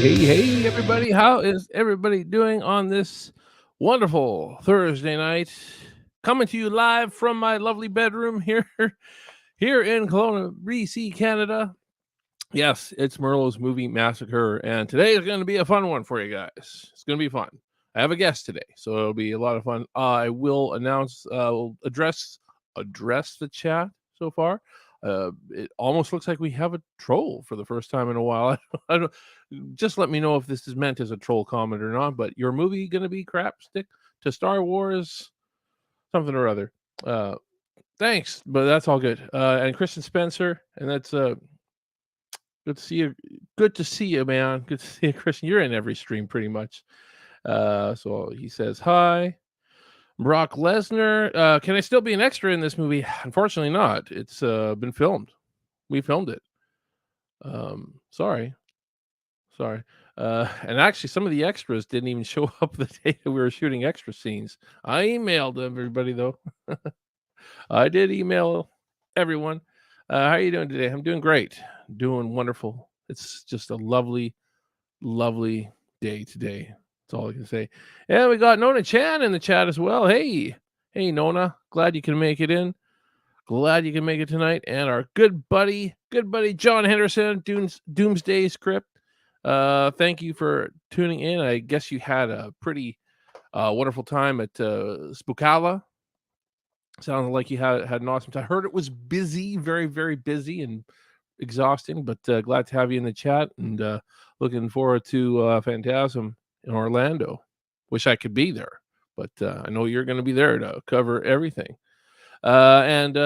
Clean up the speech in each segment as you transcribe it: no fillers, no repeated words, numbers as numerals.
Hey, everybody. How is everybody doing on this wonderful Thursday night? Coming to you live from my lovely bedroom here in Kelowna, BC, Canada. Yes, it's Merlo's Movie Massacre, and today is going to be a fun one for you guys. It's going to be fun. I have a guest today, so it'll be a lot of fun. I will address the chat so far. It almost looks like we have a troll for the first time in a while. I don't, just let me know if this is meant as a troll comment or not. But your movie going to be crap stick to Star Wars, something or other. Thanks, but that's all good. And Kristen Spencer, and that's good to see you. Good to see you, man. Good to see you, Christian. You're in every stream pretty much. So he says hi. Brock Lesnar. Can I still be an extra in this movie? Unfortunately, not. It's been filmed. We filmed it. Sorry. And actually, some of the extras didn't even show up the day that we were shooting extra scenes. I emailed everybody though. I did email everyone. How are you doing today? I'm doing great. Doing wonderful. It's just a lovely, lovely day today. That's all I can say. And we got Nona Chan in the chat as well. Hey, Nona. Glad you can make it in. Glad you can make it tonight. And our good buddy John Henderson, Doomsday Script. Thank you for tuning in. I guess you had a pretty wonderful time at Spookala. Sounded like you had an awesome time. I heard it was busy, very, very busy and exhausting, but glad to have you in the chat and looking forward to Phantasm in Orlando. Wish I could be there, but I know you're going to be there to cover everything. And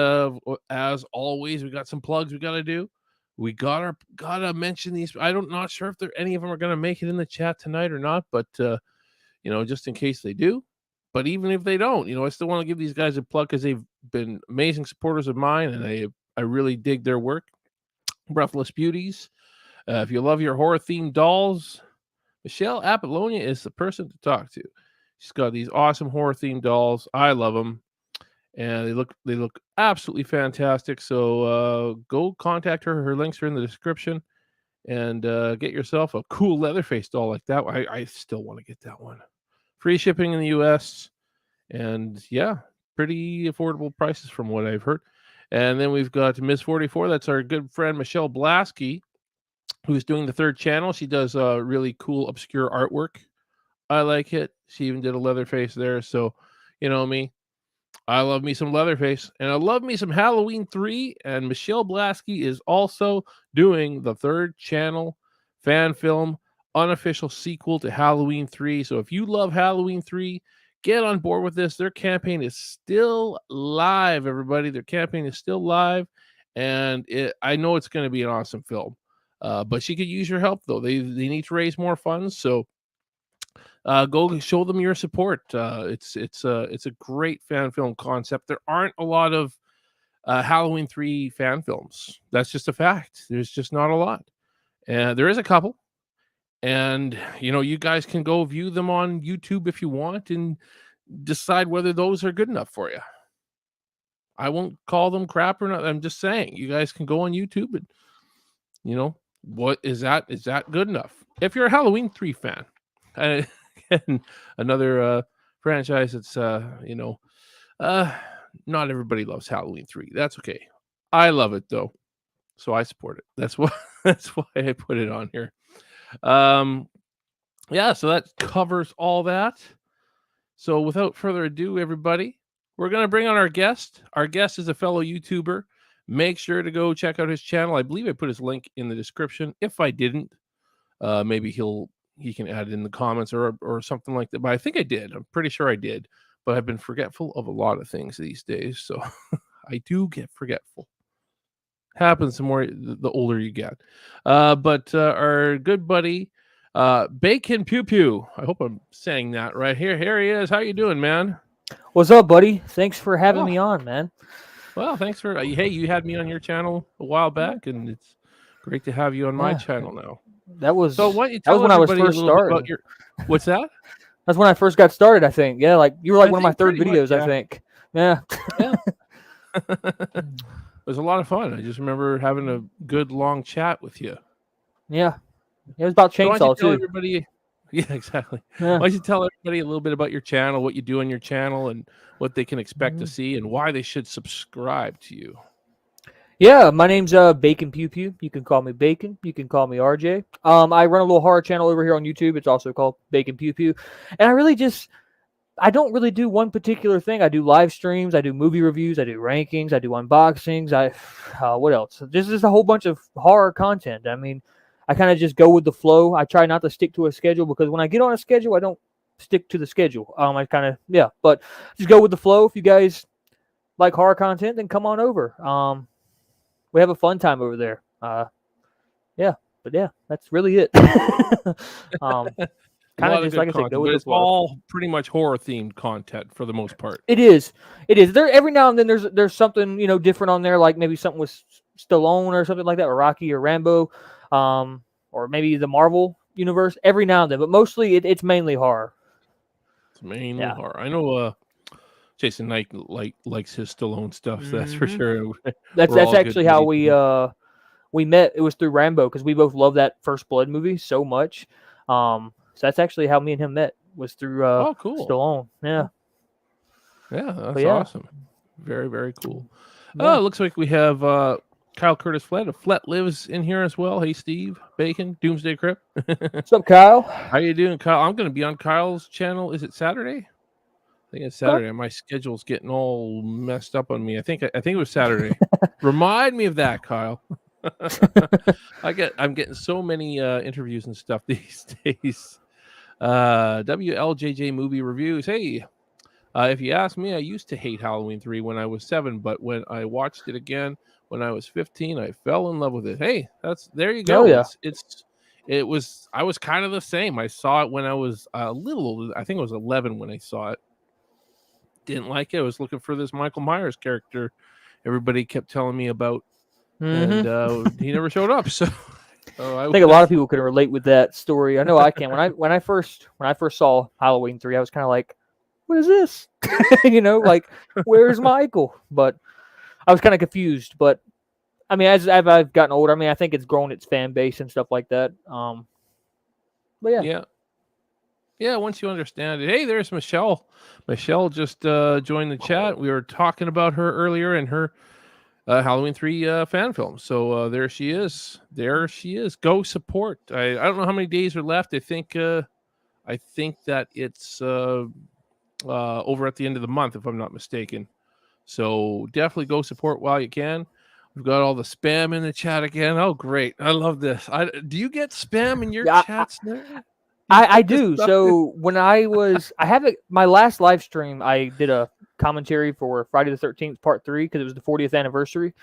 as always, we got some plugs we got to do. We gotta mention these. Not sure if any of them are going to make it in the chat tonight or not, but just in case they do. But even if they don't, I still want to give these guys a plug because they've been amazing supporters of mine, and I really dig their work. Breathless Beauties. If you love your horror-themed dolls, Michelle Appollonia is the person to talk to. She's got these awesome horror-themed dolls. I love them, and they look absolutely fantastic. So go contact her. Her links are in the description, and get yourself a cool Leatherface doll like that. I still want to get that one. Free shipping in the U.S. and yeah, pretty affordable prices from what I've heard. And then we've got Miss 44. That's our good friend Michelle Blasky, who's doing the third channel. She does really cool obscure artwork. I like it. She even did a Leatherface there. So, me. I love me some Leatherface, and I love me some Halloween 3. And Michelle Blasky is also doing the third channel fan film unofficial sequel to Halloween 3. So if you love Halloween 3, get on board with this. Their campaign is still live, everybody. Their campaign is still live, and I know it's going to be an awesome film. But she could use your help, though. They need to raise more funds, so go show them your support. It's a great fan film concept. There aren't a lot of Halloween 3 fan films. That's just a fact. There's just not a lot. And there is a couple. And, you guys can go view them on YouTube if you want and decide whether those are good enough for you. I won't call them crap or not. I'm just saying, you guys can go on YouTube and, what is that? Is that good enough? If you're a Halloween 3 fan, and another franchise that's, not everybody loves Halloween 3. That's okay. I love it, though. So I support it. That's why I put it on here. So that covers all that. So without further ado, everybody, we're going to bring on our guest. Our guest is a fellow YouTuber. Make sure to go check out his channel. I believe I put his link in the description. If I didn't, maybe he can add it in the comments or something like that. But I think I did. I'm pretty sure I did. But I've been forgetful of a lot of things these days. So I do get forgetful. Happens the older you get. But our good buddy, BaconPewPew. I hope I'm saying that right. Here he is. How you doing, man? What's up, buddy? Thanks for having me on, man. Well, thanks for hey, you had me on your channel a while back, and it's great to have you on my channel now. That was so. Why don't you tell when I was everybody first a little bit started. about your? What's that? That's when I first got started. I think. Yeah, like you were like one of my third videos. Much, yeah. I think. Yeah. It was a lot of fun. I just remember having a good long chat with you. Yeah. It was about So why don't you Chainsaw tell too. everybody? Yeah, exactly. Yeah. Why don't you tell everybody a little bit about your channel, what you do on your channel, and what they can expect to see, and why they should subscribe to you? Yeah, my name's BaconPewPew. You can call me Bacon. You can call me RJ. I run a little horror channel over here on YouTube. It's also called BaconPewPew. And I don't really do one particular thing. I do live streams. I do movie reviews. I do rankings. I do unboxings. What else? This is a whole bunch of horror content. I mean, I kind of just go with the flow. I try not to stick to a schedule because when I get on a schedule, I don't stick to the schedule. But just go with the flow. If you guys like horror content, then come on over. We have a fun time over there. That's really it. A Kind of lot of just good like I said, content, go with but the it's flow. all pretty much horror themed content for the most part. It is. There every now and then there's something different on there, like maybe something with Stallone or something like that, or Rocky or Rambo, or maybe the Marvel universe. Every now and then, but mostly it's mainly horror. It's mainly horror. I know. Jason Knight likes his Stallone stuff. So that's for sure. That's all good actually how buddies. we met. It was through Rambo because we both love that First Blood movie so much. So that's actually how me and him met, was through Oh, cool. Stallone. Yeah. Yeah, that's awesome. Very, very cool. Yeah. Oh, it looks like we have Kyle Curtis Flett. Flett lives in here as well. Hey, Steve, Bacon, Doomsday Crypt. What's up, Kyle? How you doing, Kyle? I'm going to be on Kyle's channel. Is it Saturday? I think it's Saturday. My schedule's getting all messed up on me. I think it was Saturday. Remind me of that, Kyle. I'm getting so many interviews and stuff these days. WLJJ movie reviews. Hey, if you ask me, I used to hate Halloween 3 when I was 7, but when I watched it again when I was 15, I fell in love with it. Hey, there you go. Oh, yeah. I was kind of the same. I saw it when I was a little older. I think I was 11 when I saw it. Didn't like it. I was looking for this Michael Myers character everybody kept telling me about, and he never showed up. So I think a lot of people can relate with that story. I know I can. When I first saw Halloween 3, I was kind of like, what is this? Like, where's Michael? But I was kind of confused. But I mean, as I've gotten older, I mean, I think it's grown its fan base and stuff like that. But yeah. Once you understand it, hey, there's Michelle. Michelle just joined the chat. We were talking about her earlier in her Halloween 3 fan film. So there she is. Go support. I don't know how many days are left. I think that it's over at the end of the month, if I'm not mistaken. So definitely go support while you can. We've got all the spam in the chat again. Oh, great. I love this. Do you get spam in your chats there? I do. So when I have my last live stream, I did a commentary for Friday the 13th Part 3 because it was the 40th anniversary.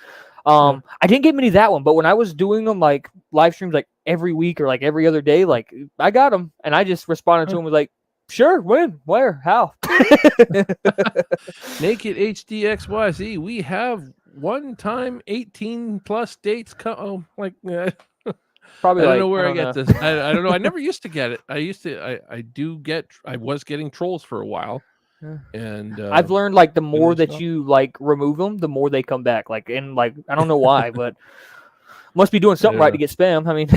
I didn't get many of that one, but when I was doing them like live streams like every week or like every other day, like I got them and I just responded to them with like, sure, when, where, how. Naked HDXYZ. We have one-time 18+ dates. Probably I don't know where I get this. I don't know. I never used to get it. I was getting trolls for a while. And I've learned like the more that you like remove them, the more they come back. Like I don't know why, but must be doing something right to get spam. I mean,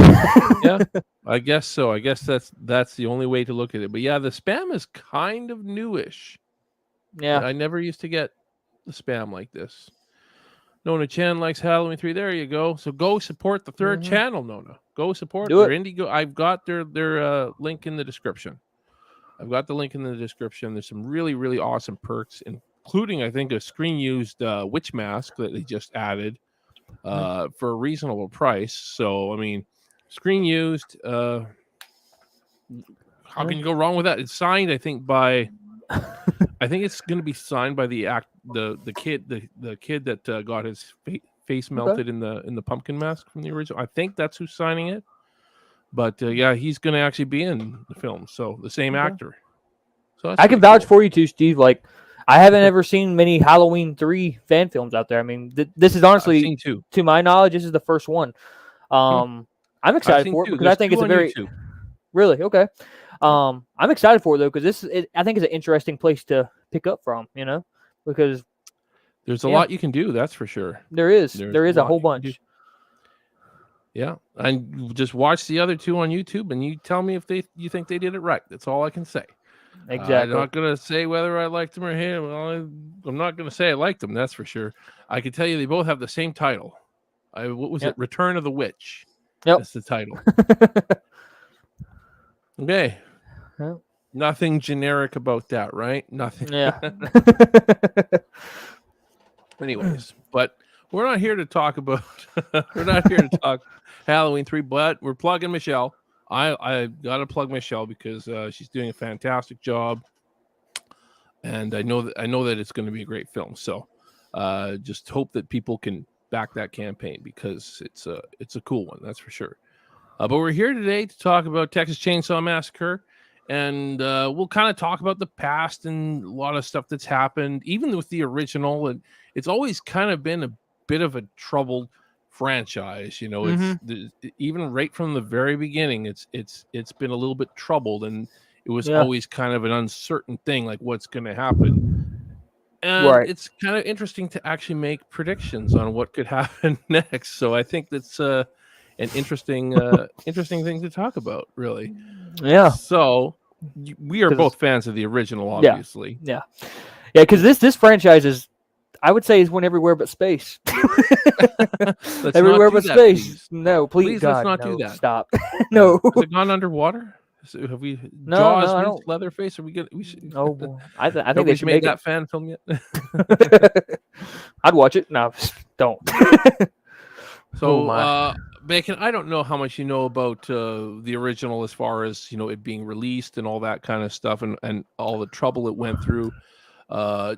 yeah, I guess so. I guess that's the only way to look at it. But yeah, the spam is kind of newish. Yeah, I never used to get the spam like this. Nona Chan likes Halloween 3. There you go. So go support the third channel, Nona. Go support their Indiegogo. I've got their link in the description. There's some really, really awesome perks, including, I think, a screen-used witch mask that they just added for a reasonable price. So, I mean, screen-used, how can you go wrong with that? It's signed, I think, by... I think it's going to be signed by the kid that got his face melted in the pumpkin mask from the original. I think that's who's signing it. But yeah, he's going to actually be in the film. So the same actor. So I can vouch for you too, Steve. Like, I haven't ever seen many Halloween 3 fan films out there. I mean, this is honestly, to my knowledge, this is the first one. I'm excited for it because I think it's a very really okay. I'm excited for it though because I think it's an interesting place to pick up from. Because there's a lot you can do. That's for sure. There is a whole bunch. Yeah, and just watch the other two on YouTube, and you tell me if you think they did it right. That's all I can say. I'm Exactly. not gonna say whether I liked them or hate them. Well, I'm not gonna say I liked them. That's for sure. I can tell you they both have the same title. What was it? Yep. Return of the Witch. Yep. That's the title. Okay. Yep. Nothing generic about that, right? Nothing. Yeah. Anyways, but we're not here to talk about. We're not here to talk Halloween 3, but we're plugging Michelle. I gotta plug Michelle because she's doing a fantastic job, and I know that it's going to be a great film. So, just hope that people can back that campaign because it's a cool one, that's for sure. But we're here today to talk about Texas Chainsaw Massacre, and we'll kind of talk about the past and a lot of stuff that's happened, even with the original. And it's always kind of been a bit of a troubled franchise, you know. Even right from the very beginning, it's been a little bit troubled, and it was always kind of an uncertain thing, like what's going to happen. And it's kind of interesting to actually make predictions on what could happen next. So I think that's an interesting thing to talk about, really. Yeah. So we are both fans of the original, obviously. Yeah. Because this franchise is, I would say, is one everywhere but space. Everywhere but space. Please. No, please, God, let's not no, do that. Stop. No. Has it gone underwater? Have we Jaws meets Leatherface? Are we good? We should. Oh boy, I think they should made make that fan film yet. I'd watch it. No, don't. So, Bacon, I don't know how much you know about the original as far as, you know, it being released and all that kind of stuff, and all the trouble it went through.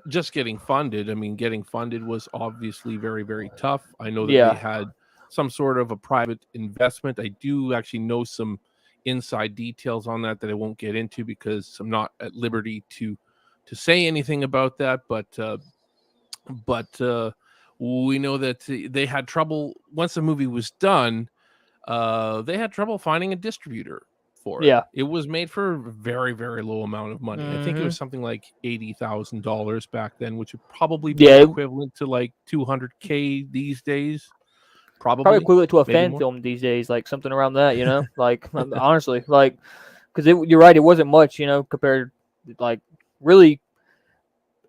Just getting funded. I mean, getting funded was obviously very, very tough. I know that they had some sort of a private investment. I do actually know some inside details on that I won't get into because I'm not at liberty to say anything about that. But we know that they had trouble once the movie was done. They had trouble finding a distributor for it. It was made for a very, very low amount of money. I think it was something like $80,000 back then, which would probably be equivalent to like $200K these days. Probably equivalent to a fan film these days, like something around that, you know. Like honestly, like because you're right, it wasn't much, you know, compared. Like really,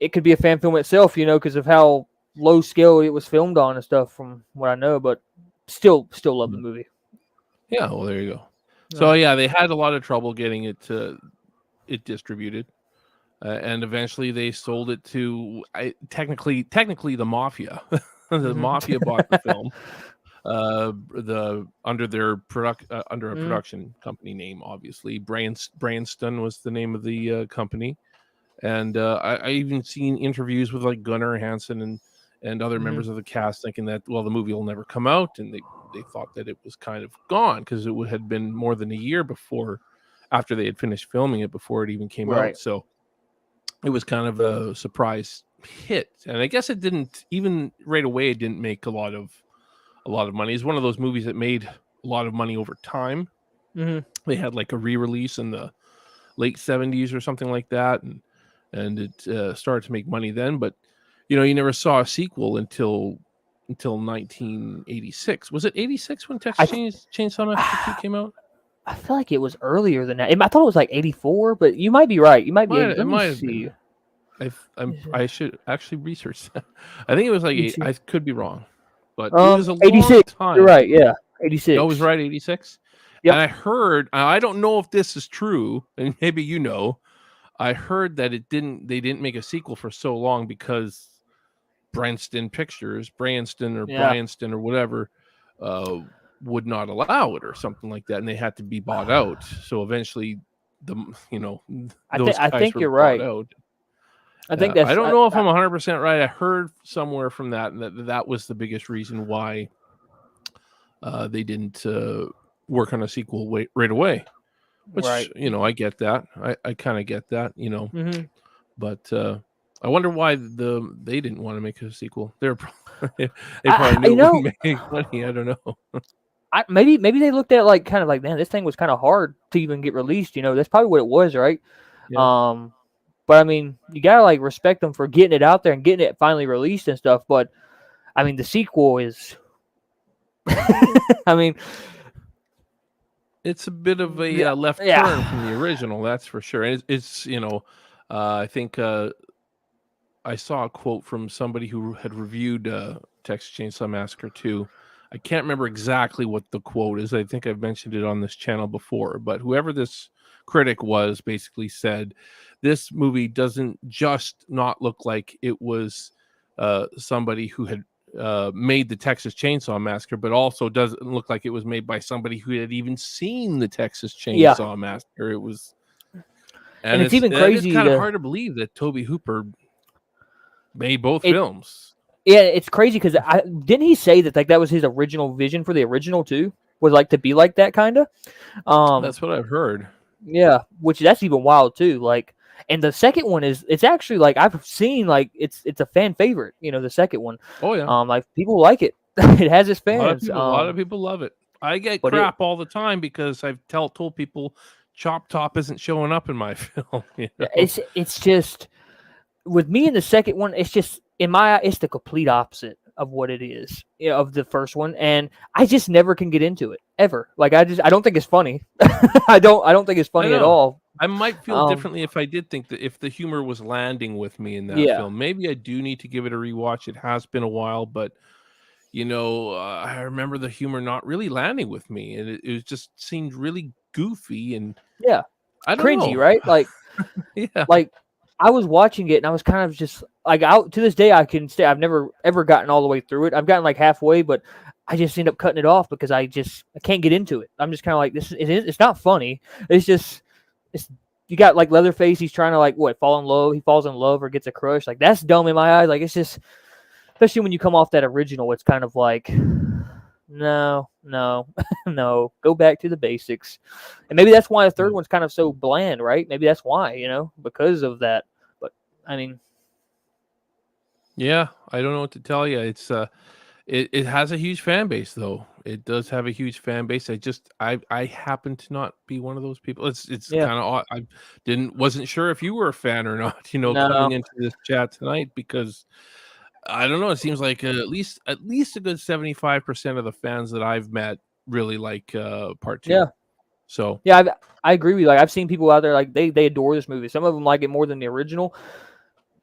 it could be a fan film itself, you know, because of how low scale it was filmed on and stuff, from what I know. But still love the movie. Yeah, well, there you go. So they had a lot of trouble getting it distributed, and eventually they sold it to technically the mafia. The mafia bought the film, under their under a production company name. Obviously, Branston was the name of the company, and I even seen interviews with like Gunnar Hansen and other members of the cast thinking that, well, the movie will never come out, and they thought that it was kind of gone because it had been more than a year after they had finished filming it before it even came out. So it was kind of a surprise hit, and I guess it didn't even right away. It didn't make a lot of money. It's one of those movies that made a lot of money over time. They had like a re-release in the late 70s or something like that, and it started to make money then. But you know, you never saw a sequel until 1986. Was it 86 when Texas Chainsaw Massacre 2 came out? I feel like it was earlier than that. I thought it was like 84, but you might be right. You might be. It might have been. I should actually research that. I think it was like I could be wrong, but it was a 86. long time. You're right. Yeah, 86. I was right. 86. Yep. And I heard. I don't know if this is true, and maybe you know. I heard that they didn't make a sequel for so long because Branston or whatever would not allow it or something like that, and they had to be bought out. So eventually, I think you're right. Out. I think that's. I don't know if I'm 100% right. I heard somewhere from that that was the biggest reason why they didn't work on a sequel right away. Which you know, I get that. I kind of get that. You know, but. I wonder why they didn't want to make a sequel. They probably knew it wouldn't make money. I don't know. Maybe they looked at like kind of like, man, this thing was kind of hard to even get released. You know, that's probably what it was, right? Yeah. But I mean, you gotta like respect them for getting it out there and getting it finally released and stuff. But I mean, the sequel is I mean, It's a bit of a yeah, left turn from the original, that's for sure. And it's I think I saw a quote from somebody who had reviewed Texas Chainsaw Massacre 2. I can't remember exactly what the quote is. I think I've mentioned it on this channel before, but whoever this critic was basically said this movie doesn't just not look like it was somebody who had made the Texas Chainsaw Massacre, but also doesn't look like it was made by somebody who had even seen the Texas yeah, Chainsaw Massacre. It was, and and it's even that is crazy kind of to hard to believe that Toby Hooper made both it. films. Yeah, it's crazy because I didn't he say that like that was his original vision for the original too, was like to be like that kind of. That's what I've heard. Yeah, which that's even wild too. Like, and the second one is it's actually like I've seen like it's a fan favorite. You know, the second one. Oh yeah, Like people like it. It has its fans. a lot of people love it. I get But it crap all the time because I've told people Chop Top isn't showing up in my film. You know? it's just with me in the second one, it's just in my it's the complete opposite of what it is, you know, of the first one, and I just never can get into it ever. Like I don't think it's funny. I don't think it's I funny at know. all. I might feel Um, differently if I did think that if the humor was landing with me in that yeah, film. Maybe I do need to give it a rewatch. It has been a while, but I remember the humor not really landing with me, and it just seemed really goofy, and yeah, I don't cringy, know. right? Yeah, Like I was watching it and I was kind of just like out to this day I can say I've never ever gotten all the way through it. I've gotten like halfway, but I just end up cutting it off because I can't get into it. I'm just kind of like it's not funny. It's just it's you got like Leatherface, he's trying to like fall in love, he falls in love or gets a crush. Like that's dumb in my eyes. Like it's just especially when you come off that original, it's kind of like no, no, no. Go back to the basics. And maybe that's why the third one's kind of so bland, right? Maybe that's why, because of that. But I mean, yeah. I don't know what to tell you. It's it has a huge fan base though. It does have a huge fan base. I happen to not be one of those people. It's yeah, kind of odd. I wasn't sure if you were a fan or not, coming no, into this chat tonight because I don't know, it seems like at least a good 75% of the fans that I've met really like part 2. yeah, So, yeah. I agree with you. Like I've seen people out there like they adore this movie. Some of them like it more than the original.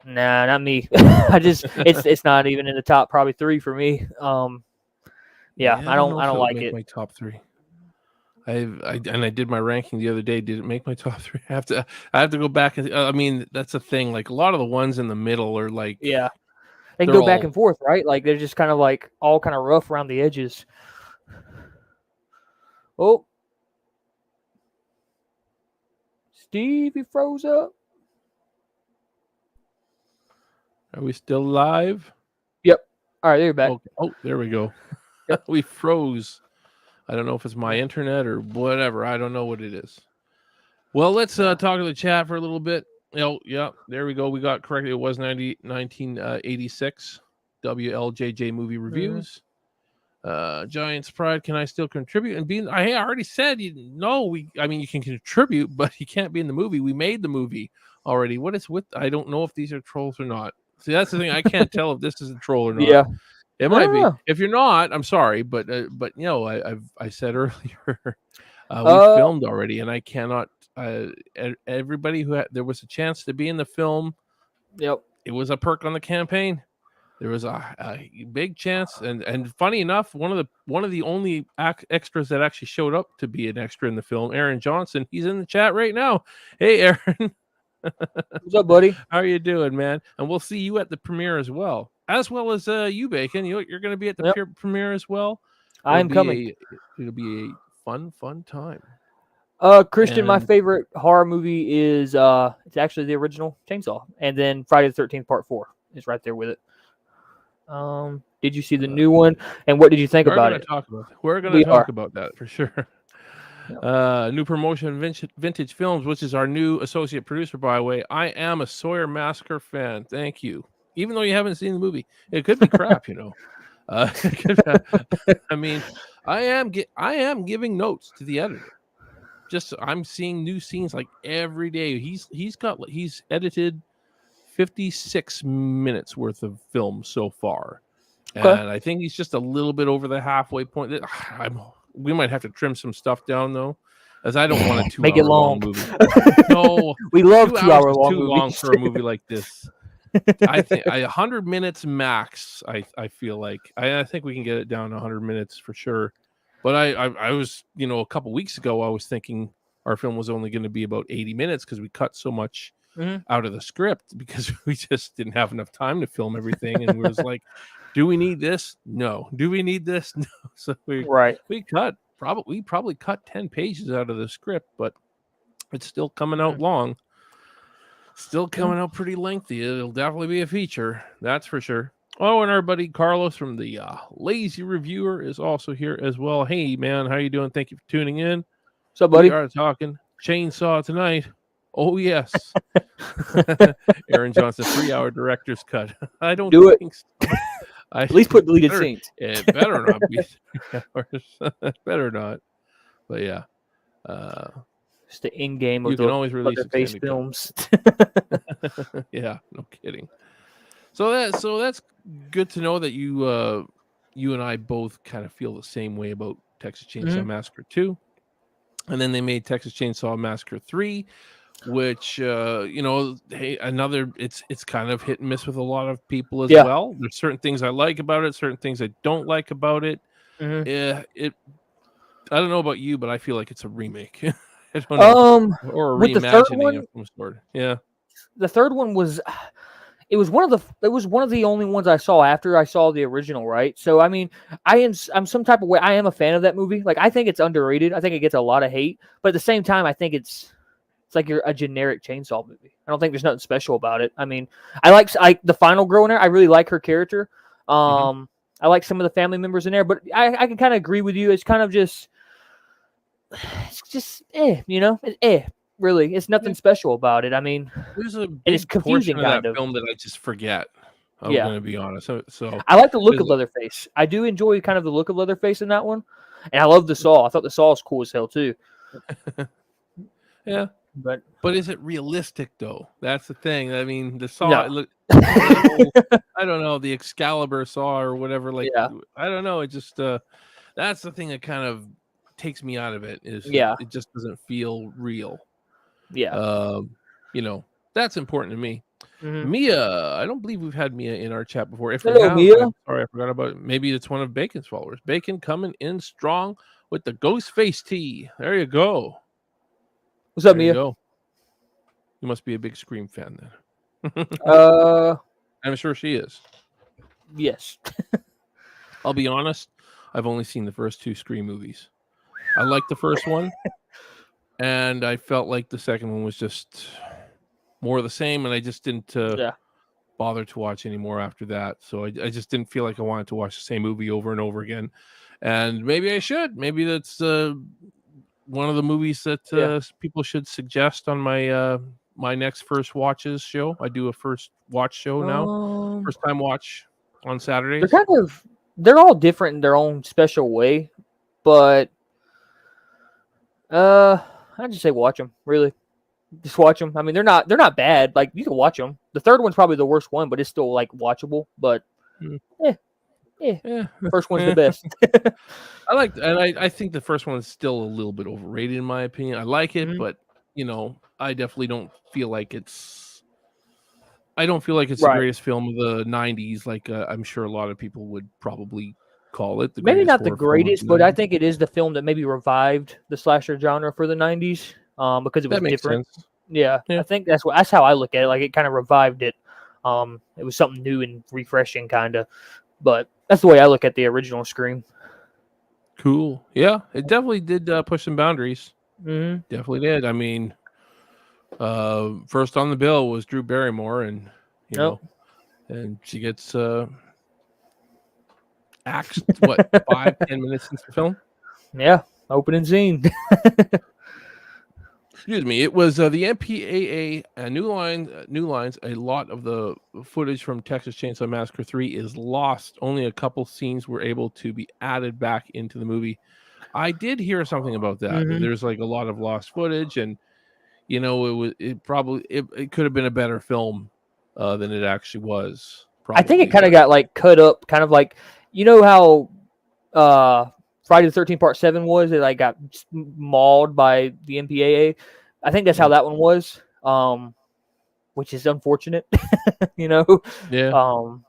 Nah, not me. It's not even in the top probably 3 for me. Yeah, yeah, I don't know I if don't it would like make it. my top 3. I did my ranking the other day. Did it make my top 3? I have to go back and I mean, that's the thing. Like a lot of the ones in the middle are like Yeah, they can they're go back all and forth, right? Like they're just kind of like all kind of rough around the edges. Oh, Stevie froze up. Are we still live? Yep. All right, there you're back. Okay. Oh, there we go. Yep. We froze. I don't know if it's my internet or whatever. I don't know what it is. Well, let's talk to the chat for a little bit. Yeah, there we go. We got correctly. It was 1986. WLJJ movie reviews. Giants Pride. Can I still contribute? And I already said you can contribute, but you can't be in the movie. We made the movie already. What is with? I don't know if these are trolls or not. See, that's the thing. I can't tell if this is a troll or not. Yeah. It might be. If you're not, I'm sorry, but I said earlier, we filmed already, and I cannot. Everybody there was a chance to be in the film. Yep. It was a perk on the campaign. There was a big chance, and funny enough, one of the only extras that actually showed up to be an extra in the film, Aaron Johnson. He's in the chat right now. Hey, Aaron. What's up, buddy? How are you doing, man? And we'll see you at the premiere as well as you, Bacon. You're going to be at the premiere as well. I'm coming. It'll be a fun time. Christian, my favorite horror movie is it's actually the original Chainsaw, and then Friday the 13th Part 4 is right there with it. Did you see the new one, and what did you think about it? We're going to talk about that for sure. New promotion, Vintage Films, which is our new associate producer, by the way. I am a Sawyer Massacre fan. Thank you. Even though you haven't seen the movie, it could be crap, I mean, I am giving notes to the editor. I'm seeing new scenes like every day. He's edited 56 minutes worth of film so far. Okay. and I think he's just a little bit over the halfway point. We might have to trim some stuff down though, as I don't want a Make it 2 hour long long. movie. No, We love 2 2 hours hour is long too long movies. for a movie like this. I think 100 minutes max. I feel like I think we can get it down to 100 minutes for sure. But I was, a couple weeks ago I was thinking our film was only going to be about 80 minutes because we cut so much Mhm. out of the script because we just didn't have enough time to film everything, and we was like, do we need this? No. Do we need this? No. So Right. we probably cut 10 pages out of the script, but it's still coming out Mhm. long. Still Yeah. coming out pretty lengthy. It'll definitely be a feature, that's for sure. Oh, and our buddy Carlos from the Lazy Reviewer is also here as well. Hey, man, how you doing? Thank you for tuning in. What's up, We buddy? are talking Chainsaw tonight. Oh, yes. Aaron Johnson, 3-hour director's cut. I don't Do it. think so. At least put deleted better, scenes. it better not be 3 hours. Better not. But yeah. It's the in game You of can the always release Leatherface extended films. cut. Yeah, no kidding. So that's good to know that you and I both kind of feel the same way about Texas Chainsaw Massacre 2. And then they made Texas Chainsaw Massacre 3, which hey, another it's kind of hit and miss with a lot of people as Yeah. well. There's certain things I like about it, certain things I don't like about it. Mhm. I don't know about you, but I feel like it's a remake. I don't know. Or a With the third reimagining one, of some sort. Yeah. the third one was it was one of the only ones I saw after I saw the original, right? So I mean, I'm some type of way. I am a fan of that movie. Like I think it's underrated. I think it gets a lot of hate, but at the same time, I think it's like you're a generic chainsaw movie. I don't think there's nothing special about it. I mean, I like the final girl in there. I really like her character. Mhm. I like some of the family members in there, but I can kind of agree with you. It's kind of just it's just it's really. It's nothing special about it. I mean, There's a and it's big portion confusing of that kind of. film that I just forget. I'm Yeah. gonna be honest. So I like the look there's of Leatherface. I do enjoy kind of the look of Leatherface in that one. And I love the saw. I thought the saw was cool as hell too. yeah, But but is it realistic though? That's the thing. I mean, the saw, no. or the whole, I don't know, the Excalibur saw or whatever. Like, Yeah. I don't know. It just that's the thing that kind of takes me out of it. Is Yeah. it just doesn't feel real. Yeah. You know, that's important to me. Mhm. Mia, I don't believe we've had Mia in our chat before. If we Hello, have, Mia. I'm sorry, I forgot about it. Maybe it's one of Bacon's followers. Bacon coming in strong with the ghost face tee. There you go. What's up, There you Mia? go. You must be a big Scream fan then. Uh, I'm sure she is. yes. I'll be honest, I've only seen the first 2 Scream movies. I liked the first one, and I felt like the second one was just more of the same, and I just didn't Yeah. bother to watch anymore after that. So I just didn't feel like I wanted to watch the same movie over and over again. And maybe I should. Maybe that's one of the movies that people should suggest on my my next first watches show. I do a first watch show now. First time watch on They're Saturdays. kind of they're all different in their own special way, but I'd just say watch them. Really, just watch them. I mean, they're not bad. Like you can watch them. The third one's probably the worst one, but it's still like watchable. But Mm. yeah. First one's the best. I like, and I think the first one is still a little bit overrated in my opinion. I like it, Mhm. but I definitely don't feel like it's. I don't feel like it's the Right. greatest film of the '90s, like I'm sure a lot of people would probably call it the Maybe greatest not the horror film of greatest, the but I '90s. think it is the film that maybe revived the slasher genre for the '90s. Because it was That makes different. sense. Yeah, Yeah. I think that's how I look at it. Like it kind of revived it. It was something new and refreshing, kind of. But that's the way I look at the original Scream. Cool. Yeah, it definitely did push some boundaries. Mm-hmm. Definitely did. I mean, first on the bill was Drew Barrymore, and Nope. and she gets axed what 5-10 minutes into the film. Yeah, opening scene. Excuse me. It was the MPAA New Lines. A lot of the footage from Texas Chainsaw Massacre 3 is lost. Only a couple scenes were able to be added back into the movie. I did hear something about that. That Mm-hmm. there's like a lot of lost footage, and it could have been a better film than it actually was. I think it probably. kind of But got like cut up, kind of like how Friday the 13th Part 7 was. It like got mauled by the MPAA. I think that's how that one was. Which is unfortunate, yeah,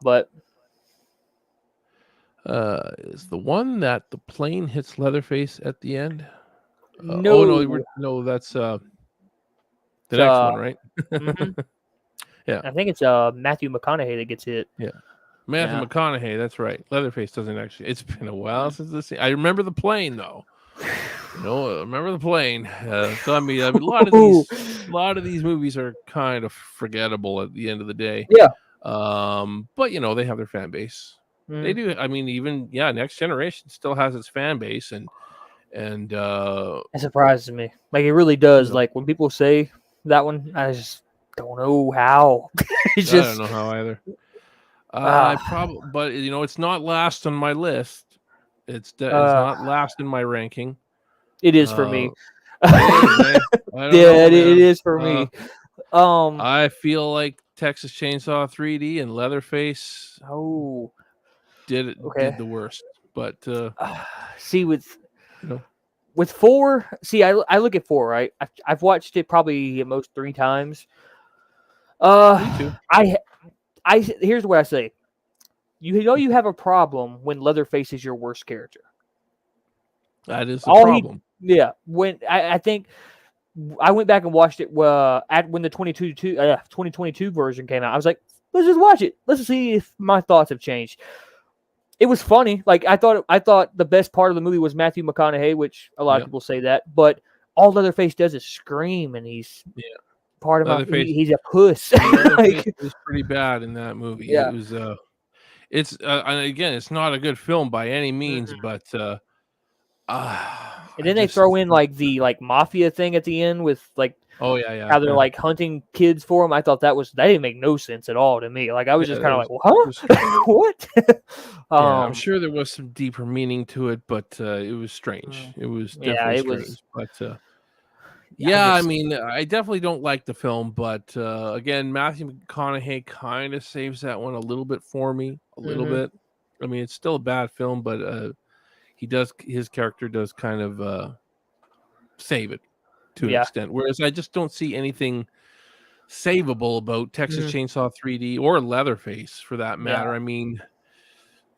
But is the one that the plane hits Leatherface at the end? Oh no, no, no, that's the it's, next one, right? mhm. Yeah, I think it's Matthew McConaughey that gets hit. yeah. Matthew Yeah. McConaughey, that's right. Leatherface doesn't actually. It's been a while since this. I remember the plane though. I remember the plane. So I mean, a lot of these movies are kind of forgettable at the end of the day. Yeah. But they have their fan base. They Mm. do. I mean, even Next Generation still has its fan base, and It surprises me. Like it really does. you know, Like when people say that one, I just don't know how. It's I don't just know how either. I ah probably, but it's not last on my list. It's uh, not last in my ranking. it is for Uh, me. it is, eh? I don't Yeah, know, it man. is for me. Um. I feel like Texas Chainsaw 3D and Leatherface Oh. did Okay. the worst. But See with you know, 4. See, I look at 4. Right. I've watched it probably at most 3 times. me too. I here's what I say. You have a problem when Leatherface is your worst character. That is the All he, problem. yeah. When I think I went back and watched it when the 2022 version came out. I was like, let's just watch it. Let's see if my thoughts have changed. It was funny. Like I thought the best part of the movie was Matthew McConaughey, which a lot of Yeah, people say that, but all Leatherface does is scream, and he's yeah. part of Leatherface. he's a puss. Leatherface Like, was pretty bad in that movie. It yeah. was it's and again, it's not a good film by any means, Mm-mm. but And I then they just throw in like the mafia thing at the end with like oh yeah, yeah, how they're yeah. like hunting kids for him. I thought that didn't make no sense at all to me. Like I was Yeah, just there kind of was, like, well, huh? What? yeah, I'm um, sure there was some deeper meaning to it, but it was strange. It was yeah, definitely it was. strange. But I yeah, I just. mean, I definitely don't like the film, but again, Matthew McConaughey kind of saves that one a little bit for me, a little Mhm. bit. I mean, it's still a bad film, but his character does kind of save it to an Yeah. extent. Whereas I just don't see anything savable about Texas Mhm. Chainsaw 3D or Leatherface for that Yeah. matter. I mean,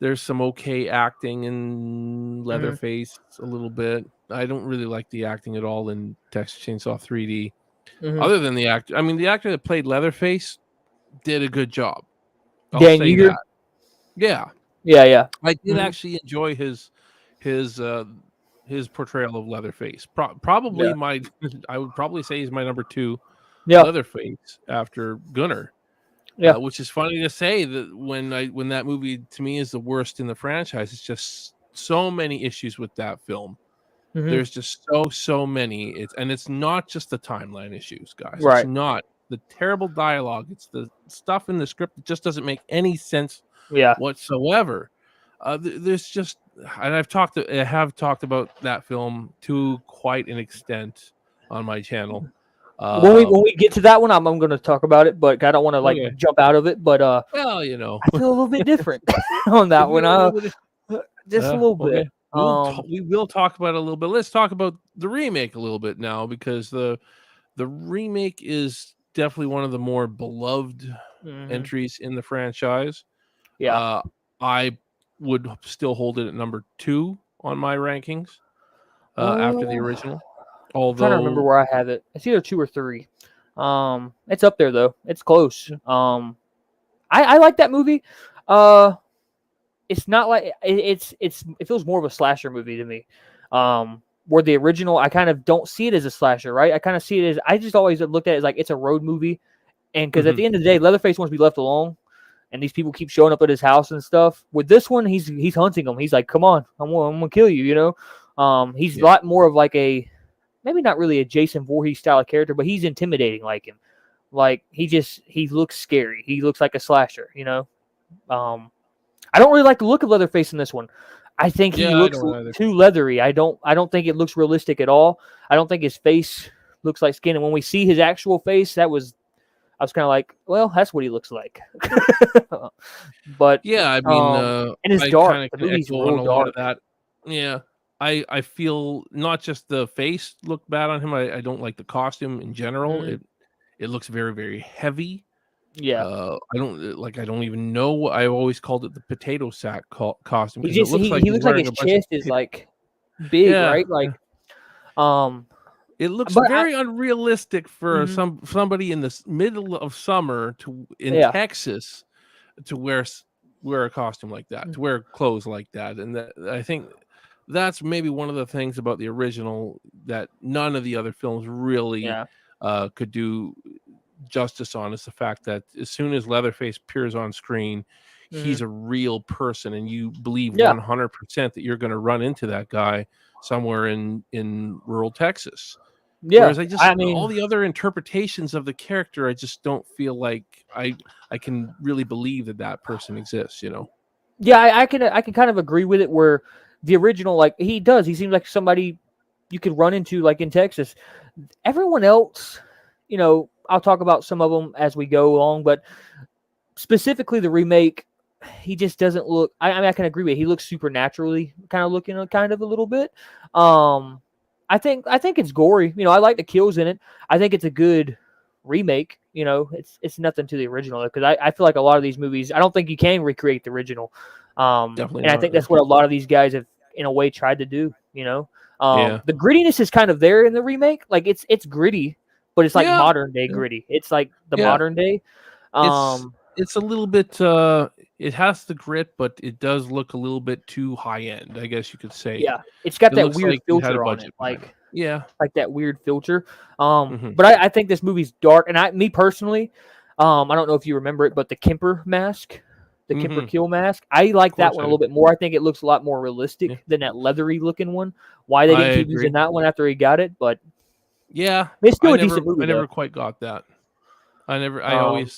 there's some okay acting in Mhm. Leatherface a little bit. I don't really like the acting at all in Texas Chainsaw 3D. Mhm. Other than the actor, I mean, the actor that played Leatherface did a good job. I'll Dan say Yeager. that. Yeah, Yeah. Yeah. I did Mhm. actually enjoy his uh his portrayal of Leatherface. Probably Yeah. my I would probably say he's my number 2 Yeah. Leatherface after Gunner. Yeah. Which is funny to say that when that movie to me is the worst in the franchise. It's just so many issues with that film. Mhm. There's just so many. It's not just the timeline issues, guys. It's Right. not the terrible dialogue. It's the stuff in the script that just doesn't make any sense Yeah. whatsoever. There's just, and I have talked about that film to quite an extent on my channel. When we get to that one, I'm going to talk about it, but I don't want to like Okay. jump out of it. But Well, I feel a little bit different on that one. Just a little bit. Okay. We will talk about it a little bit. Let's talk about the remake a little bit now because the remake is definitely one of the more beloved Mhm. entries in the franchise. Yeah. I would still hold it at number 2 on my rankings after the Uh, original. I'm trying to remember Although, where I have it. It's either 2 or 3. It's up there though. It's close. yeah, I like that movie. Uh, it's not like it feels more of a slasher movie to me. Where the original, I kind of don't see it as a slasher, right? I kind of see it as I just always looked at it as like it's a road movie, and because at mhm, the end of the day, Leatherface wants to be left alone, and these people keep showing up at his house and stuff. With this one, he's hunting them. He's like, "Come on, I'm gonna kill you," you know. He's a yeah, lot more of like a maybe not really a Jason Voorhees style of character, but he's intimidating like him. Like he looks scary. He looks like a slasher, you know. Um, I don't really like the look of Leatherface in this one. I think he yeah, I looks don't either. too leathery. I don't think it looks realistic at all. I don't think his face looks like skin. And when we see his actual face, that was I was kind of like, well, that's what he looks like. But Yeah, I mean, and it's I dark. kind of The can movie's echo on real a lot of dark. that. Yeah, I feel not just the face looked bad on him. I don't like the costume in general. Hmm. It looks very very heavy. Yeah, I don't even know. I always called it the potato sack costume he because it just looks like he he's looks like wearing his a bunch of chest is potato. like big, Yeah, right? yeah. Like, um, It looks but I, very unrealistic for mhm, somebody in the middle of summer to in yeah, Texas to wear a costume like that, mm, to wear clothes like that, and that I think that's maybe one of the things about the original that none of the other films really yeah, could do justice on is the fact that as soon as Leatherface appears on screen, hmm, he's a real person, and you believe yeah, 100% that you're going to run into that guy somewhere in rural Texas. yeah. Whereas I just I all mean, the other interpretations of the character, I just don't feel like I can really believe that that person exists. You know? yeah, I can kind of agree with it. Where the original, like he does, he seems like somebody you could run into, like in Texas. Everyone else, I'll talk about some of them as we go along, but specifically the remake, he just doesn't look. I mean, I can agree with it. He looks supernaturally kind of looking, kind of a little bit. Um, I think it's gory. I like the kills in it. I think it's a good remake. It's nothing to the original because I feel like a lot of these movies. I don't think you can recreate the original. Definitely And I not. think No. that's what a lot of these guys have in a way tried to do. Yeah. The grittiness is kind of there in the remake. Like it's gritty, but it's like Yeah. modern day Yeah. gritty. It's like the Yeah. modern day. It's Um, it's a little bit it has the grit, but it does look a little bit too high end, I guess you could say. Yeah, it's got It that looks weird like you had a filter on it, budget behind it. Yeah. like that weird filter. Hmm. But I think this movie's dark, and me personally, I don't know if you remember it, but the Kemper mask, the Kemper Hmm. kill mask, I Of like that course one I a do. little bit more. I think it looks a lot more Yeah. realistic than that leathery looking one. Why they I didn't keep using agree. that one after he got it, but Yeah. it's still a decent I movie never though. quite got that. I never Um,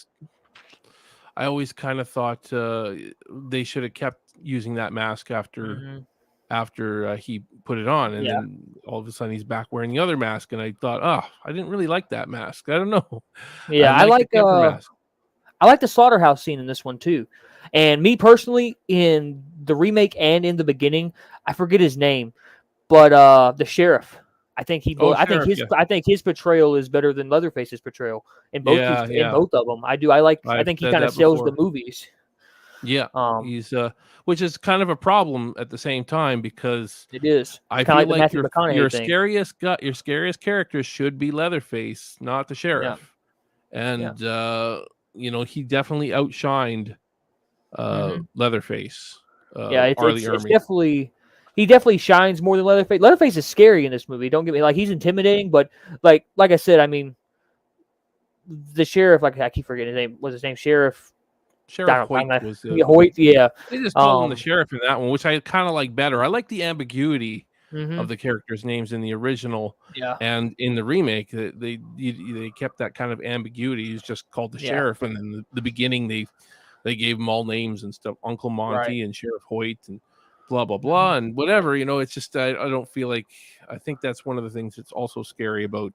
I always kind of thought they should have kept using that mask mhm, after he put it on, and yeah, then all of a sudden he's back wearing the other mask, and I thought, oh, I didn't really like that mask. I don't know. I yeah. like the Kemper mask. I like the slaughterhouse scene in this one too. And me personally, in the remake and in the beginning, I forget his name, but the sheriff. Oh, sheriff, yeah, I think his portrayal is better than Leatherface's portrayal yeah, in yeah. both of them. I I've think he said kind of that sells the before. movies. Yeah, Um, he's which is kind of a problem at the same time because it is. It's I kind of feel like the like Matthew McConaughey thing. your scariest character should be Leatherface, not the Yeah, sheriff. yeah. And he definitely outshined Hmm. Leatherface, Yeah, Arlie it's Ermy. definitely he definitely shines more than Leatherface. Leatherface is scary in this movie. Don't get me like he's intimidating, but like I said, I mean the sheriff, like I keep forgetting his name. Was his name Sheriff? I Sheriff don't. I'm Hoyt not. was Yeah, Hoyt. Yeah. they just called him the Um. sheriff in that one, which I kind of like better. I like the ambiguity Hmm. of the characters' names in the original Yeah. and in the remake. They kept that kind of ambiguity. He's just called the Yeah. sheriff, and in the beginning they gave them all names and stuff, Uncle Right. Monty and Sheriff Hoyt and blah blah Hmm. blah and whatever. It's just I don't feel like I think that's one of the things that's also scary about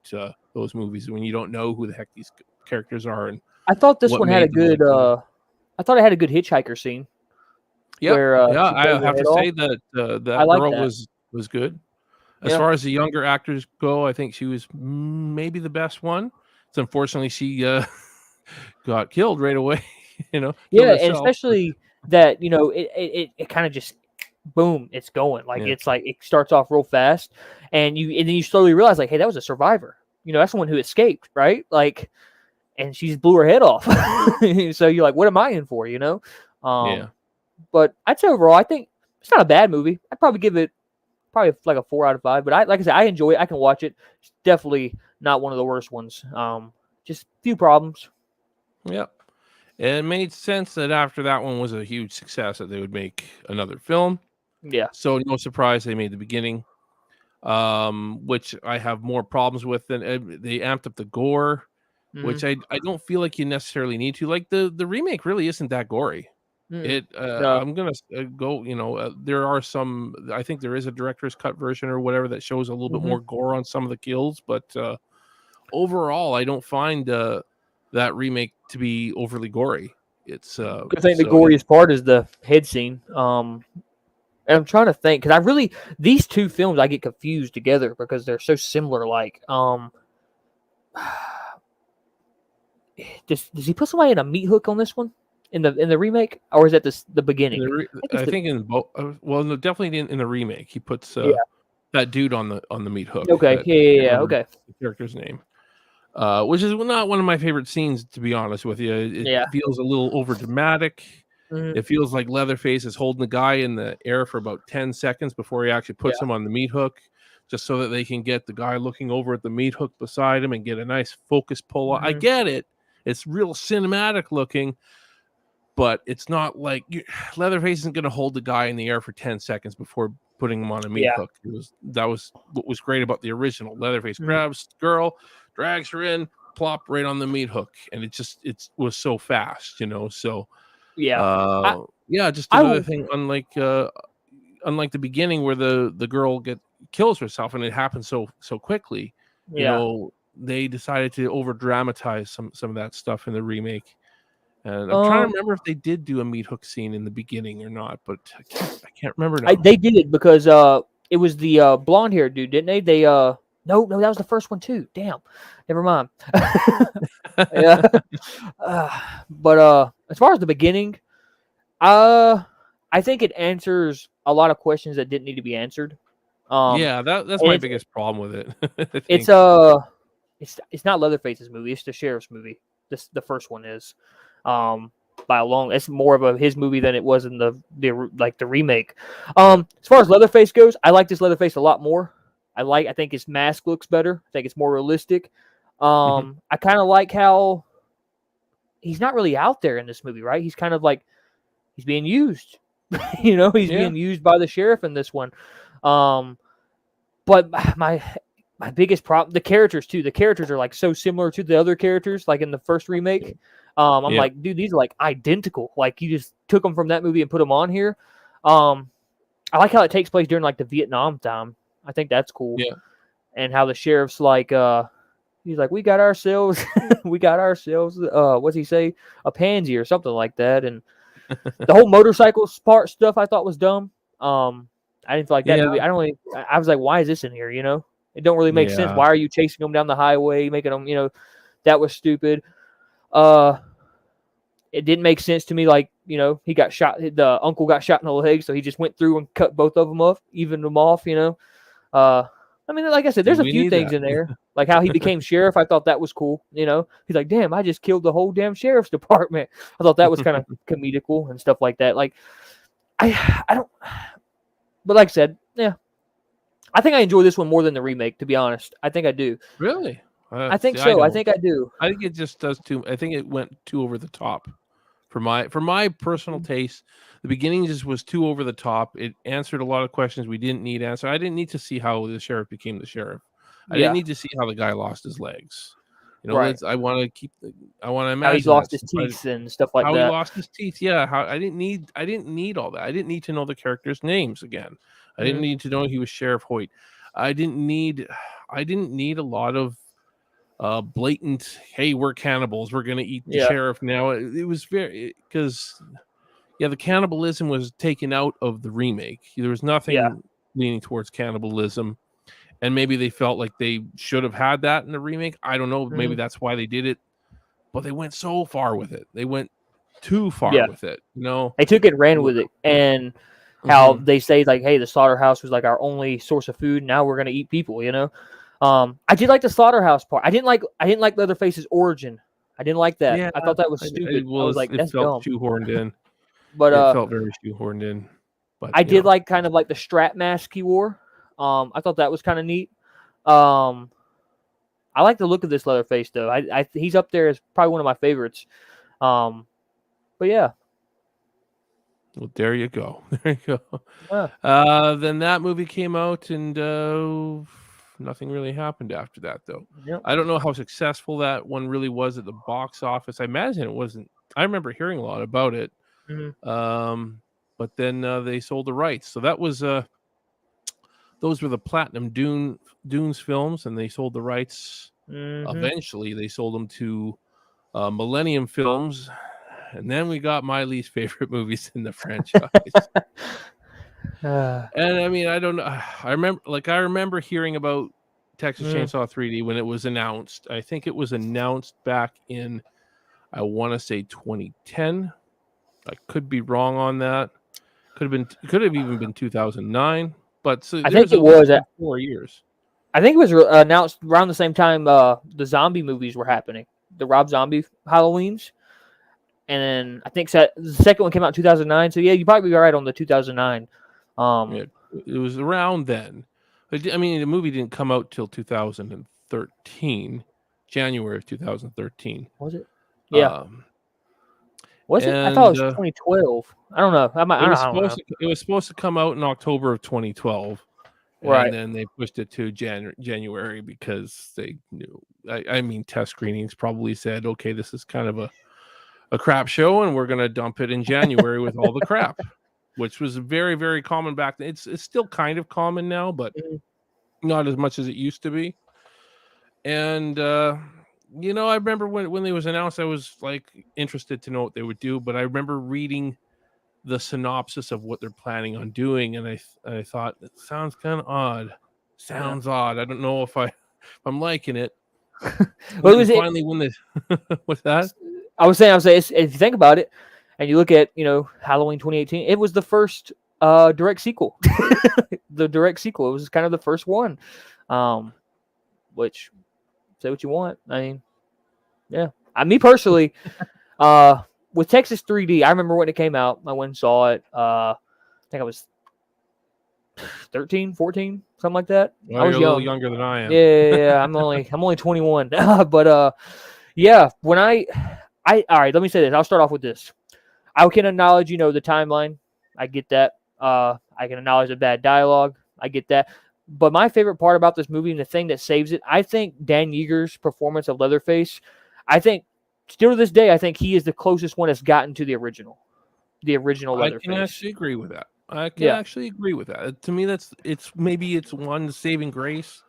those movies when you don't know who the heck these characters are and I thought this what one had a made them what good. it did. I thought it had a good hitchhiker scene Yep. where Yeah, she blows I her have head to off. say that I that like girl that. was good. As Yeah. far as the younger actors go, I think she was maybe the best one. It's unfortunately she got killed right away. Killed Yeah, and herself. But especially that it kind of just boom, it's going yeah, like it starts off real fast, and then you slowly realize like, hey, that was a survivor. That's someone who escaped, right? Like, and she blew her head off. So you're like, what am I in for? yeah, But I'd say overall, I think it's not a bad movie. I'd probably give it probably like a 4 out of 5. But like I said, I enjoy it. I can watch it. It's definitely not one of the worst ones. Just a few problems. yeah. It made sense that after that one was a huge success that they would make another film. Yeah. So no surprise they made the beginning, which I have more problems with than they amped up the gore, Hmm. which I don't feel like you necessarily need to. Like the remake really isn't that gory. Mm-mm. It No. I'm gonna go. There are some. I think there is a director's cut version or whatever that shows a little bit Hmm. more gore on some of the kills, but overall, I don't find that remake to be overly gory. It's I think the goriest part is the head scene. And I'm trying to think because these two films I get confused together because they're so similar. Like, does he put somebody in a meat hook on this one in the remake, or is that the beginning? I think in both. Well, no, definitely in the remake, he puts Yeah. that dude on the meat hook. Okay. Yeah. Okay. The character's name. Which is not one of my favorite scenes, to be honest with you. It feels a little over dramatic. Mm-hmm. It feels like Leatherface is holding the guy in the air for about 10 seconds before he actually puts him on the meat hook, just so that they can get the guy looking over at the meat hook beside him and get a nice focus pull. Mm-hmm. I get it. It's real cinematic looking, but it's not like Leatherface isn't going to hold the guy in the air for 10 seconds before putting him on a meat hook. That was what was great about the original. Leatherface grabs the girl, drags her in, plop right on the meat hook, and it was so fast, So just another thing. Unlike the beginning where the girl kills herself and it happens so quickly, they decided to over dramatize some of that stuff in the remake. And I'm trying to remember if they did do a meat hook scene in the beginning or not, but I can't remember now. They did it because it was the blonde haired dude, didn't they? They no, that was the first one too. Damn, never mind. Yeah, but as far as the beginning, I think it answers a lot of questions that didn't need to be answered. That's my biggest problem with it. It's not Leatherface's movie; it's the sheriff's movie. The first one is. By a long, it's more of his movie than it was in the remake. As far as Leatherface goes, I like this Leatherface a lot more. I think his mask looks better. I think it's more realistic. I kind of like how he's not really out there in this movie, right? He's kind of like he's being used. He's being used by the sheriff in this one. But my biggest problem, the characters too. The characters are like so similar to the other characters, like in the first remake. I'm like, dude, these are like identical. Like you just took them from that movie and put them on here. I like how it takes place during like the Vietnam time. I think that's cool. Yeah. And how the sheriff's like, he's like, we got ourselves, what's he say? A pansy or something like that. And the whole motorcycle part stuff I thought was dumb. I didn't feel like that movie. I was like, why is this in here? It don't really make sense. Why are you chasing them down the highway, making them, that was stupid. It didn't make sense to me. Like, he got shot. The uncle got shot in the leg, so he just went through and cut both of them off, evened them off. I mean, like I said, there's a few things in there, like how he became sheriff. I thought that was cool. He's like, damn, I just killed the whole damn sheriff's department. I thought that was kind of comedical and stuff like that. Like, I don't. But like I said, I think I enjoy this one more than the remake. To be honest, I think I do. Really? I think so. I think I do. I think it just does too. I think it went too over the top. For my personal taste, the beginning just was too over the top. It answered a lot of questions we didn't need answered. I didn't need to see how the sheriff became the sheriff. I didn't need to see how the guy lost his legs. Right. I want to imagine how he lost his teeth and stuff like that. How he lost his teeth. Yeah. I didn't need all that. I didn't need to know the characters' names again. I didn't need to know he was Sheriff Hoyt. I didn't need a lot of blatant, hey, we're cannibals, we're gonna eat the sheriff now. It was because the cannibalism was taken out of the remake. There was nothing leaning towards cannibalism, and maybe they felt like they should have had that in the remake. I don't know, maybe that's why they did it, but they went so far with it. They went too far with it. They took it and ran with it, and how they say like, hey, the slaughterhouse was like our only source of food. Now we're gonna eat people. I did like the slaughterhouse part. I didn't like Leatherface's origin. I didn't like that. I thought that was stupid. I was like, that's dumb. Shoehorned in. But it felt very shoehorned in. But I did like kind of like the strap mask he wore. I thought that was kind of neat. I like the look of this Leatherface though. He's up there as probably one of my favorites. But yeah. Well, there you go. There you go. Then that movie came out, and nothing really happened after that, though. Yep. I don't know how successful that one really was at the box office. I imagine it wasn't. I remember hearing a lot about it. But then they sold the rights. So that was those were the Platinum Dunes films, and they sold the rights. Eventually, they sold them to Millennium Films, and then we got my least favorite movies in the franchise. And I mean, I don't know. I remember hearing about Texas Chainsaw 3D when it was announced. I think it was announced back in, I want to say 2010. I could be wrong on that. Could have even been 2009. But so I think there's it at least was. been 4 years. I think it was announced around the same time the zombie movies were happening, the Rob Zombie Halloweens, and then I think the second one came out in 2009. So yeah, you probably be right on the 2009. It was around then. I mean, the movie didn't come out till 2013, January of 2013. Was it? Yeah. Was it? I thought it was 2012. I don't know. It was supposed to come out in October of 2012. Right. And then they pushed it to January because they knew. I mean, test screenings probably said, okay, this is kind of a crap show, and we're going to dump it in January with all the crap, which was very, very common back then. It's still kind of common now, but not as much as it used to be. And, you know, I remember when they was announced, I was like interested to know what they would do, but I remember reading the synopsis of what they're planning on doing, and I thought it sounds kind of odd. Sounds odd. I don't know if I'm liking it. Well, was finally win this. What's that? I was saying, if you think about it, and you look at Halloween 2018, it was the first direct sequel. The direct sequel. It was kind of the first one. Which, say what you want. I mean, yeah. Me personally, with Texas 3D, I remember when it came out. I went and saw it. I think I was 13, 14, something like that. Well, I was you're a little younger than I am. Yeah. I'm only 21. But yeah, when all right, let me say this. I'll start off with this. I can acknowledge, the timeline. I get that. I can acknowledge the bad dialogue. I get that. But my favorite part about this movie and the thing that saves it, I think Dan Yeager's performance of Leatherface, I think, still to this day, I think he is the closest one that's gotten to the original Leatherface. I can actually agree with that. To me, it's one saving grace.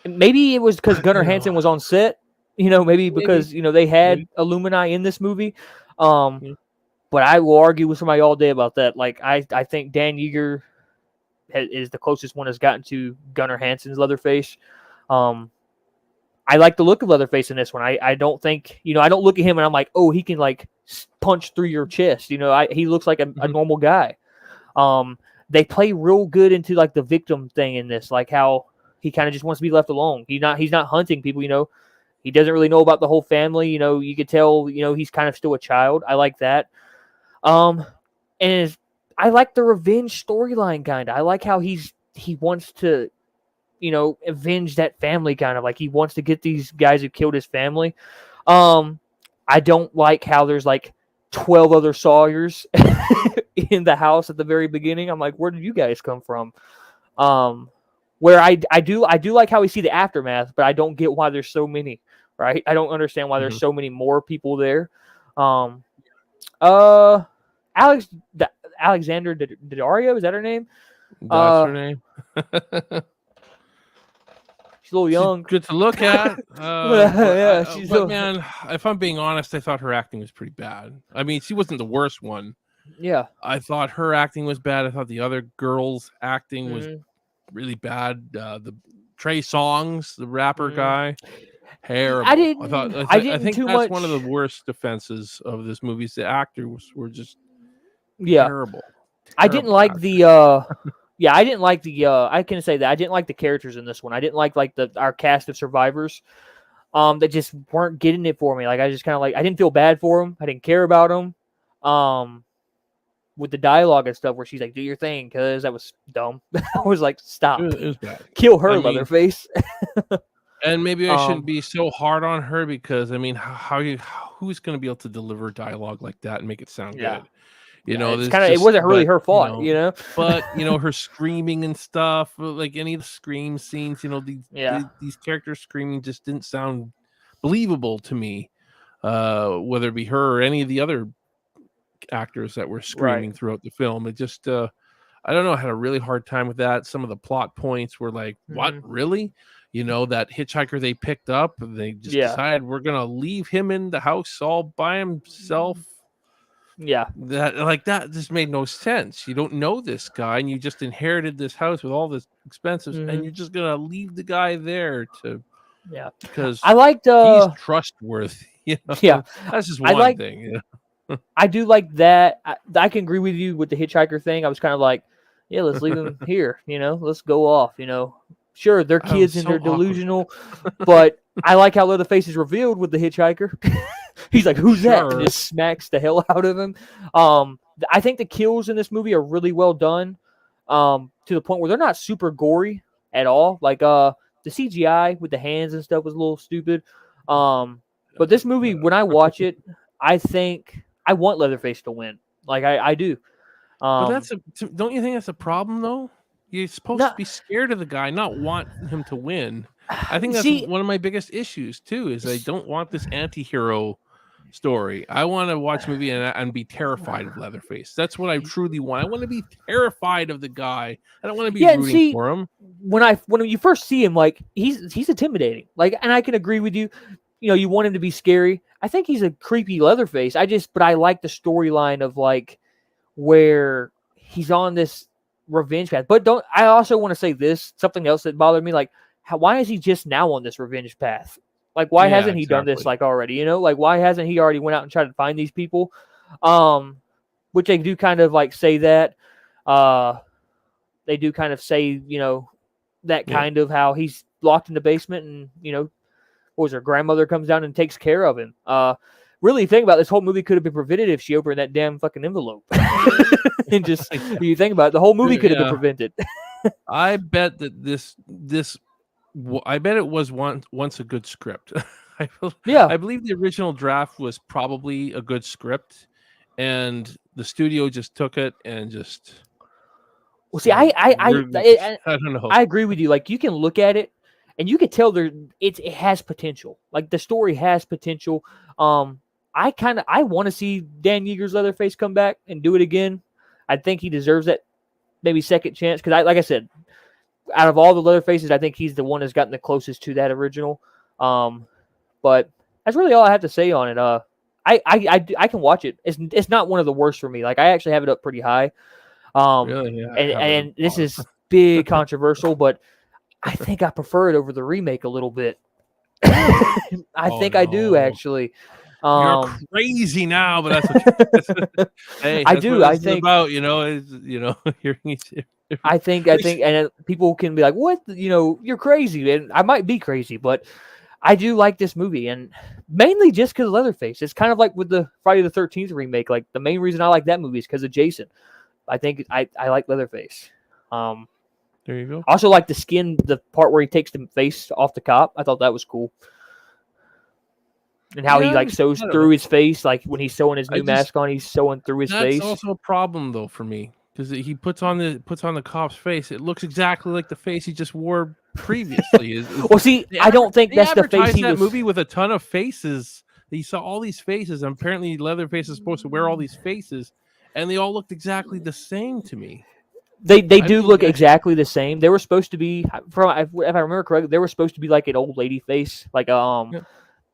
Maybe it was because Gunnar Hansen was on set. Maybe because they had Illumini in this movie. But I will argue with somebody all day about that. Like I think Dan Yeager is the closest one that's gotten to Gunnar Hansen's Leatherface. I like the look of Leatherface in this one. I don't think, I don't look at him and I'm like, oh, he can like punch through your chest. He looks like a normal guy. They play real good into like the victim thing in this, like how he kind of just wants to be left alone. He's not hunting people, He doesn't really know about the whole family. You could tell, he's kind of still a child. I like that. And I like the revenge storyline kind of. I like how he wants to, avenge that family kind of. Like he wants to get these guys who killed his family. I don't like how there's like 12 other Sawyers in the house at the very beginning. I'm like, where did you guys come from? Where I do like how we see the aftermath, but I don't get why there's so many, right? I don't understand why there's so many more people there. Alexander Daddario, is that her name? That's her name. She's a little young. She's good to look at. Man, if I'm being honest, I thought her acting was pretty bad. I mean, she wasn't the worst one. Yeah. I thought her acting was bad. I thought the other girl's acting was really bad. The Trey Songz, the rapper guy, terrible. I think that's one of the worst defenses of this movie. The actors were just terrible. I didn't like the I didn't like the I can say that I didn't like the characters in this one. I didn't like our cast of survivors. That just weren't getting it for me. Like I just kind of I didn't feel bad for them. I didn't care about them. With the dialogue and stuff where she's like, do your thing, because that was dumb. I was like, stop. It was bad. Kill her, Leatherface. And maybe I shouldn't be so hard on her because, I mean, who's going to be able to deliver dialogue like that and make it sound good? It wasn't really her fault, But, her screaming and stuff, like any of the scream scenes, these characters screaming just didn't sound believable to me, whether it be her or any of the other actors that were screaming throughout the film. It just I don't know, I had a really hard time with that. Some of the plot points were like, what, really? that hitchhiker they picked up. They just Yeah. decided we're gonna leave him in the house all by himself. Yeah. That just made no sense. You don't know this guy, and you just inherited this house with all this expenses, and you're just gonna leave the guy there Yeah. because I liked he's trustworthy. yeah. That's just I one like thing. I do like that. I can agree with you with the hitchhiker thing. I was kind of like, yeah, let's leave him here, let's go off, Sure, they're Oh, kids and so they're awkward. delusional, but I like how Leatherface is revealed with the hitchhiker. He's like, "Who's that?" and Sure. just smacks the hell out of him. I think the kills in this movie are really well done, to the point where they're not super gory at all. Like the CGI with the hands and stuff was a little stupid. But this movie, when I watch it, I think I want Leatherface to win. Like I do. But don't you think that's a problem though? You're supposed to Not be scared of the guy, not want him to win. I think that's see. one of my biggest issues too. Is I don't want this anti-hero story. I want to watch a movie and be terrified of Leatherface. That's what I truly want. I want to be terrified of the guy. I don't want to be Yeah, and rooting see, for him. when you first see him, like he's intimidating. Like, and I can agree with you. You want him to be scary. I think he's a creepy Leatherface. But I like the storyline of like where he's on this revenge path. But I also want to say this, something else that bothered me, like why is he just now on this revenge path? Like, why Yeah, hasn't he done this exactly. like already? Like why hasn't he already went out and tried to find these people? Which they do kind of like say that. They do kind of say, that Yeah. kind of how he's locked in the basement and, what was her grandmother comes down and takes care of him. Really think about it, this whole movie could have been prevented if she opened that damn fucking envelope. And just you think about it, the whole movie could have been prevented. I bet that I bet it was once a good script. Yeah. I believe the original draft was probably a good script, and the studio just took it and just. Well, see, I don't know. I agree with you. Like, you can look at it, and you can tell it has potential. Like, the story has potential. I want to see Dan Yeager's Leatherface come back and do it again. I think he deserves that maybe second chance because, like I said, out of all the Leatherfaces, I think he's the one that's gotten the closest to that original. But that's really all I have to say on it. I can watch it. It's not one of the worst for me. Like, I actually have it up pretty high. Really? Yeah, and this is big controversial, but I think I prefer it over the remake a little bit. I think I do actually. You're crazy now, but that's what, hey, I that's do. what I this is think about, you're I think, and people can be like, "What? You're crazy," and I might be crazy, but I do like this movie, and mainly just because of Leatherface. It's kind of like with the Friday the 13th remake. Like, the main reason I like that movie is because of Jason. I think I like Leatherface. There you go. I also like the part where he takes the face off the cop. I thought that was cool. And how he like sews through his face, like when he's sewing his new mask on, he's sewing through his face. That's also a problem though for me because he puts on the cop's face. It looks exactly like the face he just wore previously. Well, see, I don't think that's the face he that was. Movie with a ton of faces. You saw all these faces, and apparently Leatherface is supposed to wear all these faces, and they all looked exactly the same to me. They do look exactly the same. They were supposed to be, if I remember correctly, they were supposed to be like an old lady face, like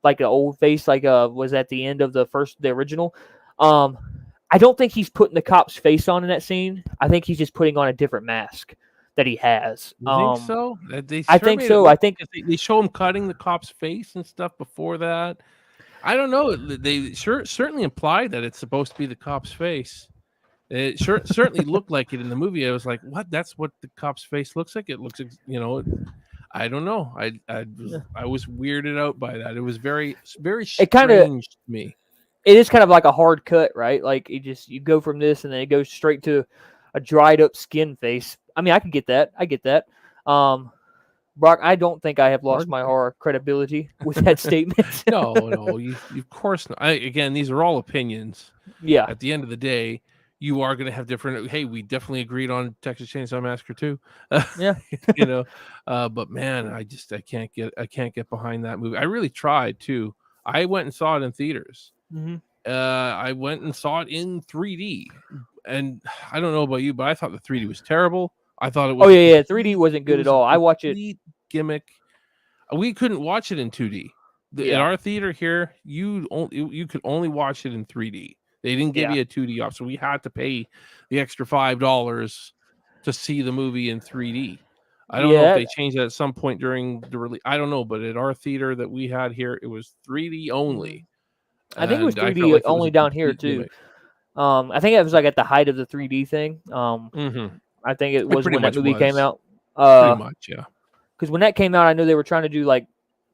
like an old face, like was at the end of the original. I don't think he's putting the cop's face on in that scene. I think he's just putting on a different mask that he has. You think so? I think so. I think they show him cutting the cop's face and stuff before that. I don't know. They certainly implied that it's supposed to be the cop's face. It certainly looked like it in the movie. I was like, "What? That's what the cop's face looks like." It looks, I don't know. I was weirded out by that. It was very strange to me. It is kind of like a hard cut, right? Like you go from this and then it goes straight to a dried up skin face. I mean, I can get that. I get that. Brock, I don't think I have lost my horror credibility with that statement. No, you of course not. Again, these are all opinions. Yeah. At the end of the day, you are going to have different. Hey, we definitely agreed on Texas Chainsaw Massacre too. Yeah. But man, I can't get behind that movie. I really tried too. I went and saw it in theaters. Mm-hmm. I went and saw it in 3D, and I don't know about you, but I thought the 3D was terrible. I thought it was. Oh yeah, 3D wasn't good at all. I watch it gimmick. We couldn't watch it in 2D. In our theater here, you could only watch it in 3D. They didn't give you a 2D option, so we had to pay the extra $5 to see the movie in 3D. I don't know if they changed that at some point during the release. I don't know, but at our theater that we had here, it was 3D only. I think it was And I 3D felt like it was only a down here complete too. gimmick. I think it was like at the height of the 3D thing. I think it was pretty when that much movie came was. out. Pretty much, yeah. Because when that came out, I know they were trying to do like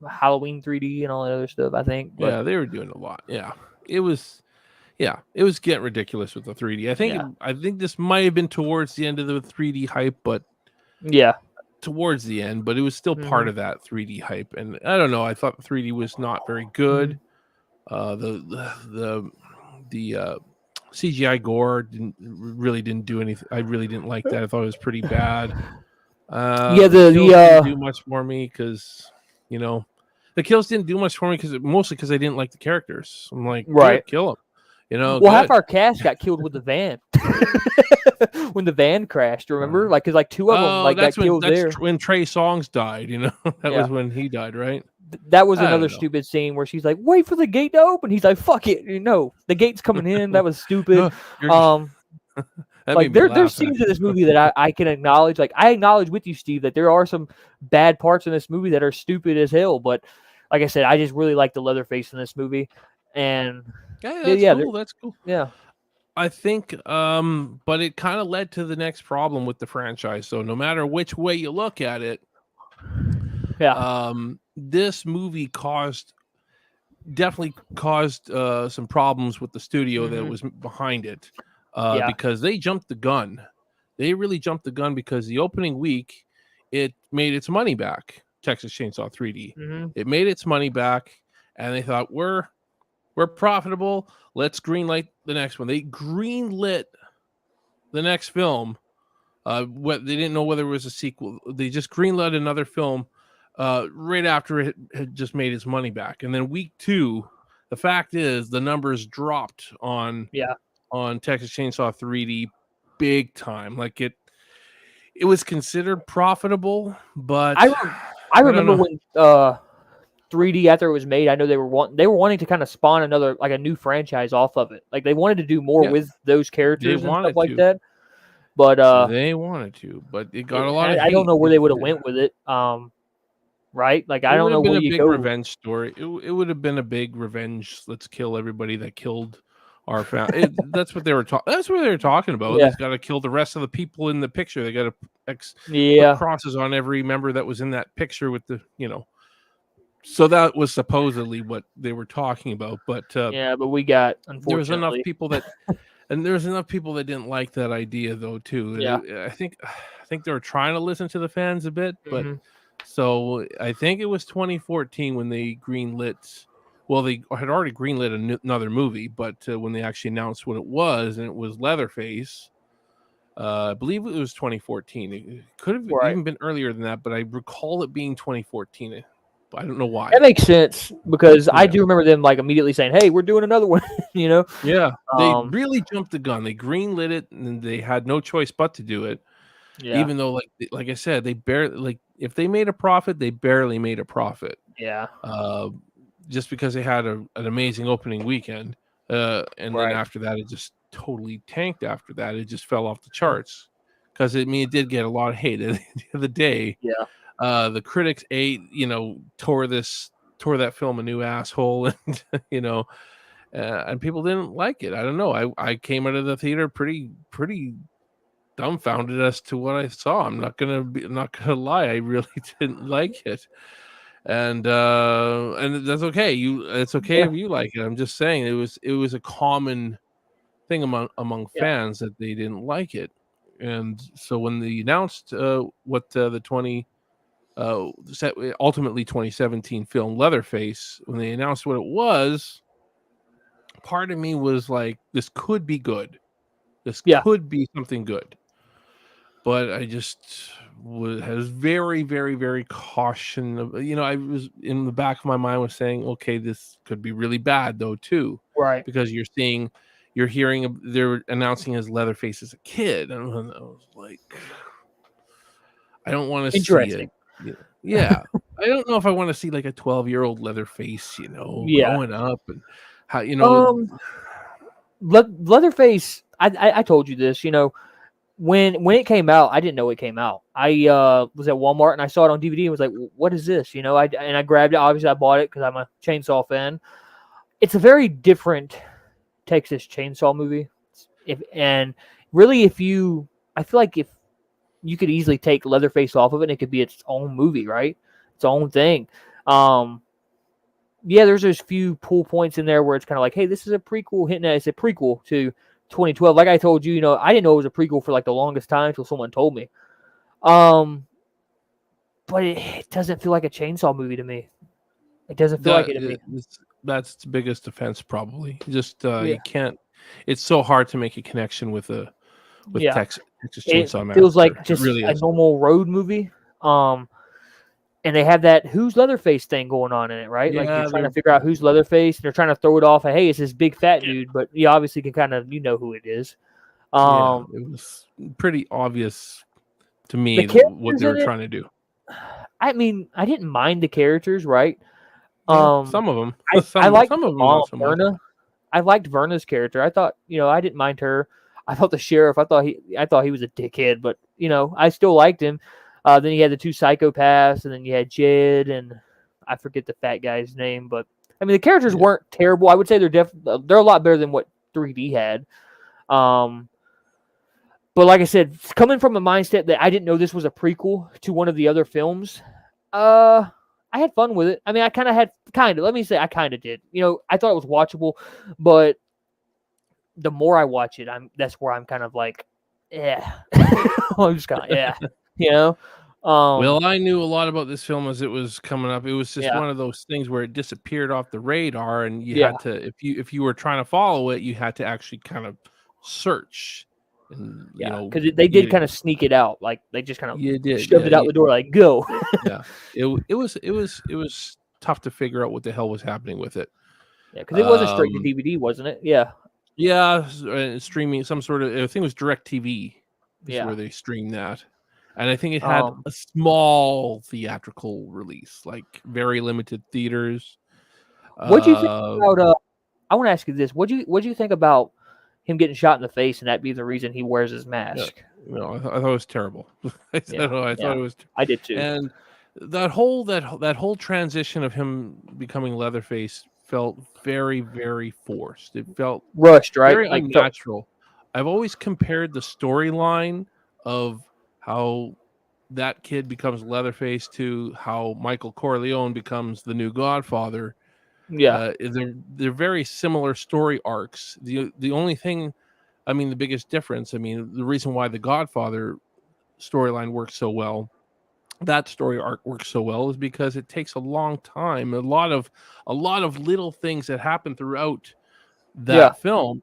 Halloween 3D and all that other stuff. I think. But, yeah, they were doing a lot. Yeah, it was getting ridiculous with the 3D. I think this might have been towards the end of the 3D hype, but towards the end. But it was still part of that 3D hype. And I don't know. I thought 3D was not very good. The CGI gore didn't do anything. I really didn't like that. I thought it was pretty bad. The kills didn't do much for me because the kills didn't do much for me mostly because I didn't like the characters. I'm like, kill them. Well, half our cast got killed with the van when the van crashed. Remember, because like two of them got killed there. When Trey Songz died. That was when he died, right? That was another stupid scene where she's like, "Wait for the gate to open." He's like, "Fuck it, the gate's coming in." That was stupid. Like there's scenes in this movie that I can acknowledge. Like I acknowledge with you, Steve, that there are some bad parts in this movie that are stupid as hell. But like I said, I just really like the Leatherface in this movie, and that's cool. Yeah, I think, but it kind of led to the next problem with the franchise. So no matter which way you look at it, this movie definitely caused some problems with the studio that was behind it. Because they jumped the gun. They really jumped the gun because the opening week, it made its money back. Texas Chainsaw 3D. It made its money back, and they thought we're profitable. Let's greenlight the next one. They greenlit the next film. They didn't know whether it was a sequel. They just greenlit another film right after it had just made its money back. And then week 2, the fact is the numbers dropped on Texas Chainsaw 3D big time. Like it was considered profitable, but I remember when 3D after it was made, I know they were wanting to kind of spawn a new franchise off of it. Like they wanted to do more with those characters and stuff like that. But they wanted to, but it got a lot of hate. I don't know where they would have went with it. Right? Like I don't know where you go. Revenge story. It would have been a big revenge. Let's kill everybody that killed our family. That's what they were talking. That's what they were talking about. They've got to kill the rest of the people in the picture. They got to put crosses on every member that was in that picture with the So that was supposedly what they were talking about. But but we got unfortunately there was enough people that, and there was enough people that didn't like that idea though too. Yeah, I think they were trying to listen to the fans a bit, but so I think it was 2014 when they greenlit. Well, they had already greenlit another movie, but when they actually announced what it was, and it was Leatherface, I believe it was 2014. It could have even been earlier than that, but I recall it being 2014. I don't know why. That makes sense because I do remember them like immediately saying, "Hey, we're doing another one." Yeah, they really jumped the gun. They greenlit it, and they had no choice but to do it. Yeah. Even though, like I said, they barely if they made a profit, they barely made a profit. Yeah. Just because they had an amazing opening weekend, and then after that, it just totally tanked. After that, it just fell off the charts because it did get a lot of hate at the end of the day. Yeah, the critics tore that film a new asshole, and and people didn't like it. I don't know. I came out of the theater pretty dumbfounded as to what I saw. I'm not gonna lie. I really didn't like it. And that's okay. It's okay if you like it. I'm just saying it was a common thing among fans that they didn't like it. And so when they announced what the ultimately 2017 film Leatherface, when they announced what it was, part of me was like, this could be good. This could be something good. But I just was very, very, very caution. I was in the back of my mind was saying, okay, this could be really bad though too, right? Because you're hearing they're announcing his Leatherface as a kid, and I was like, I don't want to see it. Yeah, I don't know if I want to see like a 12-year-old Leatherface, Yeah. growing up and how Um, Leatherface. I told you this. When it came out, I didn't know it came out. I was at Walmart and I saw it on DVD and was like, "What is this?" I grabbed it. Obviously, I bought it because I'm a Chainsaw fan. It's a very different Texas Chainsaw movie. I feel like if you could easily take Leatherface off of it, and it could be its own movie, right? Its own thing. Um, yeah, there's those few pull points in there where it's kind of like, hey, this is a prequel, hinting at it's a prequel to 2012. Like I told you, I didn't know it was a prequel for like the longest time until someone told me. But it doesn't feel like a Chainsaw movie to me. It doesn't feel like it to me. That's its biggest offense, probably. Just Yeah, you can't. It's so hard to make a connection with yeah. Texas It Chainsaw feels Massacre. like It just really a is. normal road movie. And they have that who's Leatherface thing going on in it, right? Like you're Yeah, trying to figure out who's Leatherface, and they're trying to throw it off. Hey, it's this big fat dude, but you obviously can kind of who it is. yeah. Um, It was pretty obvious to the me what characters they were in it. trying to do. I mean, I didn't mind the characters, right? Yeah, Um, some of them, I liked some the of them mom, not so much. Verna. I liked Verna's character. I thought, I didn't mind her. I thought the sheriff. I thought he was a dickhead, but I still liked him. Then you had the two psychopaths, and then you had Jed, and I forget the fat guy's name, but I mean the characters Yeah. weren't terrible. I would say they're a lot better than what 3D had. Um, but like I said, coming from a mindset that I didn't know this was a prequel to one of the other films, I had fun with it. I mean, I let me say I kind of did. I thought it was watchable, but the more I watch it, that's where I'm kind of like, yeah, I'm just kind of you know. Um, Well, I knew a lot about this film as it was coming up. It was just yeah, one of those things where it disappeared off the radar, and you yeah, had to, if you were trying to follow it, you had to actually kind of search, and yeah, because they did kind you of sneak it out, like they just kind of you did, shoved yeah, it out the door, like go. yeah. It was tough to figure out what the hell was happening with it. Yeah, because it wasn't straight to Um, DVD, wasn't it? Yeah, yeah, streaming some sort of. I think it was DirecTV is yeah. where they streamed that, and I think it had Um, a small theatrical release, like very limited theaters. what do you think Uh, about? I want to ask you this: what do you think about him getting shot in the face, and that be the reason he wears his yeah, mask? I thought it was terrible. I Yeah, don't know. I thought yeah, it was, I did too. and that whole transition of him becoming Leatherface felt very, very forced. It felt Rushed, right? very Like felt, unnatural. I've always compared the storyline of how that kid becomes Leatherface to how Michael Corleone becomes the new Godfather. yeah, They're very similar story arcs. The only thing, I mean, the biggest difference, I mean, the reason why the Godfather storyline works so well, that story arc works so well, is because it takes a long time, a lot of little things that happen throughout yeah. that film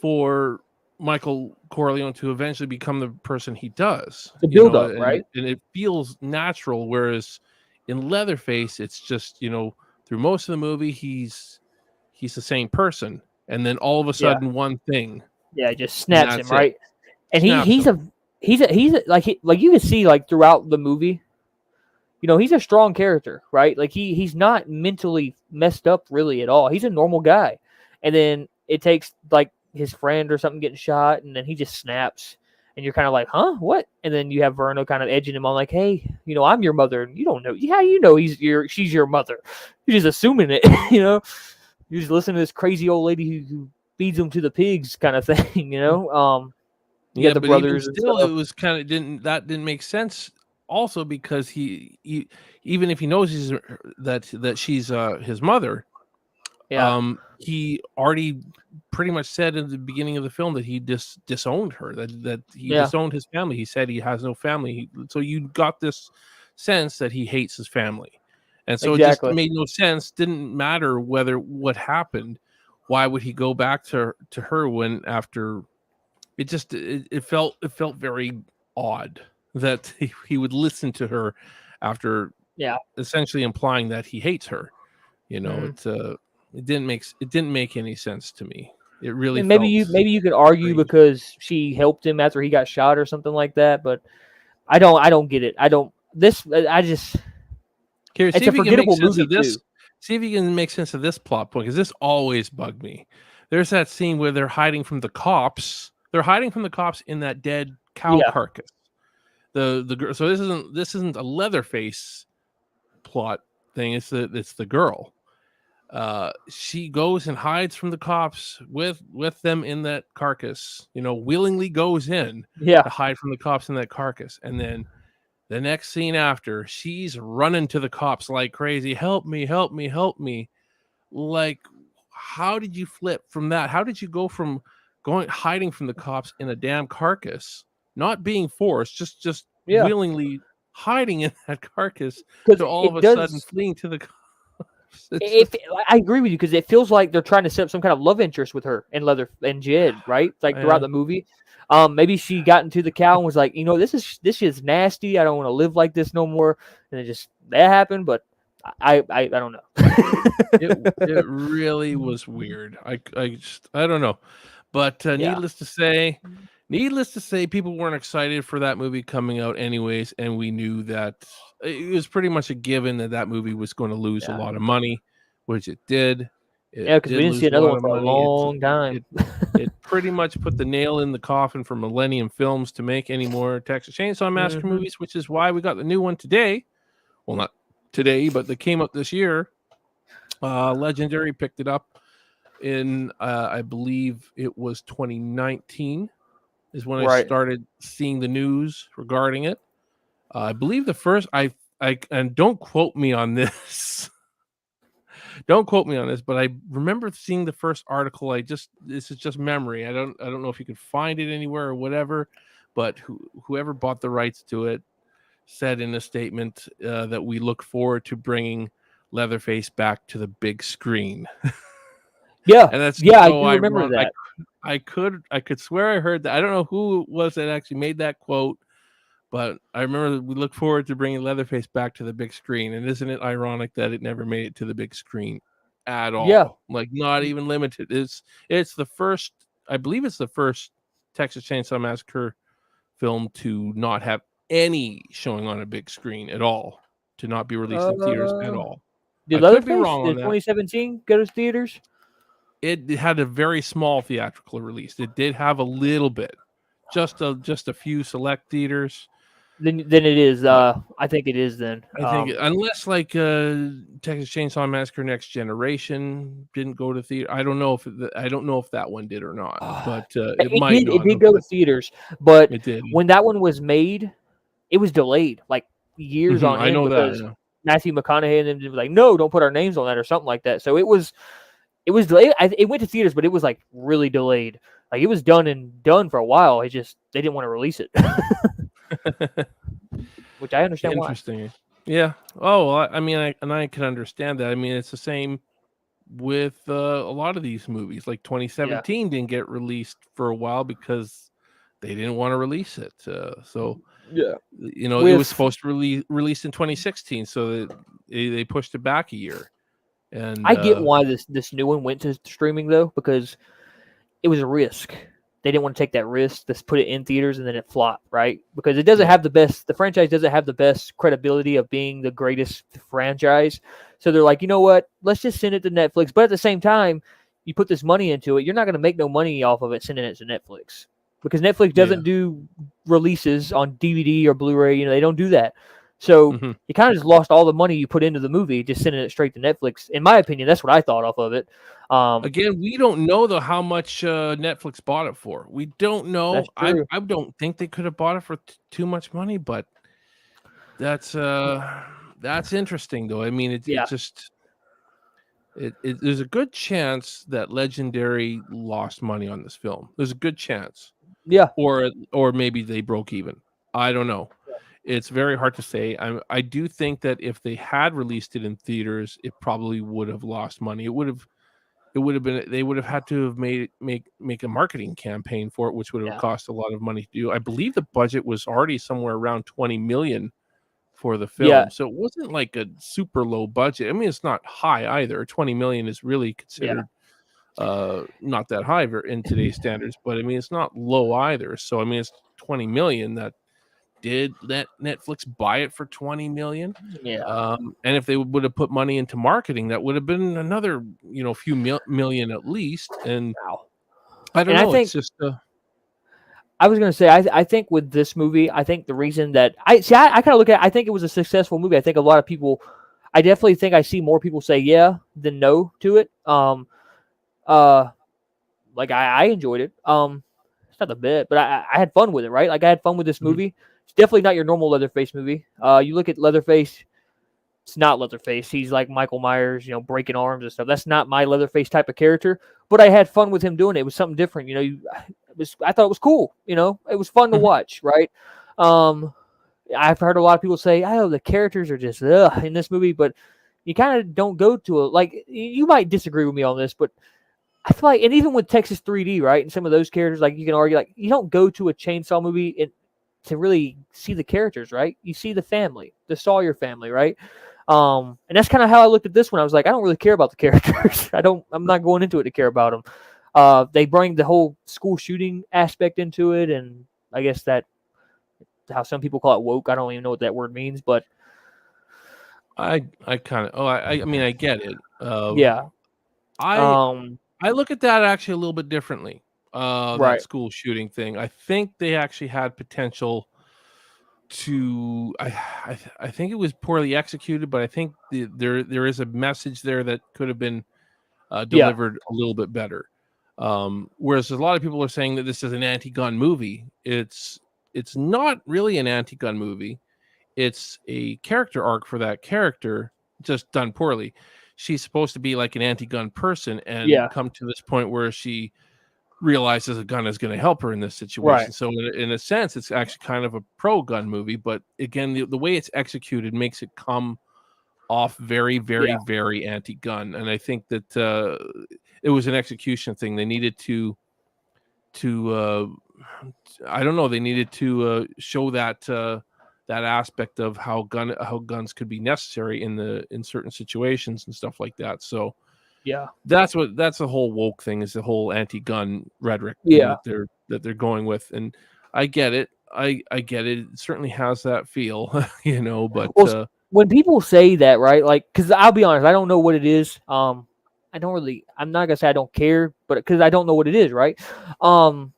for Michael Corleone to eventually become the person he does, The build up, right? and it feels natural. Whereas in Leatherface, it's just, through most of the movie, he's the same person, and then all of a Yeah, sudden, one thing, yeah. It just and snaps him, that's it. right? And Snaps him. like you can see like throughout the movie, he's a strong character, right? Like he's not mentally messed up really at all. He's a normal guy, and then it takes like his friend or something getting shot, and then he just snaps, and you're kind of like, huh, what? And then you have Verno kind of edging him on, like, hey, I'm your mother, and you don't know, yeah, she's your mother. You're just assuming it, You just listen to this crazy old lady who feeds them to the pigs, kind of thing. You got Yeah, the but even brothers and still, it stuff. was kind of didn't make sense. Also, because he even if he knows that she's his mother, Yeah, he already pretty much said in the beginning of the film that he disowned her, that he yeah, disowned his family. He said he has no family. So you got this sense that he hates his family, and so it just exactly. made no sense. Didn't matter what happened. Why would he go back to her when after it felt very odd that he would listen to her after Yeah. essentially implying that he hates her. Mhm. It didn't make any sense to me. It really And felt maybe you could argue strange. because she helped him after he got shot or something like that, but I don't get it. I don't this I just Okay, see It's a if you can make forgettable sense movie of this. too. See if you can make sense of this plot point, because this always bugged me. There's that scene where they're hiding from the cops. They're hiding from the cops in that dead cow Yeah, carcass. The girl. So this isn't a Leatherface plot thing. It's the girl. She goes and hides from the cops with them in that carcass. Willingly goes in yeah, to hide from the cops in that carcass, and then the next scene after, she's running to the cops like crazy. Help me, help me, help me. Like, how did you flip from that? How did you go from hiding from the cops in a damn carcass, not being forced, just yeah. willingly hiding in that carcass, Because to all of it a sudden does. fleeing to the cops? It's If just, I agree with you, because it feels like they're trying to set up some kind of love interest with her and Leather and Jed, right? Like throughout yeah, the movie. Maybe she got into the cow and was like, this is nasty. I don't want to live like this no more. And it just that happened, but I don't it know. really was weird. I don't know. But Yeah, needless to say, people weren't excited for that movie coming out anyways, and we knew that it was pretty much a given that that movie was going to lose a yeah, lot of money, which it did. It yeah. Because we did didn't see lose a another lot one of for a money. long time. It pretty much put the nail in the coffin for Millennium Films to make any more Texas Chainsaw Massacre Hmm. movies, which is why we got the new one today. Well, not today, but they came up this year. Legendary picked it up in I believe it was 2019 is when I Right. started seeing the news regarding it. I believe the first I and don't quote me on this. Don't quote me on this, but I remember seeing the first article. This is just memory. I don't know if you could find it anywhere or whatever, but whoever bought the rights to it said in a statement that we look forward to bringing Leatherface back to the big screen. Yeah, And that's yeah. I so do remember ironic. that. I could swear I heard that. I don't know who it was that actually made that quote, but I remember we look forward to bringing Leatherface back to the big screen. And isn't it ironic that it never made it to the big screen at Yeah. all? Like, not even limited. It's the first. I believe it's the first Texas Chainsaw Massacre film to not have any showing on a big screen at all, to not be released in theaters at Uh, all. did I could be Leatherface wrong in on that. 2017 go to theaters? It had a very small theatrical release. It did have a little bit, just a few select theaters. Then it is. But I think it is then. I think unless like Texas Chainsaw Massacre Next Generation didn't go to theater. I don't know if that one did or not, but it It might did. It not did have. go to But theaters, but it did. when that one was made, it was delayed like years on I end know that. because Yeah. Matthew McConaughey and them was like, no, don't put our names on that or something like that. So it was delayed. It went to theaters, but it was like really delayed. Like it was done for a while. It just they didn't want to release it, which I understand why. Interesting. Yeah. Oh, well, I mean, I can understand that. I mean, it's the same with a lot of these movies. Like Yeah, 2017 didn't get released for a while because they didn't want to release it. So yeah. it was With supposed to release in 2016, so they pushed it back a year. And I get why this new one went to streaming though, because it was a risk. They didn't want to take that risk. Just put it in theaters and then it flopped, right? Because it doesn't yeah, have the best. The franchise doesn't have the best credibility of being the greatest franchise. So they're like, you know what? Let's just send it to Netflix. But at the same time, you put this money into it, you're not going to make no money off of it sending it to Netflix because Netflix yeah. doesn't do releases on DVD or Blu-ray. They don't do that. So hmm you kind of just lost all the money you put into the movie just sending it straight to Netflix. In my opinion, that's what I thought off of it. Again, we don't know though how much Netflix bought it for. We don't know. That's I true. I don't think they could have bought it for too much money, but that's interesting though. I mean, it Yeah. just there's a good chance that Legendary lost money on this film. There's a good chance, Yeah. or maybe they broke even. I don't know. It's very hard to say. I do think that if they had released it in theaters, it probably would have lost money. It would have been, they would have had to have make a marketing campaign for it, which would have Yeah. cost a lot of money to do. I believe the budget was already somewhere around 20 million for the Yeah. film. So it wasn't like a super low budget. I mean, it's not high either. 20 million is really Yeah. considered not that high in today's standards, but I mean, it's not low either. So I mean, it's 20 million did let Netflix buy it for $20 million. Yeah. And if they would have put money into marketing, that would have been another, few million at least. And Wow. I don't And I know. It's think just I was going to say, I think with this movie, I think the reason that I kind of look at, I think it was a successful movie. I think a lot of people, I definitely think I see more people say yeah than no to it. Like I enjoyed it. It's not the bit, but I had fun with it, right? Like I had fun with this Mhm. movie. It's definitely not your normal Leatherface movie. You look at Leatherface, it's not Leatherface. He's like Michael Myers, breaking arms and stuff. That's not my Leatherface type of character. But I had fun with him doing it. It was something different. I thought it was cool. It was fun to Mhm. watch, right? Um, I've heard a lot of people say, "Oh, the characters are just in this movie," but you kind of don't go to it. Like you might disagree with me on this, but I feel like, and even with Texas 3D, right, and some of those characters, like you can argue, like you don't go to a Chainsaw movie to really see the characters, right? You see the family, the Sawyer family, right? And that's kind of how I looked at this one. I was like, I don't really care about the characters. I'm not going into it to care about them. They bring the whole school shooting aspect into it, and I guess that how some people call it woke. I don't even know what that word means, but I kind of I mean I get it. yeah, I um, I look at that actually a little bit differently. That right, school shooting thing. I think they actually had potential to. I think it was poorly executed, but I think there is a message there that could have been yeah, delivered a little bit better. Whereas a lot of people are saying that this is an anti-gun movie. It's not really an anti-gun movie. It's a character arc for that character, just done poorly. She's supposed to be like an anti-gun person and yeah, come to this point where she realizes a gun is going to help her in this right, situation. So in a sense, it's actually kind of a pro-gun movie, but again, the way it's executed makes it come off very, very, yeah, very anti-gun. And I think that it was an execution thing. They needed to I don't know. They needed to show that aspect of how guns could be necessary in certain situations and stuff like that. So yeah, that's the whole woke thing, is the whole anti-gun rhetoric thing yeah. that they're going with, and I get it. I get it. It certainly has that feel, but Well, when people say that, right? Like, because I'll be honest, I don't know what it is. I don't really. I'm not gonna say I don't care, but because I don't know what it is, right? Um,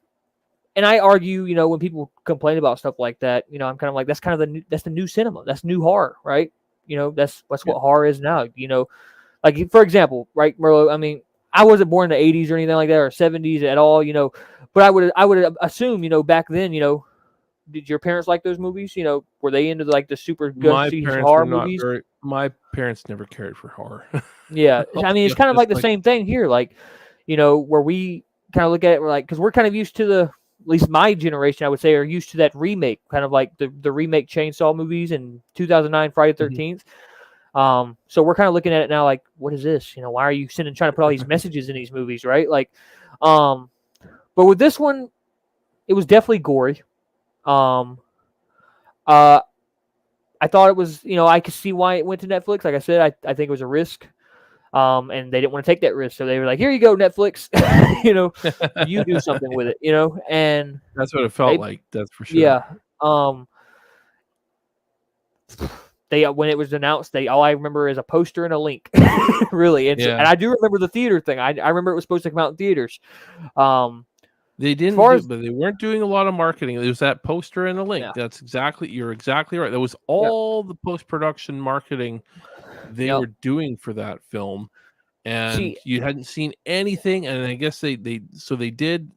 and I argue, when people complain about stuff like that, I'm kind of like, that's kind of that's the new cinema, that's new horror, right? That's yeah, what horror is now. Like for example, right, Merlo. I mean, I wasn't born in the '80s or anything like that, or '70s at all, but I would assume, back then, did your parents like those movies? Were they into like the super gutsy horror movies? my parents never cared for horror. Yeah, I'll I mean, be it's kind of like honest, the like, same thing here. Like, where we kind of look at it, we're like, because we're kind of used to at least my generation, I would say, are used to that remake, kind of like the remake Chainsaw movies in 2009 Friday the mhm. 13th. So we're kind of looking at it now, like, what is this? Why are you trying to put all these messages in these movies, right? Like, um, but with this one, it was definitely gory. Um, uh, I thought it was, I could see why it went to Netflix. Like I said, I think it was a risk. And they didn't want to take that risk, so they were like, "Here you go, Netflix, you do something with it, And That's what it felt they, like. That's for sure. yeah, um, they when it was announced, all I remember is a poster and a link, really, and Yeah. I do remember the theater thing. I remember it was supposed to come out in theaters. Um, They as didn't far do as but they weren't doing a lot of marketing. It was that poster and a link. yeah, You're exactly right. That was yeah, all the post-production marketing they yep. were doing for that film, and See, you hadn't seen anything, and I guess they did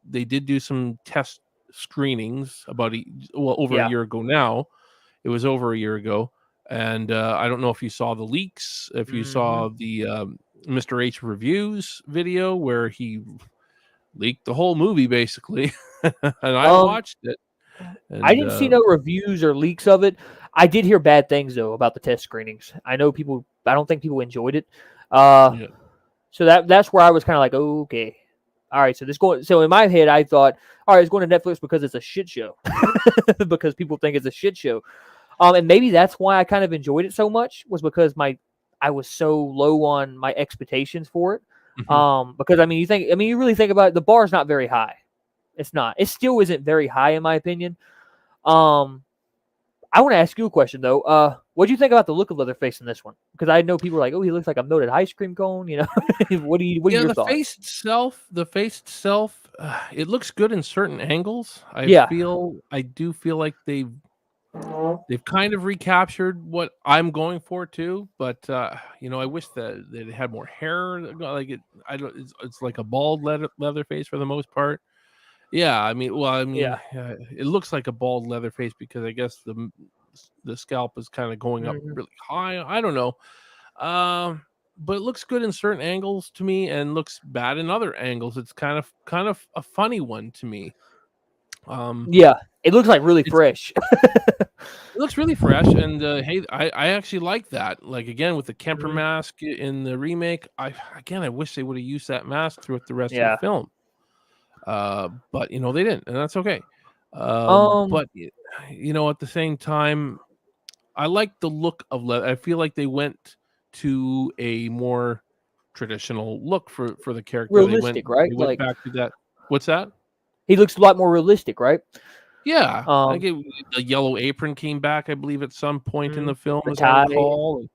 do some test screenings over a yeah, year ago now. It was over a year ago, and, I don't know if you saw the leaks, if you hmm saw the, Mr. H reviews video where he leaked the whole movie basically, and I um, watched it, I and didn't see no reviews or leaks of it. I did hear bad things though about the test screenings. I know people. I don't think people enjoyed it. Uh, yeah, So that's where I was kind of like, oh, okay, all right. So in my head, I thought, all right, it's going to Netflix because it's a shit show, because people think it's a shit show. And maybe that's why I kind of enjoyed it so much, was because I was so low on my expectations for it. mhm. Because you really think about it, the bar's not very high. It's not. It still isn't very high in my opinion. Um, I want to ask you a question though. What do you think about the look of Leatherface in this one? Because I know people are like, oh, he looks like a melted ice cream cone. You know, what are Yeah, your thoughts? the face itself, it looks good in certain angles. Yeah. I do feel like they've kind of recaptured what I'm going for too, but I wish that it had more hair. Like it, I don't. It's like a bald leather face for the most part. Yeah, Yeah. it looks like a bald leather face because I guess the scalp is kind of going up Mhm. really high. I don't know. But it looks good in certain angles to me and looks bad in other angles. It's kind of a funny one to me. Um, Yeah. It looks like really it's fresh. It looks really fresh, and hey, I actually like that. Like again with the Kemper Mhm. mask in the remake, I wish they would have used that mask throughout the rest of the Yeah. film. But they didn't, and that's okay. Um. But at the same time, I like the look of leather. I feel like they went to a more traditional look for the character. Realistic, right? They went Like back to that. What's that? he looks a lot more realistic, right? Yeah, Um. the yellow apron came back, I believe, at some point in the film, The as I tie. recall.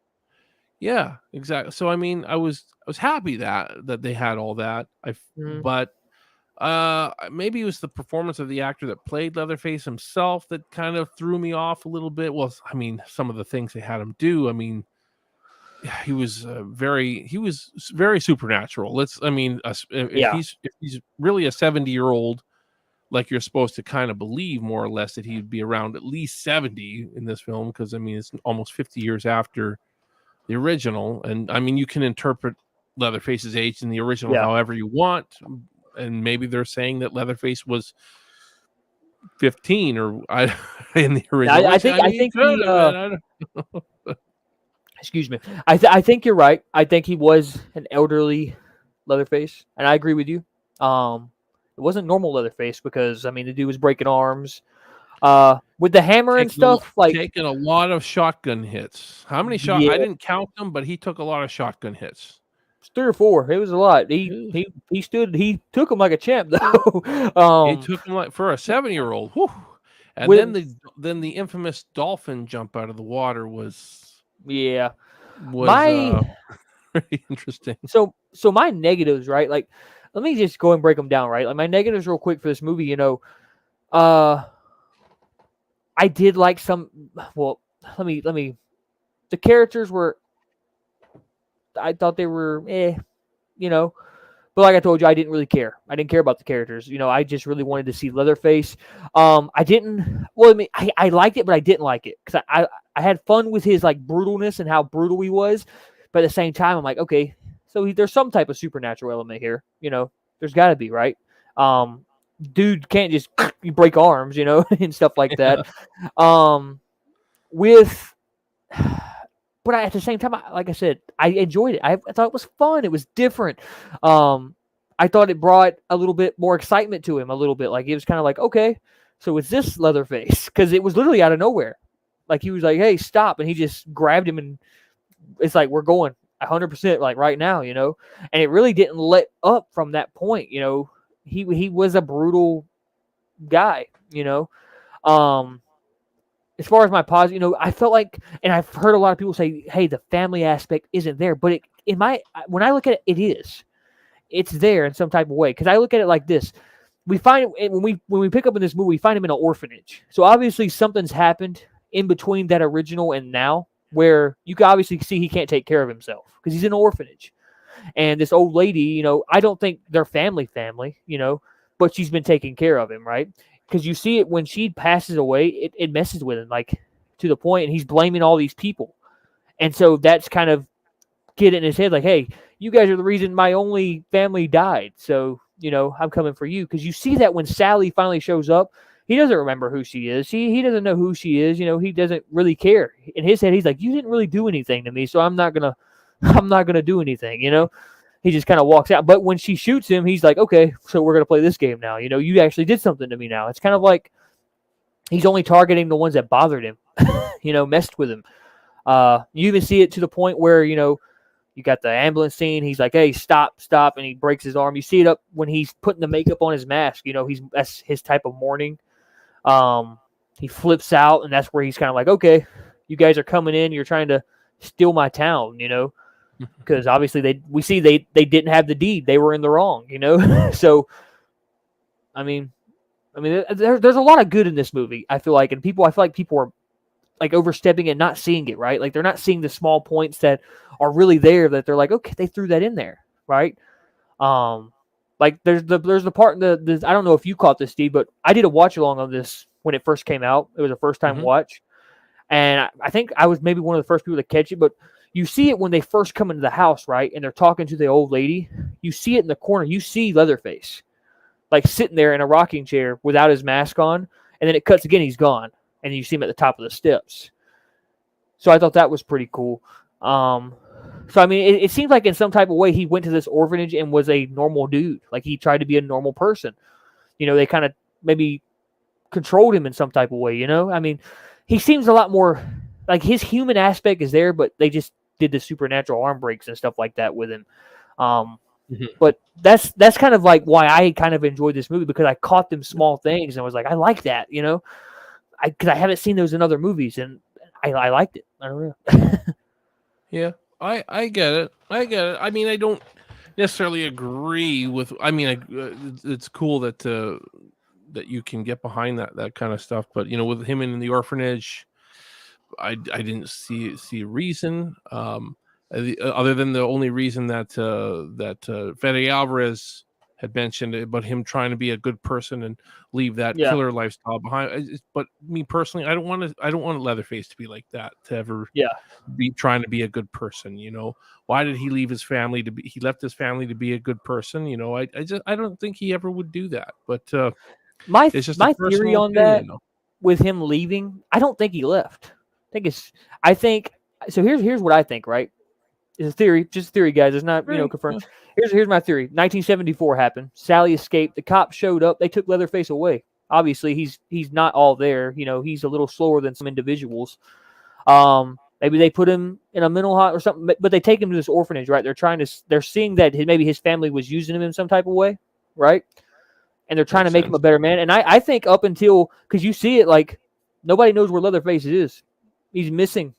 Yeah, exactly. So I was happy that they had all that. Mhm. But maybe it was the performance of the actor that played Leatherface himself that kind of threw me off a little bit. Well, some of the things they had him do. He was very supernatural. If Yeah. he's really a 70-year-old, like you're supposed to kind of believe more or less that he'd be around at least 70 in this film, because it's almost 50 years after the original, and you can interpret Leatherface's age in the original Yeah. however you want, and maybe they're saying that Leatherface was 15 or in the Now, original, which I he think could have been. I don't. excuse me. I think you're right. I think he was an elderly Leatherface, and I agree with you. It wasn't normal Leatherface because the dude was breaking arms. With the hammer and stuff, like Taking a lot of shotgun hits. How many shot? yeah, I didn't count them, but he took a lot of shotgun hits. it's 3 or 4. It was a lot. He Ew. he he stood. He took him like a champ, though. He took him like for a 7-year-old. Whew. And then With the infamous dolphin jump out of the water yeah, was my pretty interesting. so my negatives, right? Like, let me just go and break them down, right? Like my negatives, real quick for this movie. Uh, I did like some. Well, let me. The characters were. I thought they were, you know. But like I told you, I didn't really care. I didn't care about the characters. I just really wanted to see Leatherface. I didn't. Well, I liked it, but I didn't like it because I had fun with his like brutalness and how brutal he was. But at the same time, I'm like, okay, so there's some type of supernatural element here. There's got to be, right. Dude can't just break arms, and stuff like that. With but at the same time, like I said, I enjoyed it. I thought it was fun. It was different. I thought it brought a little bit more excitement to him. A little bit, like it was kind of like, okay, so it's this Leatherface, because it was literally out of nowhere. Like he was like, "Hey, stop!" and he just grabbed him, and it's like we're going 100%, like right now, And it really didn't let up from that point. He was a brutal guy. As far as my positive, I felt like, and I've heard a lot of people say, "Hey, the family aspect isn't there," but when I look at it, it is. It's there in some type of way, because I look at it like this: we find when we pick up in this movie, we find him in an orphanage. So obviously something's happened in between that original and now, where you can obviously see he can't take care of himself because he's in an orphanage. And this old lady, I don't think they're family, but she's been taking care of him, right? Because you see it when she passes away, it messes with him, like to the point, and he's blaming all these people. And so that's kind of getting in his head, like, hey, you guys are the reason my only family died. So, I'm coming for you. Because you see that when Sally finally shows up, he doesn't remember who she is. He doesn't know who she is. He doesn't really care. In his head, he's like, you didn't really do anything to me, so I'm not gonna do anything. He just kind of walks out. But when she shoots him, he's like, okay, so we're going to play this game now. You actually did something to me now. It's kind of like he's only targeting the ones that bothered him, messed with him. You even see it to the point where, you got the ambulance scene. He's like, hey, stop. And he breaks his arm. You see it up when he's putting the makeup on his mask. That's his type of mourning. he flips out, and that's where he's kind of like, okay, you guys are coming in, you're trying to steal my town, because obviously they didn't have the deed, they were in the wrong, So I mean, there's a lot of good in this movie, I feel like, and I feel like people are like overstepping and not seeing it, right? Like they're not seeing the small points that are really there, that they're like, okay, they threw that in there, right? Like there's the part in the I don't know if you caught this, Steve, but I did a watch along on this when it first came out. It was a first time watch, and I think I was maybe one of the first people to catch it. But you see it when they first come into the house, right? And they're talking to the old lady. You see it in the corner. You see Leatherface, like sitting there in a rocking chair without his mask on, and then it cuts again. He's gone, and you see him at the top of the steps. So I thought that was pretty cool. So, I mean, it seems like in some type of way he went to this orphanage and was a normal dude. Like he tried to be a normal person. They kind of maybe controlled him in some type of way, I mean, he seems a lot more like his human aspect is there, but they just did the supernatural arm breaks and stuff like that with him. But that's kind of like why I kind of enjoyed this movie, because I caught them small things and was like, I like that, because I haven't seen those in other movies, and I liked it. I don't know. Yeah. I get it. I mean, I don't necessarily agree with. I mean, it's cool that that you can get behind that kind of stuff. But with him in the orphanage, I didn't see a reason. Other than the only reason that Fede Alvarez had mentioned about him trying to be a good person and leave that killer lifestyle behind. But me personally, I don't want Leatherface to be like that, to ever be trying to be a good person. Why did he leave his family he left his family to be a good person? I don't think he ever would do that. But my it's just my a theory on opinion, that with him leaving, I don't think he left. I think so. Here's what I think, right? It's a theory, just a theory, guys. It's not, confirmed. Yeah. Here's my theory. 1974 happened. Sally escaped. The cops showed up. They took Leatherface away. Obviously, he's not all there. He's a little slower than some individuals. Maybe they put him in a mental hot or something, but they take him to this orphanage, right? They're seeing that maybe his family was using him in some type of way, right? And they're trying to make him a better man. And I think up until, because you see it, like nobody knows where Leatherface is. He's missing,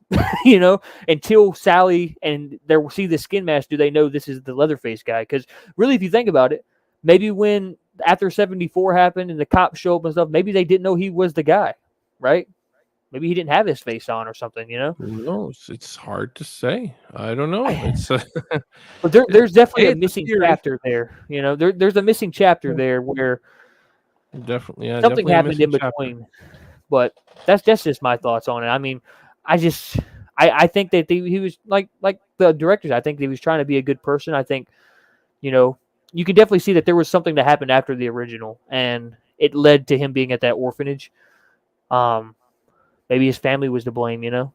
until Sally and they see the skin mask, do they know this is the Leatherface guy? Because really, if you think about it, maybe when after 74 happened and the cops show up and stuff, maybe they didn't know he was the guy, right? Maybe he didn't have his face on or something, Who knows? It's hard to say. I don't know. It's but there's definitely a missing chapter there. There's a missing chapter there where definitely something happened in between. But that's just my thoughts on it. I mean, I think that he was like the directors. I think he was trying to be a good person. I think, you can definitely see that there was something that happened after the original, and it led to him being at that orphanage. Maybe his family was to blame. Who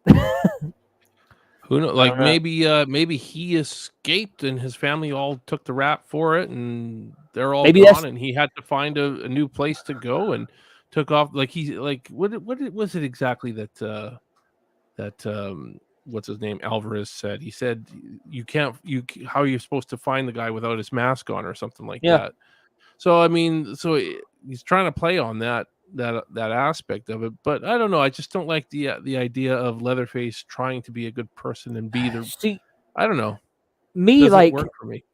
knows? Like maybe he escaped and his family all took the rap for it, and they're all gone, and he had to find a new place to go and took off. Like what was it exactly that what's his name, Alvarez said? He said how are you supposed to find the guy without his mask on or something like that? So I mean, he's trying to play on that aspect of it, but I don't know. I just don't like the idea of Leatherface trying to be a good person and be the. I don't know. Me, like, work for me.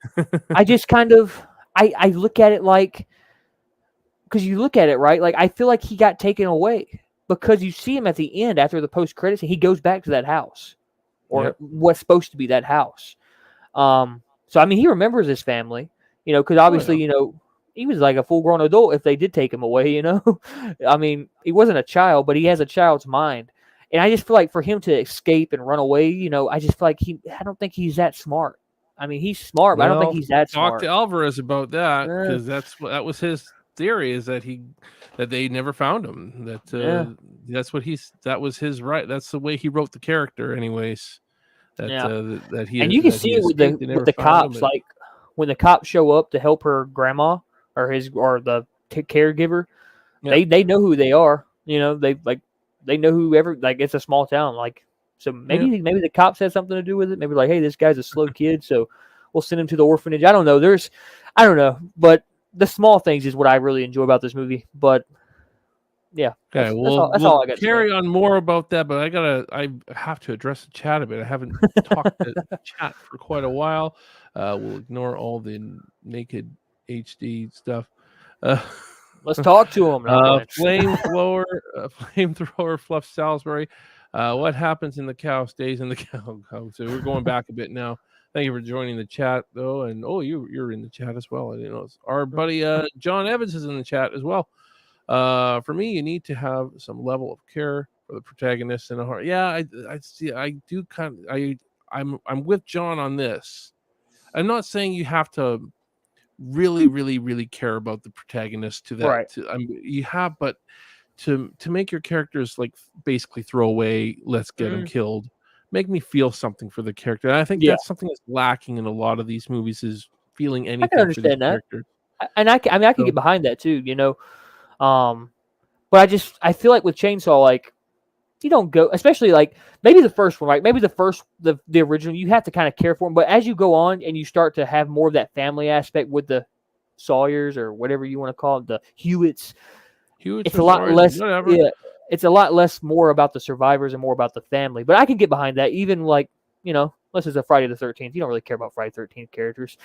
I just kind of I look at it like, because you look at it, right? Like I feel like he got taken away, because you see him at the end after the post credits, and he goes back to that house, or what's supposed to be that house. So I mean, he remembers his family, because obviously, he was like a full-grown adult if they did take him away, I mean, he wasn't a child, but he has a child's mind. And I just feel like for him to escape and run away, I just feel like I don't think he's that smart. I mean, he's smart, but I don't think he's that smart. Talk to Alvarez about that, because that was his theory, is that they never found him. That was his right. That's the way he wrote the character, anyways. That he, and you can see it with the cops, like when the cops show up to help her grandma or the caregiver, they know who they are. They know whoever. Like, it's a small town, like, so maybe the cops had something to do with it. Maybe like, hey, this guy's a slow kid, so we'll send him to the orphanage. I don't know. I don't know, but the small things is what I really enjoy about this movie. But Yeah, Okay, that's we'll all I got to say. carry on more about that, but I have to address the chat a bit. I haven't talked to chat for quite a while. We'll ignore all the naked HD stuff. Uh, Let's talk to him. No, I'm playing. flamethrower, flamethrower, Fluff Salisbury. What happens in the cow stays in the cow. So we're going back a bit now. Thank you for joining the chat, though, and you're in the chat as well. I didn't know. Our buddy John Evans is in the chat as well. For me, you need to have some level of care for the protagonist in a heart. Yeah, I see. I do kind of. I'm with John on this. I'm not saying you have to really care about the protagonist to that. Right. You have, but to make your characters like basically throw away, let's get him killed. Make me feel something for the character. And I think that's something that's lacking in a lot of these movies is feeling anything I can for these understand that, characters. and I can get behind that too. But I feel like with Chainsaw, like you don't go, especially like maybe the first one, right? Maybe the original, you have to kind of care for them. But as you go on and you start to have more of that family aspect with the Sawyers or whatever you want to call it, the Hewitts, it's a lot less. Whatever. Yeah, it's a lot less more about the survivors and more about the family. But I can get behind that. Even like unless it's a Friday the 13th, you don't really care about Friday the 13th characters.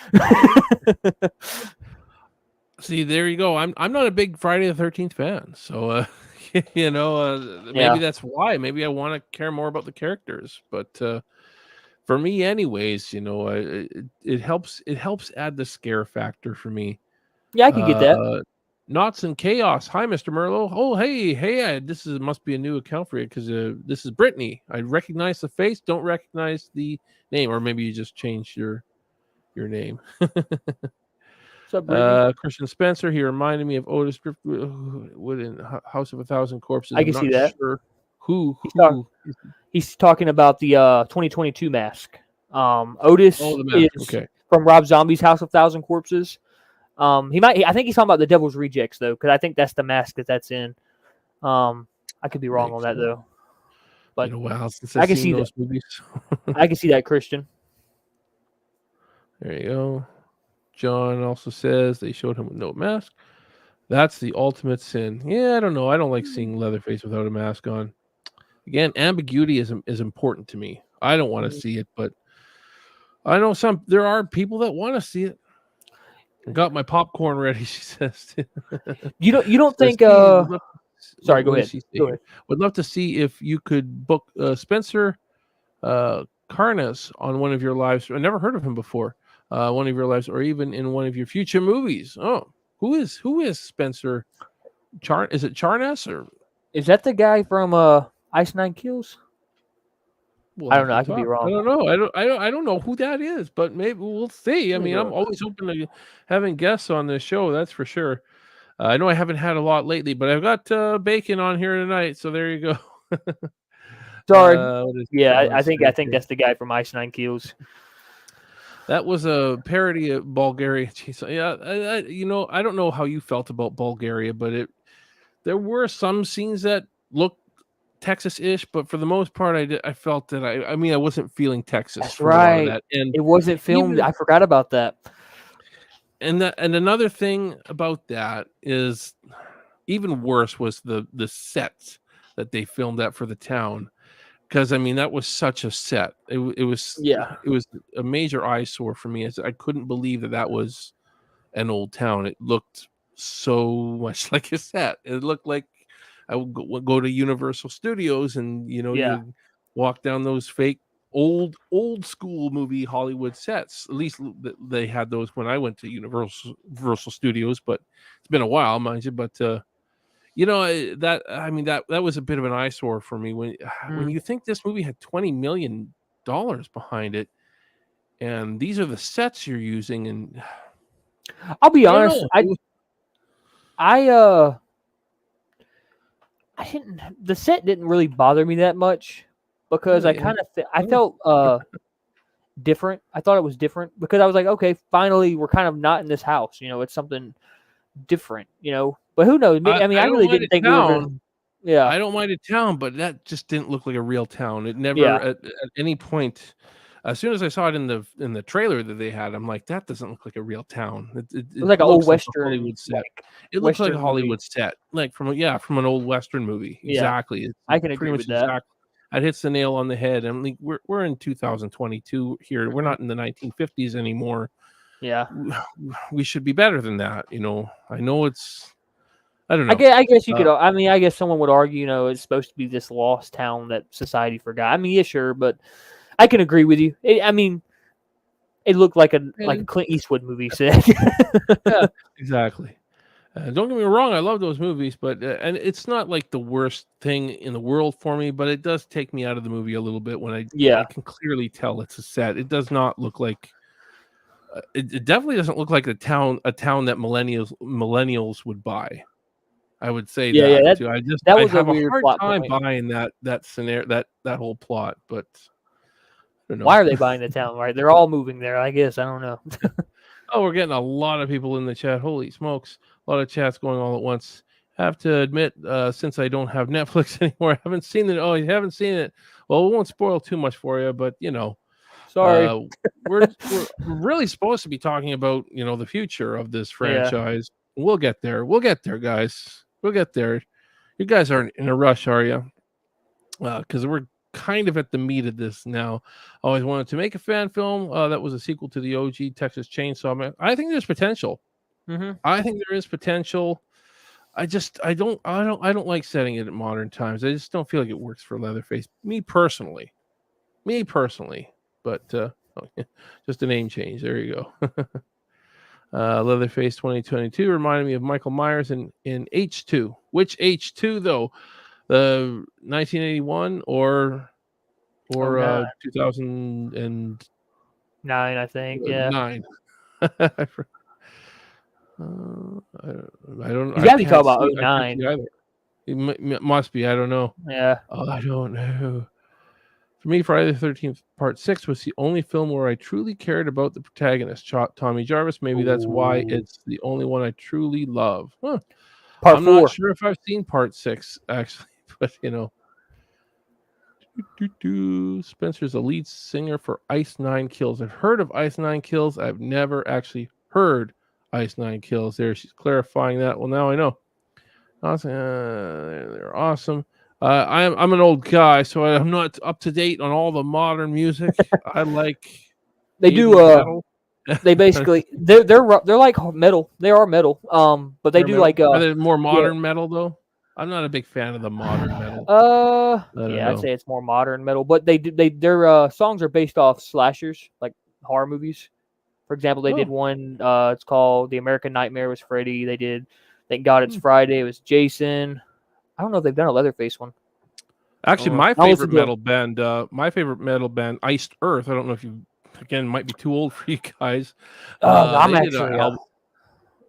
See, there you go. I'm not a big Friday the 13th fan, so maybe that's why. Maybe I want to care more about the characters, but for me, anyways, it helps add the scare factor for me. Yeah, I can get that. Knots and Chaos. Hi, Mr. Merlo. Oh, hey, this must be a new account for you because this is Brittany. I recognize the face, don't recognize the name, or maybe you just changed your name. What's up, Christian Spencer. He reminded me of Otis Wood in House of a Thousand Corpses. I can see that. Sure who he's talking about the 2022 mask. Otis the mask. is from Rob Zombie's House of Thousand Corpses. I think he's talking about the Devil's Rejects though, because I think that's the mask that's in. I could be wrong on that though. But been a while since I can see those that. movies. I can see that, Christian. There you go. John also says they showed him with no mask. That's the ultimate sin. Yeah, I don't know. I don't like seeing Leatherface without a mask on. Again, ambiguity is important to me. I don't want to see it, but I know there are people that want to see it. Got my popcorn ready, she says. You don't think sorry, go ahead. Go ahead. Would love to see if you could book Spencer Carnes on one of your lives. I never heard of him before. One of your lives, or even in one of your future movies. Oh, who is Spencer? Is it Charnes, or is that the guy from Ice Nine Kills? I don't know. I could be wrong. I don't know. I don't know who that is, but maybe we'll see. I mean, I'm always open to having guests on this show. That's for sure. I know I haven't had a lot lately, but I've got Bacon on here tonight, so there you go. Sorry. I think that's the guy from Ice Nine Kills. That was a parody of Bulgaria. Yeah, I don't know how you felt about Bulgaria, but there were some scenes that looked Texas-ish, but for the most part, I felt that I wasn't feeling Texas. That's right. That. And it wasn't filmed. I forgot about that. And another thing about that is even worse was the sets that they filmed at for the town. Because that was such a set. It was a major eyesore for me. I couldn't believe that was an old town. It looked so much like a set. It looked like I would go to Universal Studios and you walk down those fake old school movie Hollywood sets. At least they had those when I went to Universal Studios, but it's been a while, mind you. But that was a bit of an eyesore for me when you think this movie had $20 million behind it, and these are the sets you're using. And I'll be honest, the set didn't really bother me that much because I felt different. I thought it was different because I was like, okay, finally we're kind of not in this house. It's something different. But who knows? I really didn't think we were. I don't mind a town, but that just didn't look like a real town. It never at any point. as soon as I saw it in the trailer that they had, I'm like, that doesn't look like a real town. It It was like an old looks like a Western, Hollywood set. like It looks like a Western movie. Hollywood set, like from an old Western movie. Yeah, Exactly. It's I can pretty agree much with that. exact. That hits the nail on the head. I'm like, we're in 2022 here. We're Mhm. not in the 1950s anymore. Yeah. We should be better than that. I know it's. I don't I know. guess, I guess you could. Uh, I mean, I guess someone would argue, it's supposed to be this lost town that society forgot. I mean, yeah, sure, but I can agree with you. I mean, it looked like a Clint Eastwood movie set. yeah, exactly. Don't get me wrong, I love those movies, but and it's not like the worst thing in the world for me, but it does take me out of the movie a little bit when I Yeah. can clearly tell it's a set. It does not look like it definitely doesn't look like a town that millennials would buy. I would say Yeah, yeah. that That too. that I was a have a weird hard plot time point. buying that scenario that whole plot, but I don't know. Why are they buying the town? Right? They're all moving there. I guess I don't know. Oh, we're getting a lot of people in the chat. Holy smokes. A lot of chats going all at once. Have to admit, since I don't have Netflix anymore, I haven't seen it. Oh, you haven't seen it. Well, we won't spoil too much for you, but Sorry. we're really supposed to be talking about the future of this Yeah. franchise. We'll get there. We'll get there, guys. We'll get there. You guys aren't in a rush, are you? Because we're kind of at the meat of this now. Always wanted to make a fan film that was a sequel to the OG Texas Chainsaw Massacre. I think there's potential. Mm-hmm. I think there is potential. I don't like setting it at modern times. I just don't feel like it works for Leatherface. Me personally. But just a name change. There you go. Leatherface 2022 reminded me of Michael Myers in H2. Which H2 though? The 1981 or 2009? 9, I think. Yeah. I don't. You I got to be talking can't about see. I can't 09. see either. It must be. I don't know. Yeah. Oh, I don't know. For me, Friday the 13th Part 6 was the only film where I truly cared about the protagonist, Tommy Jarvis. Maybe that's why Ooh. it's the only one I truly love. Huh. Part I'm not 4. sure if I've seen Part 6, actually, but Spencer's the lead singer for Ice Nine Kills. I've heard of Ice Nine Kills. I've never actually heard Ice Nine Kills. There, she's clarifying that. Well, now I know. Awesome. They're awesome. I'm an old guy, so I'm not up to date on all the modern music. I like They do. metal. They basically they're like metal. They are metal. But they do metal. like Are they more modern metal though? I'm not a big fan of the modern metal. Yeah, I'd say it's more modern metal. But their songs are based off slashers, like horror movies. For example, they did one. It's called "The American Nightmare" was Freddy. They did "Thank God It's Friday." It was Jason. I don't know if they've done a Leatherface one. Actually, my favorite metal band, Iced Earth. I don't know if you might be too old for you guys. I'm actually.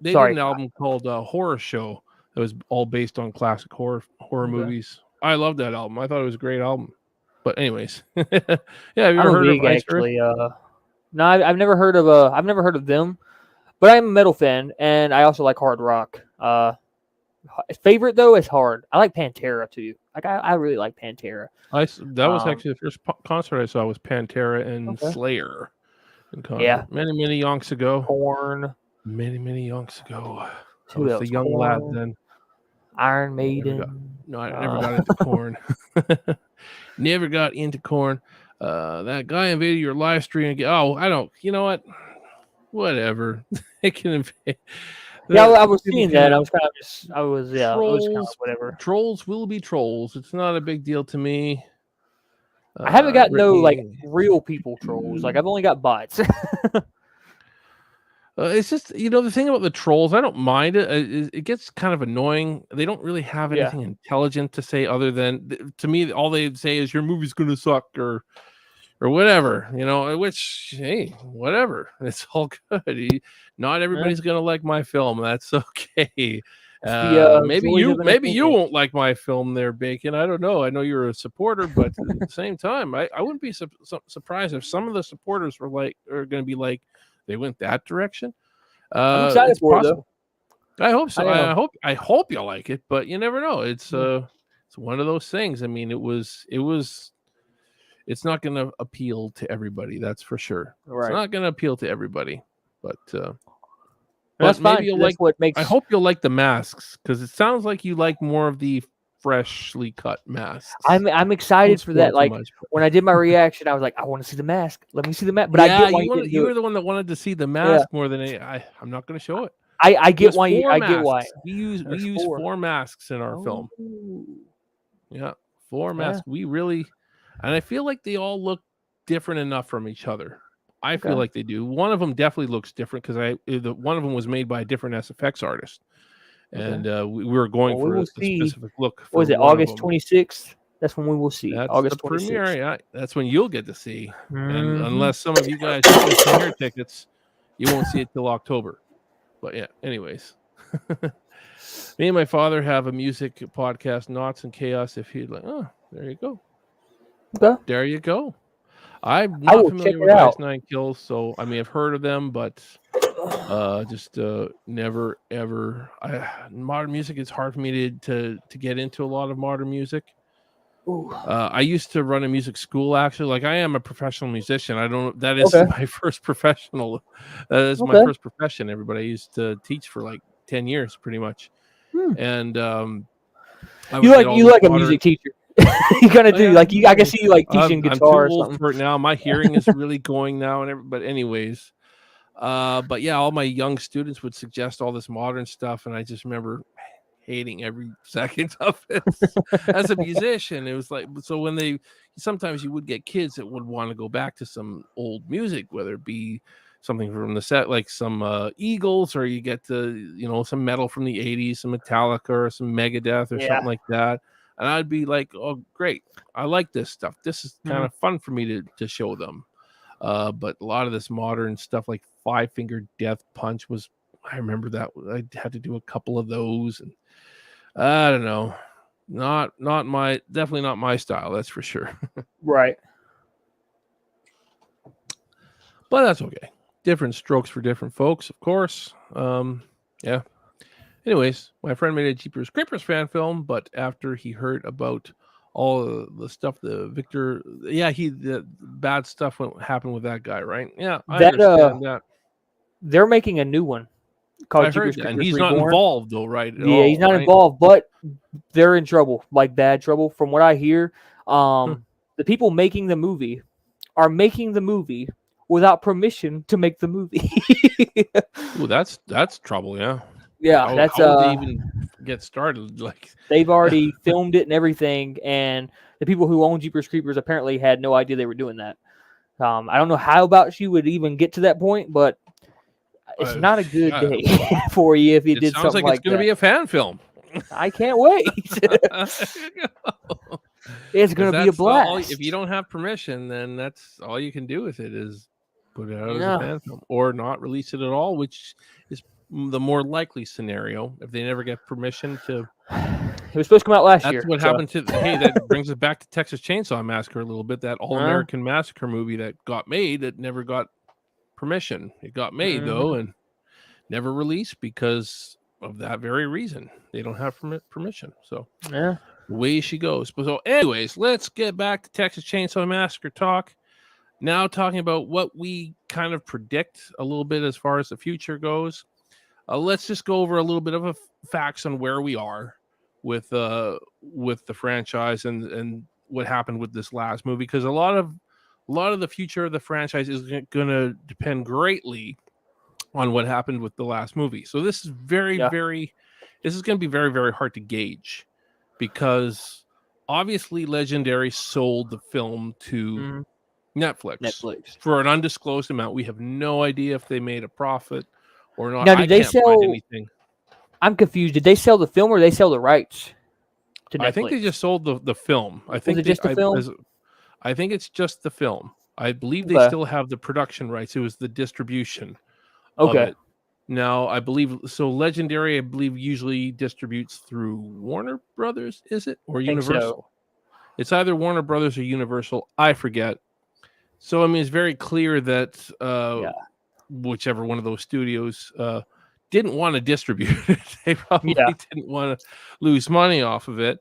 They did an album called Horror Show that was all based on classic horror movies. I love that album. I thought it was a great album. But anyways, yeah, have you ever heard of Iced Earth? No, I've never heard of them. But I'm a metal fan, and I also like hard rock. Favorite though is hard. I like Pantera too. Like I really like Pantera. That was actually the first concert I saw was Pantera and Slayer. Yeah, many yonks ago. Korn. Many yonks ago. I was the young lad then. Iron Maiden. I never got into Korn. Never got into Korn. That guy invaded your live stream. I don't. You know what? Whatever. They can invade. Yeah, I was seeing that. I was kind of whatever. Trolls will be trolls. It's not a big deal to me. I haven't got no real people trolls. Like I've only got bots. It's just the thing about the trolls. I don't mind it. It gets kind of annoying. They don't really have anything intelligent to say other than to me. All they say is your movie's gonna suck or whatever. Which hey, whatever. It's all good. Not everybody's gonna like my film. That's okay. Maybe you won't like my film there, Bacon. I don't know. I know you're a supporter, but at the same time, I wouldn't be surprised if some of the supporters are going to be like they went that direction. I'm excited for it, though. I hope so. I hope you like it, but you never know. It's one of those things. I mean, it was it's not going to appeal to everybody. That's for sure. It's Right. not going to appeal to everybody, but That's maybe fine. you'll That's like. what makes. I hope you'll like the masks because it sounds like you like more of the freshly cut masks. I'm excited for that. Too Like much, but- when I did my reaction, I was like, I want to see the mask. Let me see the mask. But yeah, I get why you didn't do you it. were the one that wanted to see the mask more than I'm not going to show it. I get There's why you. 4 I get why. masks. We use There's 4. 4 masks in our film. Oh. Yeah, 4 masks. We really, and I feel like they all look different enough from each other. I feel like they do. One of them definitely looks different because one of them was made by a different SFX artist, and we were going for a specific look. For was it August 26th? That's when we will see. That's August the 26th. premiere. Yeah, that's when you'll get to see. And Mhm. unless some of you guys have premiere tickets, you won't see it till October. But yeah, anyways. Me and my father have a music podcast, Knots and Chaos. If you'd like, oh, there you go. Okay. There you go. I'm not familiar with Ice Nine Kills, so I may have heard of them, but just never ever. Modern music is hard for me to get into a lot of modern music. I used to run a music school, actually. Like I am a professional musician. I don't. That is my first professional. That is my first profession. Everybody, I used to teach for like 10 years, pretty much. And you like a music teacher. You kind of do. Like I can see you like teaching guitar. I'm too old for it now. My hearing is really going now, but anyways. But yeah, all my young students would suggest all this modern stuff, and I just remember hating every second of it. As a musician, it was like, so when sometimes you would get kids that would want to go back to some old music, whether it be something from the set, like some Eagles, or you get some metal from the 80s, some Metallica or some Megadeth or something like that. And I'd be like, oh, great. I like this stuff. This is kind of fun for me to show them. But a lot of this modern stuff like Five Finger Death Punch I remember that I had to do a couple of those, and I don't know, definitely not my style, that's for sure. Right. But that's okay. Different strokes for different folks, of course. Yeah. Anyways, my friend made a Jeepers Creepers fan film, but after he heard about all the stuff, the bad stuff happened with that guy, right? Yeah, I understand that. They're making a new one called Jeepers Creepers and he's Reborn. not involved though, right? He's not involved, but they're in trouble, like bad trouble. From what I hear, the people making the movie are making the movie without permission to make the movie. Ooh, that's trouble, yeah. Yeah, how that's would they even get started? Like they've already filmed it and everything, and the people who own Jeepers Creepers apparently had no idea they were doing that. I don't know how about you would even get to that point, but it's not a good day for you if you did something like that. It sounds like it's going to be a fan film. I can't wait. It's going to be a blast. If you don't have permission, then that's all you can do with it is put it out as a fan film or not release it at all, which is the more likely scenario if they never get permission to. It was supposed to come out last year. That's what happened to. Hey, that brings us back to Texas Chainsaw Massacre a little bit. That All-American Massacre movie that got made that never got permission. It got made though and never released because of that very reason. They don't have permission. So away she goes. But so anyways, let's get back to Texas Chainsaw Massacre talk. Now talking about what we kind of predict a little bit as far as the future goes. Let's just go over a little bit of facts on where we are with the franchise and what happened with this last movie, because a lot of the future of the franchise is going to depend greatly on what happened with the last movie. So this is this is going to be very, very hard to gauge because obviously Legendary sold the film to Netflix for an undisclosed amount. We have no idea if they made a profit or not. Now, did they sell anything? I'm confused. Did they sell the film or did they sell the rights to Netflix? I think they just sold the film. I think just the film? I think it's just the film. I believe they still have the production rights. It was the distribution. Of it. Now, I believe so. Legendary, I believe, usually distributes through Warner Brothers. Is it or Universal? So. It's either Warner Brothers or Universal. I forget. So I mean, it's very clear that whichever one of those studios didn't want to distribute it. They probably didn't want to lose money off of it.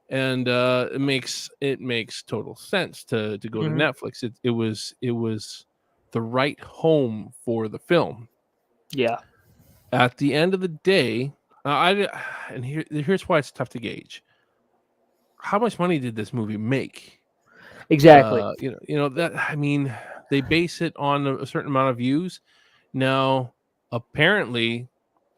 and it makes total sense to go to Mhm. Netflix. It was the right home for the film. Yeah. At the end of the day, and here's why it's tough to gauge. How much money did this movie make? Exactly. That I mean, they base it on a certain amount of views. Now, apparently,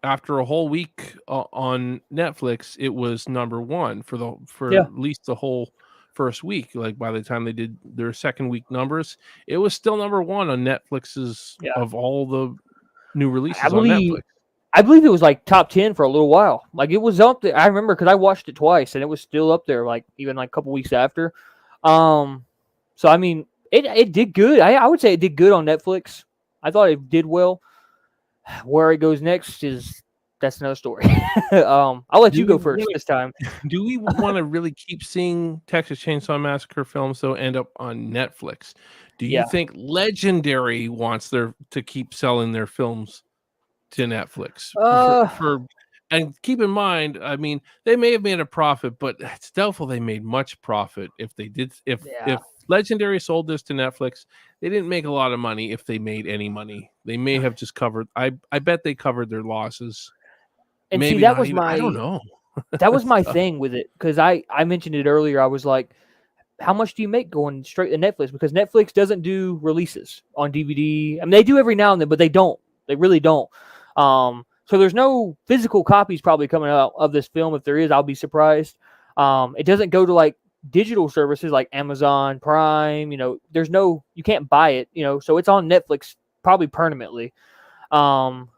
after a whole week on Netflix, it was number one for Yeah. at least the whole first week. Like by the time they did their second week numbers, it was still number one on Netflix's Yeah. of all the new I releases on believe Netflix. I believe it was like top 10 for a little while. Like it was up there. I remember because I watched it twice and it was still up there. Like even like a couple weeks after. Um, so I mean, it did good. I would say it did good on Netflix. I thought it did well. Where it goes next is that's another story. I'll let Do you we go first want this time. Do we want to really keep seeing Texas Chainsaw Massacre films though end up on Netflix? Do you Yeah. think Legendary wants to keep selling their films to Netflix Uh, and keep in mind, I mean, they may have made a profit, but it's doubtful they made much profit if they did. yeah. If Legendary sold this to Netflix, they didn't make a lot of money if they made any money. They may have just covered. I bet they covered their losses. And see, Maybe not even. I don't know. that was It's my tough. thing with it because I mentioned it earlier. I was like, how much do you make going straight to Netflix? Because Netflix doesn't do releases on DVD. I mean, they do every now and then, but they don't. They really don't. So there's no physical copies probably coming out of this film. If there is, I'll be surprised. It doesn't go to like digital services like Amazon Prime. There's no, you can't buy it. So it's on Netflix probably permanently. Um,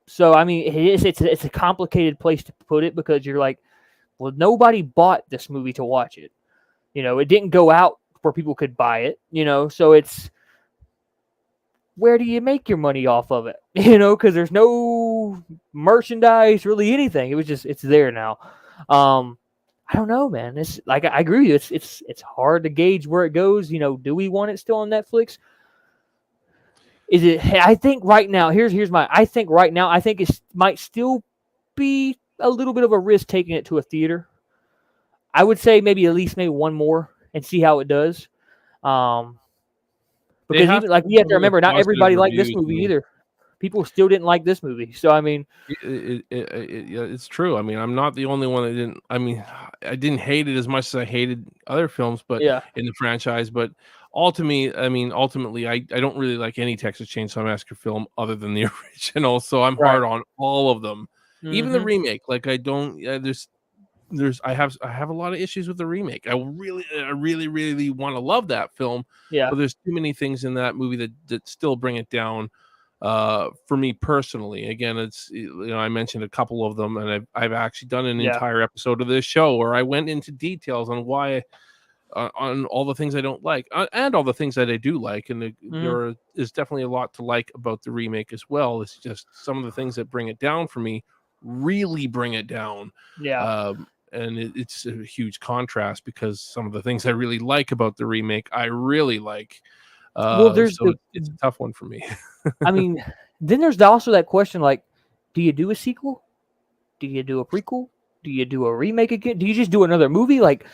so I mean, it's a complicated place to put it because you're like, well, nobody bought this movie to watch it. It didn't go out where people could buy it, so it's where do you make your money off of it? Because there's no merchandise, really anything. It's there now. I don't know, man. It's like I agree with you. It's hard to gauge where it goes. Do we want it still on Netflix? Is it? I think right now. Here's my. I think right now. I think it might still be a little bit of a risk taking it to a theater. I would say maybe at least maybe one more and see how it does. Um, They because have even to like get you have to really remember, not positive everybody liked this reviews. I movie mean, either. People still didn't like this movie. So I mean, yeah, it's true. I mean, I'm not the only one that didn't. I mean, I didn't hate it as much as I hated other films, but yeah, in the franchise. But ultimately, I don't really like any Texas Chainsaw Massacre film other than the original. So I'm right. hard on all of them, even the Hmm. remake. Like I don't. I have a lot of issues with the remake. I really want to love that film, Yeah, but there's too many things in that movie that still bring it down for me personally. Again, I mentioned a couple of them, and I've actually done an yeah, entire episode of this show where I went into details on why on all the things I don't like and all the things that I do like, and hmm, there is definitely a lot to like about the remake as well. It's just some of the things that bring it down for me really bring it down. yeah. And it's a huge contrast because some of the things I really like about the remake, I really like. Well, there's So the. it's a tough one for me. I mean, then there's also that question like, do you do a sequel? Do you do a prequel? Do you do a remake again? Do you just do another movie? Like,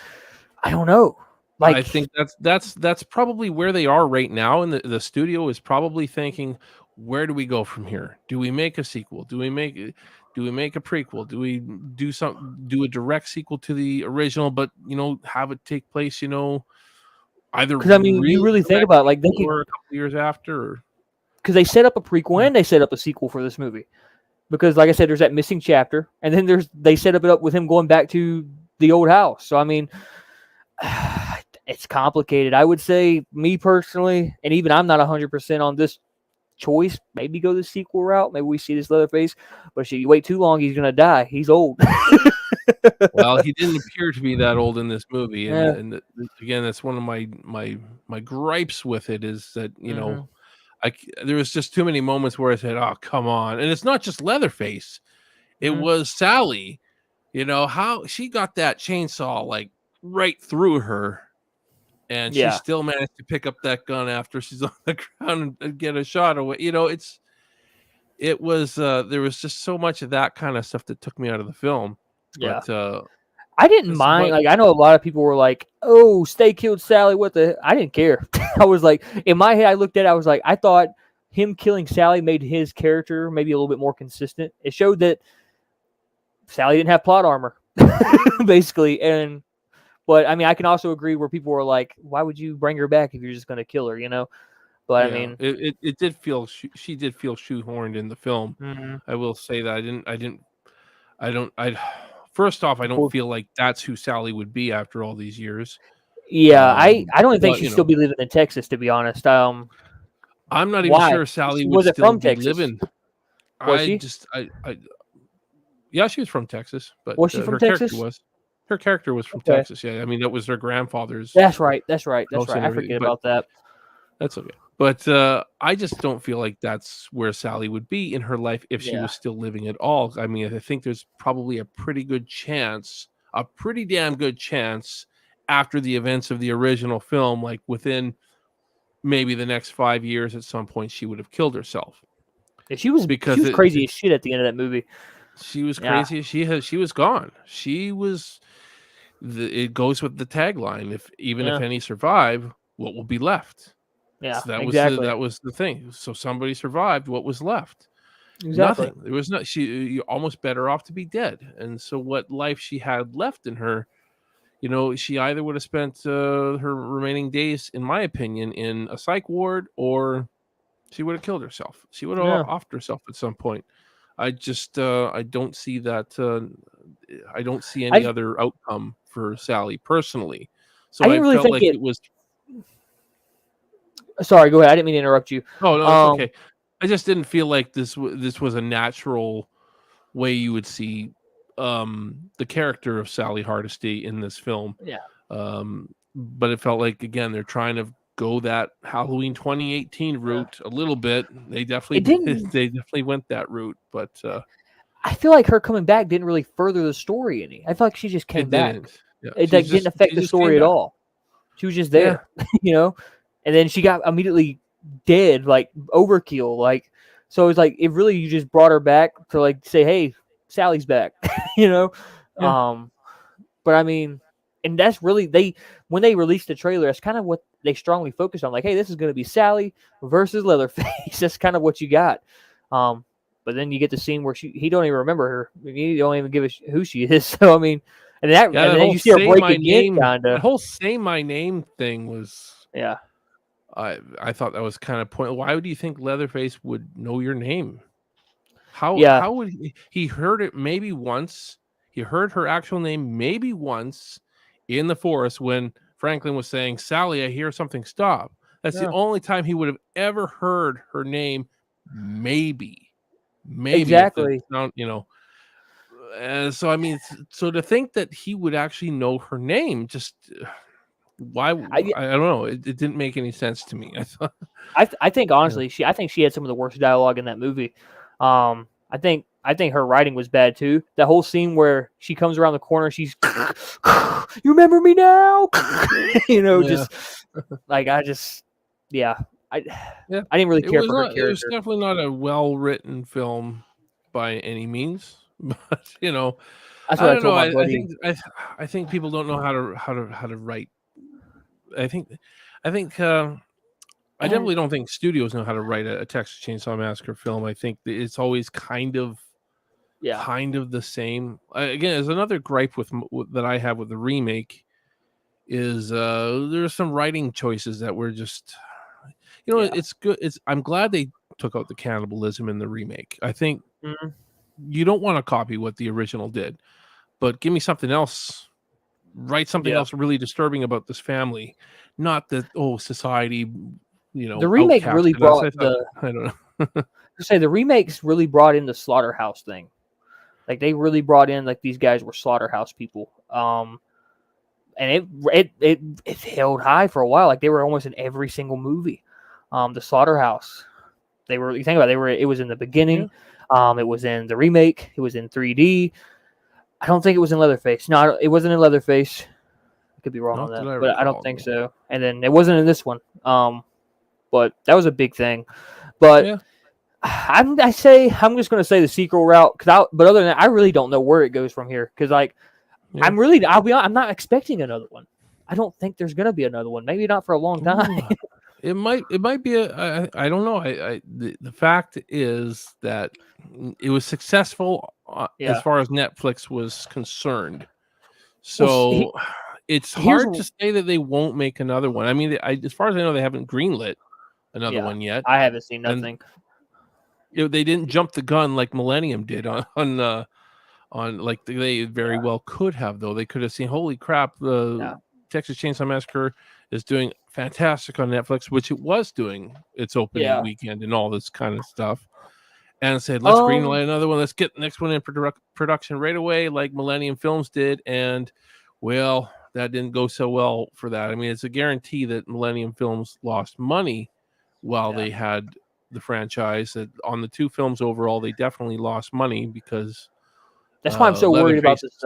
I don't know. I Like, think that's probably where they are right now, and the studio is probably thinking, where do we go from here? Do we make a sequel? Do we make a prequel? Do we do a direct sequel to the original, but have it take place, either because I mean, you really really think about it, directly like they could, or a couple years after? Or, because they set up a prequel and they set up a sequel for this movie. Because like I said, there's that missing chapter, and then they set it up with him going back to the old house. So I mean, it's complicated. I would say, me personally, and even I'm not 100% on this choice. Maybe go the sequel route. Maybe we see this Leatherface, but if you wait too long, he's gonna die. He's old. well, he didn't appear to be that old in this movie, and Yeah. again, that's one of my gripes with it is that Hmm. there was just too many moments where I said, "Oh, come on!" And it's not just Leatherface; it Hmm. was Sally. How she got that chainsaw like right through her, and she Yeah. still managed to pick up that gun after she's on the ground and get a shot away. It was there was just so much of that kind of stuff that took me out of the film. Yeah. But I didn't mind. Like, I know a lot of people were like, "Oh, Stay killed Sally." What the? I didn't care. I was like, in my head, I looked at it. I was like, I thought him killing Sally made his character maybe a little bit more consistent. It showed that Sally didn't have plot armor, basically. But I mean, I can also agree where people were like, "Why would you bring her back if you're just going to kill her?" You know. But I mean, it did feel she did feel shoehorned in the film. mm-hmm. I will say that I first off, I don't feel like that's who Sally would be after all these years. Yeah, I don't even think she'd still be living in Texas, to be honest. I'm not even sure Sally would still be living. Was she? Yeah, she was from Texas, but was she from Texas? Her character was from Texas. Yeah, I mean that was their grandfather's. That's right. I forget about that. That's okay. But I just don't feel like that's where Sally would be in her life if she was still living at all. I mean, I think there's probably a pretty damn good chance after the events of the original film, like within maybe the next 5 years, at some point, she would have killed herself. Yeah, she was crazy as shit at the end of that movie. She was crazy. She was gone. She was. It goes with the tagline: if any survive, what will be left? Yeah, so that was the thing. So somebody survived. What was left? Exactly. Nothing. There was not. You're almost better off to be dead. And so, what life she had left in her, she either would have spent her remaining days, in my opinion, in a psych ward, or she would have killed herself. She would have offed herself at some point. I just I don't see that. I don't see any other outcome for Sally personally. So I felt like it was. Sorry, go ahead. I didn't mean to interrupt you. Oh no, it's okay. I just didn't feel like this was a natural way you would see the character of Sally Hardesty in this film. Yeah. But it felt like, again, they're trying to go that Halloween 2018 route a little bit. They definitely went that route, but I feel like her coming back didn't really further the story any. I feel like she just came back. Yeah. It didn't affect the story at all. She was just there, and then she got immediately dead, like overkill. Like, so it's like, you just brought her back to like say, hey, Sally's back, Yeah. But I mean, and that's really, when they released the trailer, that's kind of what they strongly focused on. Like, hey, this is going to be Sally versus Leatherface. That's kind of what you got. But then you get the scene where he don't even remember her. He don't even give a who she is. So I mean, and then you see her break again. The whole "say my name" thing was. Yeah. I thought that was kind of pointless. Why would you think Leatherface would know your name? How would he heard it maybe once? He heard her actual name maybe once in the forest when Franklin was saying, "Sally, I hear something. Stop." That's the only time he would have ever heard her name. Maybe exactly. So I mean, so to think that he would actually know her name, just why? I don't know. It didn't make any sense to me. I think honestly, I think she had some of the worst dialogue in that movie. I think her writing was bad too. That whole scene where she comes around the corner, she's, you remember me now? Just like I didn't really care for her character. It was definitely not a well-written film by any means, but that's what I don't know. I think people don't know how to write. I definitely don't think studios know how to write a Texas Chainsaw Massacre film. I think that it's always kind of the same. Again, there's another gripe that I have with the remake is there's some writing choices that were just, it's good. I'm glad they took out the cannibalism in the remake. I think you don't want to copy what the original did, but give me something else. Write something else really disturbing about this family, not that society. The remake really brought I don't know. The remakes really brought in the slaughterhouse thing. Like they really brought in like these guys were slaughterhouse people. And it held high for a while. Like they were almost in every single movie. The slaughterhouse. It was in the beginning. Yeah. It was in the remake. It was in 3D. I don't think it was in Leatherface. No, it wasn't in Leatherface. I could be wrong on that, but I don't think so. And then it wasn't in this one. But that was a big thing. But I'm just going to say the sequel route. But other than that, I really don't know where it goes from here. Because like Yeah. I'll be honest, I'm not expecting another one. I don't think there's gonna be another one. Maybe not for a long time. Ooh, it might be I don't know. The fact is that it was successful as Yeah. far as Netflix was concerned. Well, So it's here's hard to say that they won't make another one. I mean, as far as I know, they haven't greenlit another yeah. one yet, I haven't seen and nothing. they didn't jump the gun like Millennium did on like they very well could have, though. They could have seen, holy crap, the Yeah. Texas Chainsaw Massacre is doing fantastic on Netflix, which it was doing its opening Yeah. weekend and all this kind of stuff, and said, let's Um. greenlight another one. Let's get the next one in production right away, like Millennium Films did. And well, that didn't go so well for that. I mean, it's a guarantee that Millennium Films lost money while Yeah. they had the franchise. That on the two films overall, they definitely lost money because That's why I'm so worried about Leatherface. this.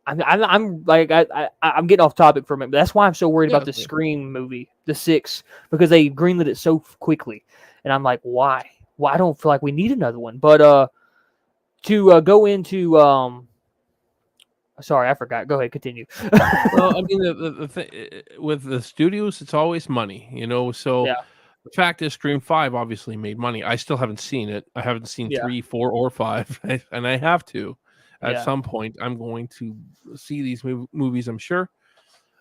I'm like I'm getting off topic for a minute, but that's why I'm so worried Yeah, about the Scream movie, the 6, because they greenlit it so quickly, and I'm like, why? Well, I don't feel like we need another one. But to go into sorry, I forgot. Go ahead, continue. well, I mean, the thing with the studios, it's always money, you know. So Yeah, the fact is, Scream 5 obviously made money. I still haven't seen it. I haven't seen yeah, 3, 4, or 5, and I have to. At yeah, some point, I'm going to see these movies, I'm sure.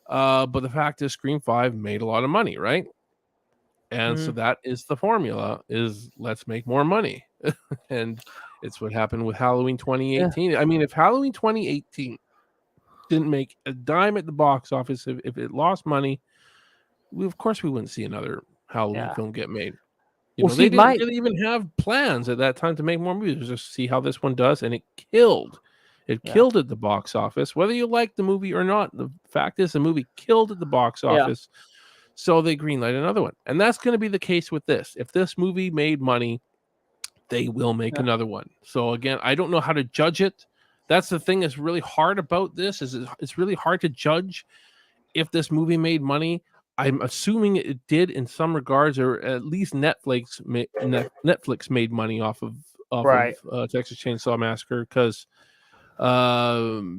But the fact is, Scream 5 made a lot of money, right? And so mhm, that is the formula: is let's make more money, and it's what happened with Halloween yeah, 2018. I mean, if Halloween 2018 didn't make a dime at the box office, if it lost money, of course we wouldn't see another Halloween yeah. film get made. You Well, know, they see, didn't my really even have plans at that time to make more movies. Just see how this one does, and it killed. It yeah, killed at the box office, whether you like the movie or not. The fact is, the movie killed at the box yeah, office, so they greenlight another one, and that's going to be the case with this. If this movie made money, they will make yeah, another one. So again, I don't know how to judge it. That's the thing that's really hard about this. It's really hard to judge if this movie made money. I'm assuming it did in some regards, or at least Netflix made money off of right. Texas Chainsaw Massacre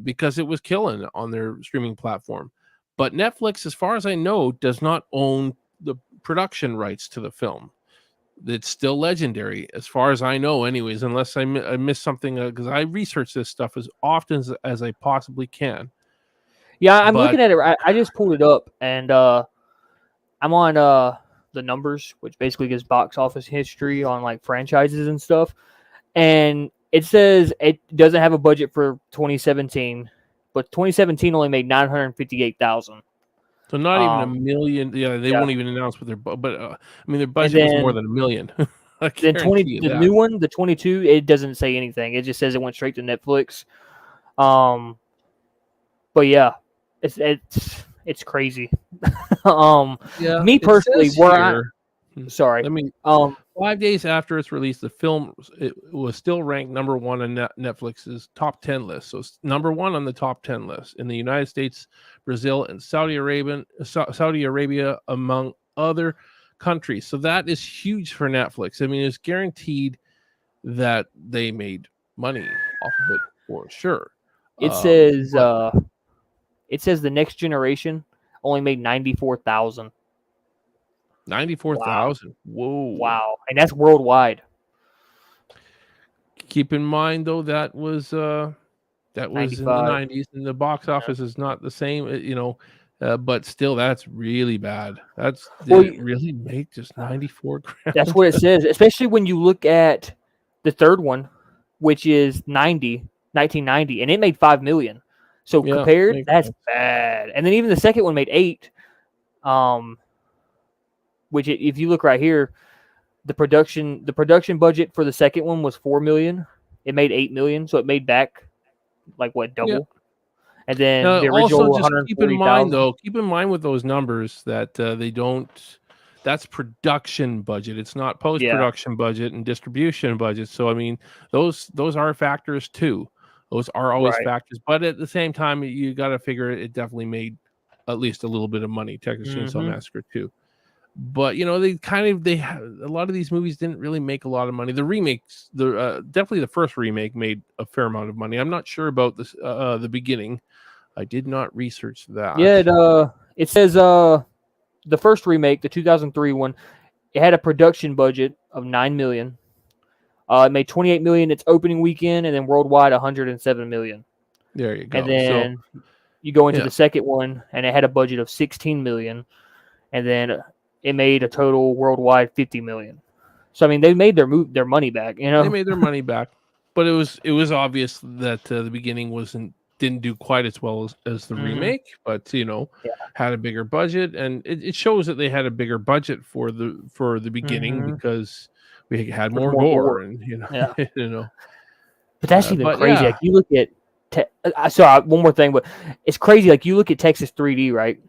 because it was killing on their streaming platform. But Netflix, as far as I know, does not own the production rights to the film. It's still Legendary, as far as I know, anyways. Unless I missed something, because I research this stuff as often as I possibly can. Yeah, I'm But looking at it. I just pulled it up, and I'm on the numbers, which basically gives box office history on like franchises and stuff. And it says it doesn't have a budget for 2017, but 2017 only made 958,000. so not even a Um, million. Yeah, they yeah, won't even announce what their but I mean their and budget was more then than a million. I then guarantee you the that. new one, the 22, it doesn't say anything. It just says it went straight to Netflix. Um, but yeah, it's crazy. um, Yeah, me it personally, says where I here. sorry, Let me. um, 5 days after its release, the film it was still ranked number one on Netflix's top 10 list. So it's number one on the top 10 list in the United States, Brazil, and Saudi Arabia, among other countries. So that is huge for Netflix. I mean, it's guaranteed that they made money off of it for sure. it Um, says but uh, it says the next generation only made 94,000. Wow. 94,000. Whoa. Wow. And that's worldwide. Keep in mind though that was in the 95. 90s, and the box Yeah. office is not the same, but still, that's really bad. Did Well, it really make just 94 that's grand? what it says, especially when you look at the third one, which is 1990, and it made 5 million. So Yeah, compared, makes that's sense. bad. And then even the second one made 8, um, which if you look right here, the production budget for the second one was 4 million. It made 8 million, so it made back like what, Yeah. double. And then Now, the original also just keep in mind with those numbers that they don't. That's production budget. It's not post Yeah. production budget and distribution budget. So I mean, those are factors too. Those are always Right. factors. But at the same time, you got to figure it definitely made at least a little bit of money. Texas Chainsaw Mhm. Massacre too. But a lot of these movies didn't really make a lot of money. The remakes, definitely the first remake made a fair amount of money. I'm not sure about this the beginning. I did not research that. Yeah, it says the first remake, the 2003 one, it had a production budget of $9 million. It made $28 million its opening weekend, and then worldwide $107 million. There you go. And then you go into yeah. the second one, and it had a budget of $16 million, and then it made a total worldwide $50 million. So I mean, they made their money back. You know, They made their money back, but it was obvious that the beginning didn't do quite as well as the remake, but had a bigger budget, and it shows that they had a bigger budget for the beginning because we had more gore and Yeah. But that's even crazy. Like you look at, one more thing, but it's crazy. Like you look at Texas 3D, right?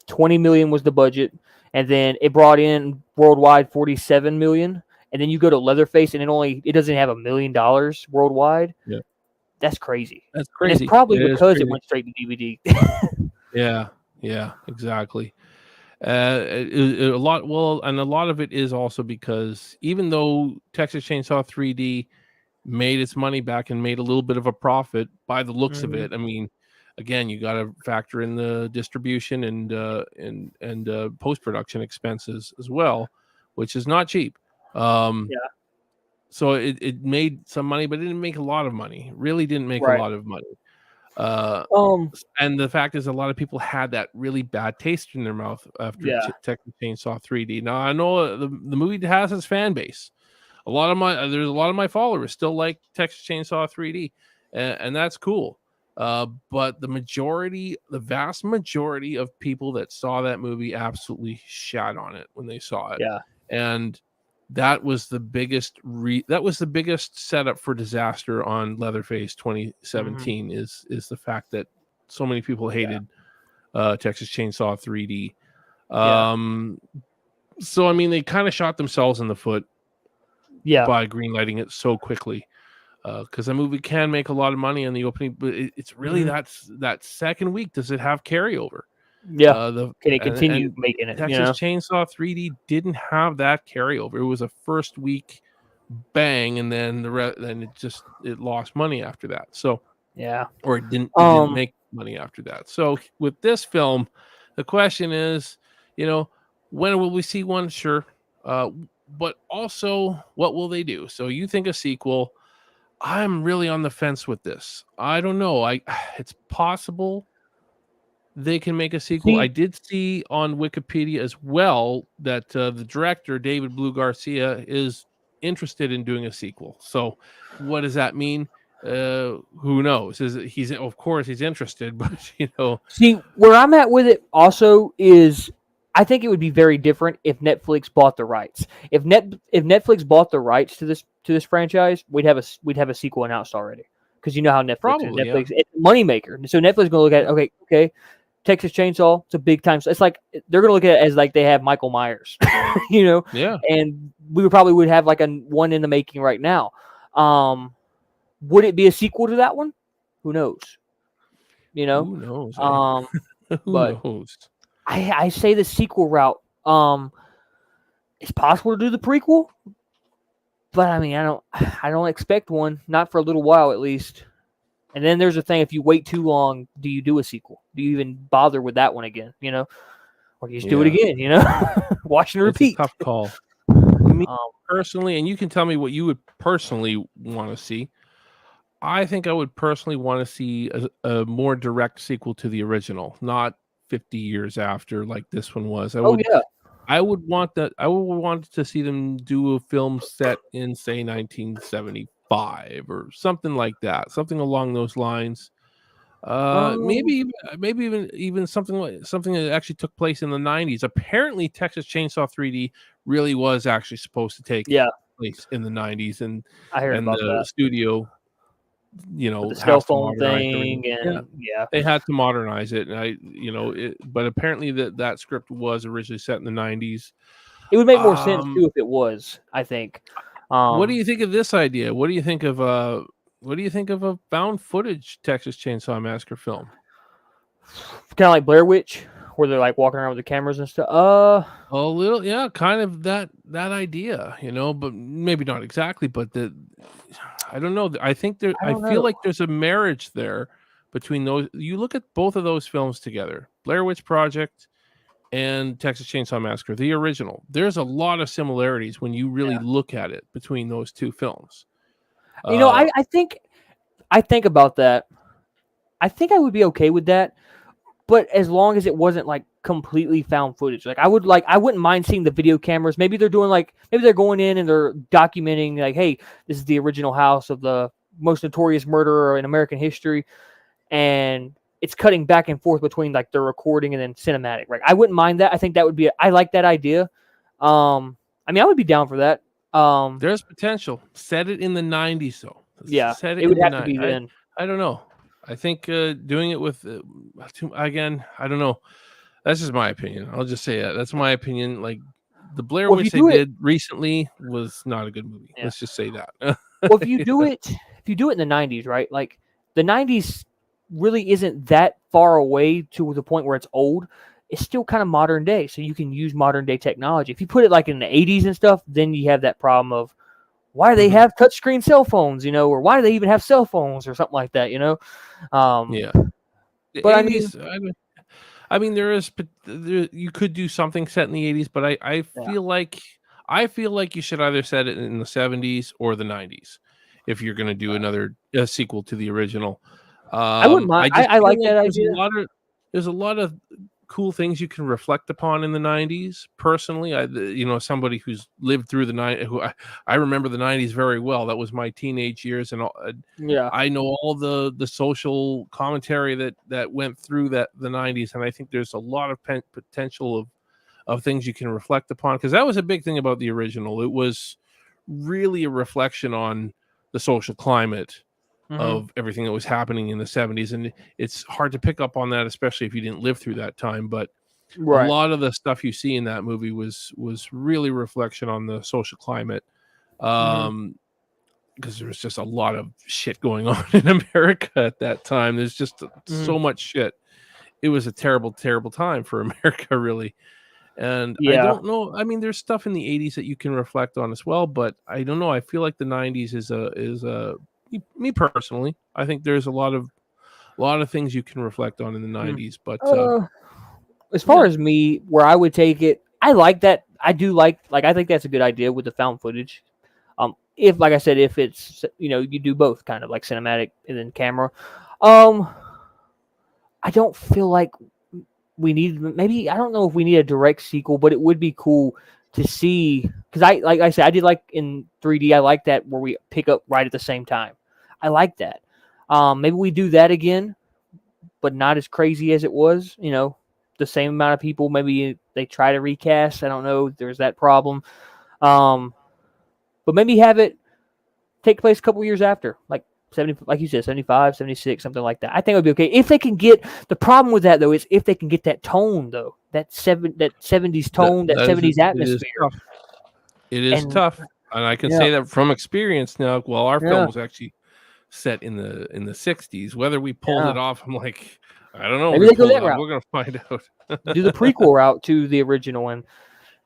20 million was the budget, and then it brought in worldwide 47 million. And then you go to Leatherface, and it doesn't have $1 million worldwide. Yeah, that's crazy. That's crazy. And it's probably because it went straight to DVD. Yeah, exactly. A lot of it is also because even though Texas Chainsaw 3D made its money back and made a little bit of a profit by the looks of it, I mean, again, you got to factor in the distribution and post-production expenses as well, which is not cheap. So it made some money, but it didn't make a lot of money. It really didn't make a lot of money. And the fact is, a lot of people had that really bad taste in their mouth after Texas Chainsaw 3D. Now I know the movie has its fan base. There's a lot of my followers still like Texas Chainsaw 3D, and that's cool. But the vast majority of people that saw that movie absolutely shat on it when they saw it. Yeah, and that was the biggest setup for disaster on Leatherface 2017 is the fact that so many people hated Texas Chainsaw 3D. So I mean, they kind of shot themselves in the foot by greenlighting it so quickly, because a movie can make a lot of money on the opening, but it's really that second week, does it have carryover? Can it continue making it? Texas Chainsaw 3D didn't have that carryover. It was a first week bang, and then it lost money after that. So or it didn't make money after that. So with this film, the question is, when will we see one? Sure, but also what will they do? So you think a sequel? I'm really on the fence with this. I don't know. It's possible they can make a sequel. I did see on Wikipedia as well that the director, David Blue Garcia, is interested in doing a sequel. So what does that mean? Who knows? He's of course he's interested, but See, where I'm at with it also is I think it would be very different if Netflix bought the rights. If Netflix bought the rights to this franchise, we'd have a sequel announced already. Because you know how Netflix is. Netflix, it's a moneymaker. So Netflix is going to look at okay. Texas Chainsaw, it's a big time. It's like they're gonna look at it as like they have Michael Myers, And we would have like a one in the making right now. Would it be a sequel to that one? Who knows? Who knows? Who knows? I say the sequel route. It's possible to do the prequel, but I mean, I don't expect one, not for a little while at least. And then there's a thing, if you wait too long, do you do a sequel? Do you even bother with that one again, Or do you just do it again, Watch and repeat. It's a tough call. Me personally, and you can tell me what you would personally want to see. I think I would personally want to see a more direct sequel to the original, not 50 years after like this one was. I would want that. I would want to see them do a film set in, say, 1975 or something like that, something along those lines. Maybe even something that actually took place in the 90s. Apparently, Texas Chainsaw 3D really was actually supposed to take place in the 90s, and I heard about the studio, the cell phone thing, and they had to modernize it. And but apparently that script was originally set in the 90s. It would make more sense too if it was. I think. What do you think of this idea? What do you think of a found footage Texas Chainsaw Massacre film? Kind of like Blair Witch, where they're like walking around with the cameras and stuff. A little, yeah, kind of that idea, but maybe not exactly, but I don't know. I think I I don't feel know. like there's a marriage there between those. You look at both of those films together, Blair Witch Project and Texas Chainsaw Massacre, the original. There's a lot of similarities when you really look at it between those two films. You know, Uh, I think about that. I think I would be okay with that, but as long as it wasn't like completely found footage. Like I wouldn't mind seeing the video cameras. Maybe they're doing maybe they're going in and they're documenting like, hey, this is the original house of the most notorious murderer in American history, and it's cutting back and forth between like the recording and then cinematic. Right? I wouldn't mind that. I think that would be. I like that idea. I mean, I would be down for that. there's potential. Set it in the 90s, though. Yeah, Set it it would in the have to 90s. be then. I don't know. I think doing it with again, I don't know. That's just my opinion. I'll just say that. That's my opinion. Like the Blair Well, if you Witch they do it, did recently was not a good movie. yeah. Let's just say that. Well, if you do it in the '90s, right? Like the '90s really isn't that far away to the point where it's old. It's still kind of modern day, so you can use modern day technology. If you put it like in the '80s and stuff, then you have that problem of why do they have touchscreen cell phones, or why do they even have cell phones or something like that, Yeah. The But 80s. I mean, you could do something set in the 80s, but I yeah, feel like you should either set it in the 70s or the 90s if you're going to do another sequel to the original. I wouldn't mind. I just I feel like like that idea. there's a lot of cool things you can reflect upon in the 90s. Personally, somebody who's lived through the 90s, I remember the 90s very well. That was my teenage years, and Yeah. I know all the social commentary that went through the 90s, and I think there's a lot of potential of things you can reflect upon, because that was a big thing about the original. It was really a reflection on the social climate of everything that was happening in the 70s, and it's hard to pick up on that, especially if you didn't live through that time. But a Right. lot of the stuff you see in that movie was really reflection on the social climate, because there was just a lot of shit going on in America at that time. There's just so much shit. It was a terrible, terrible time for America, really. And I Yeah. don't know. I mean, there's stuff in the 80s that you can reflect on as well, but I don't know. I feel like the 90s is me personally. I think there's a lot of things you can reflect on in the 90s, but As yeah. far as me, where I would take it, I like that. I do like I think that's a good idea with the found footage. If like I said, if it's you do both kind of like cinematic and then camera. Um, I don't feel like we need maybe I don't know if we need a direct sequel, but it would be cool to see because like I said I did like in 3D. I like that where we pick up right at the same time. I like that. Maybe we do that again, but not as crazy as it was. The same amount of people. Maybe they try to recast. I don't know. There's that problem. But maybe have it take place a couple years after, like 70, like you said, 75, 76, something like that. I think it would be okay if they can get. The problem with that though is if they can get that tone though, that 70s tone, that 70s it is atmosphere. tough. It is And tough, and I can yeah, say that from experience now. Well, our film yeah, was actually set in the 60s. Whether we pulled yeah. it off, I'm like, I don't know. If Maybe we they go pulled that it off. route. We're gonna find out. Do the prequel route to the original and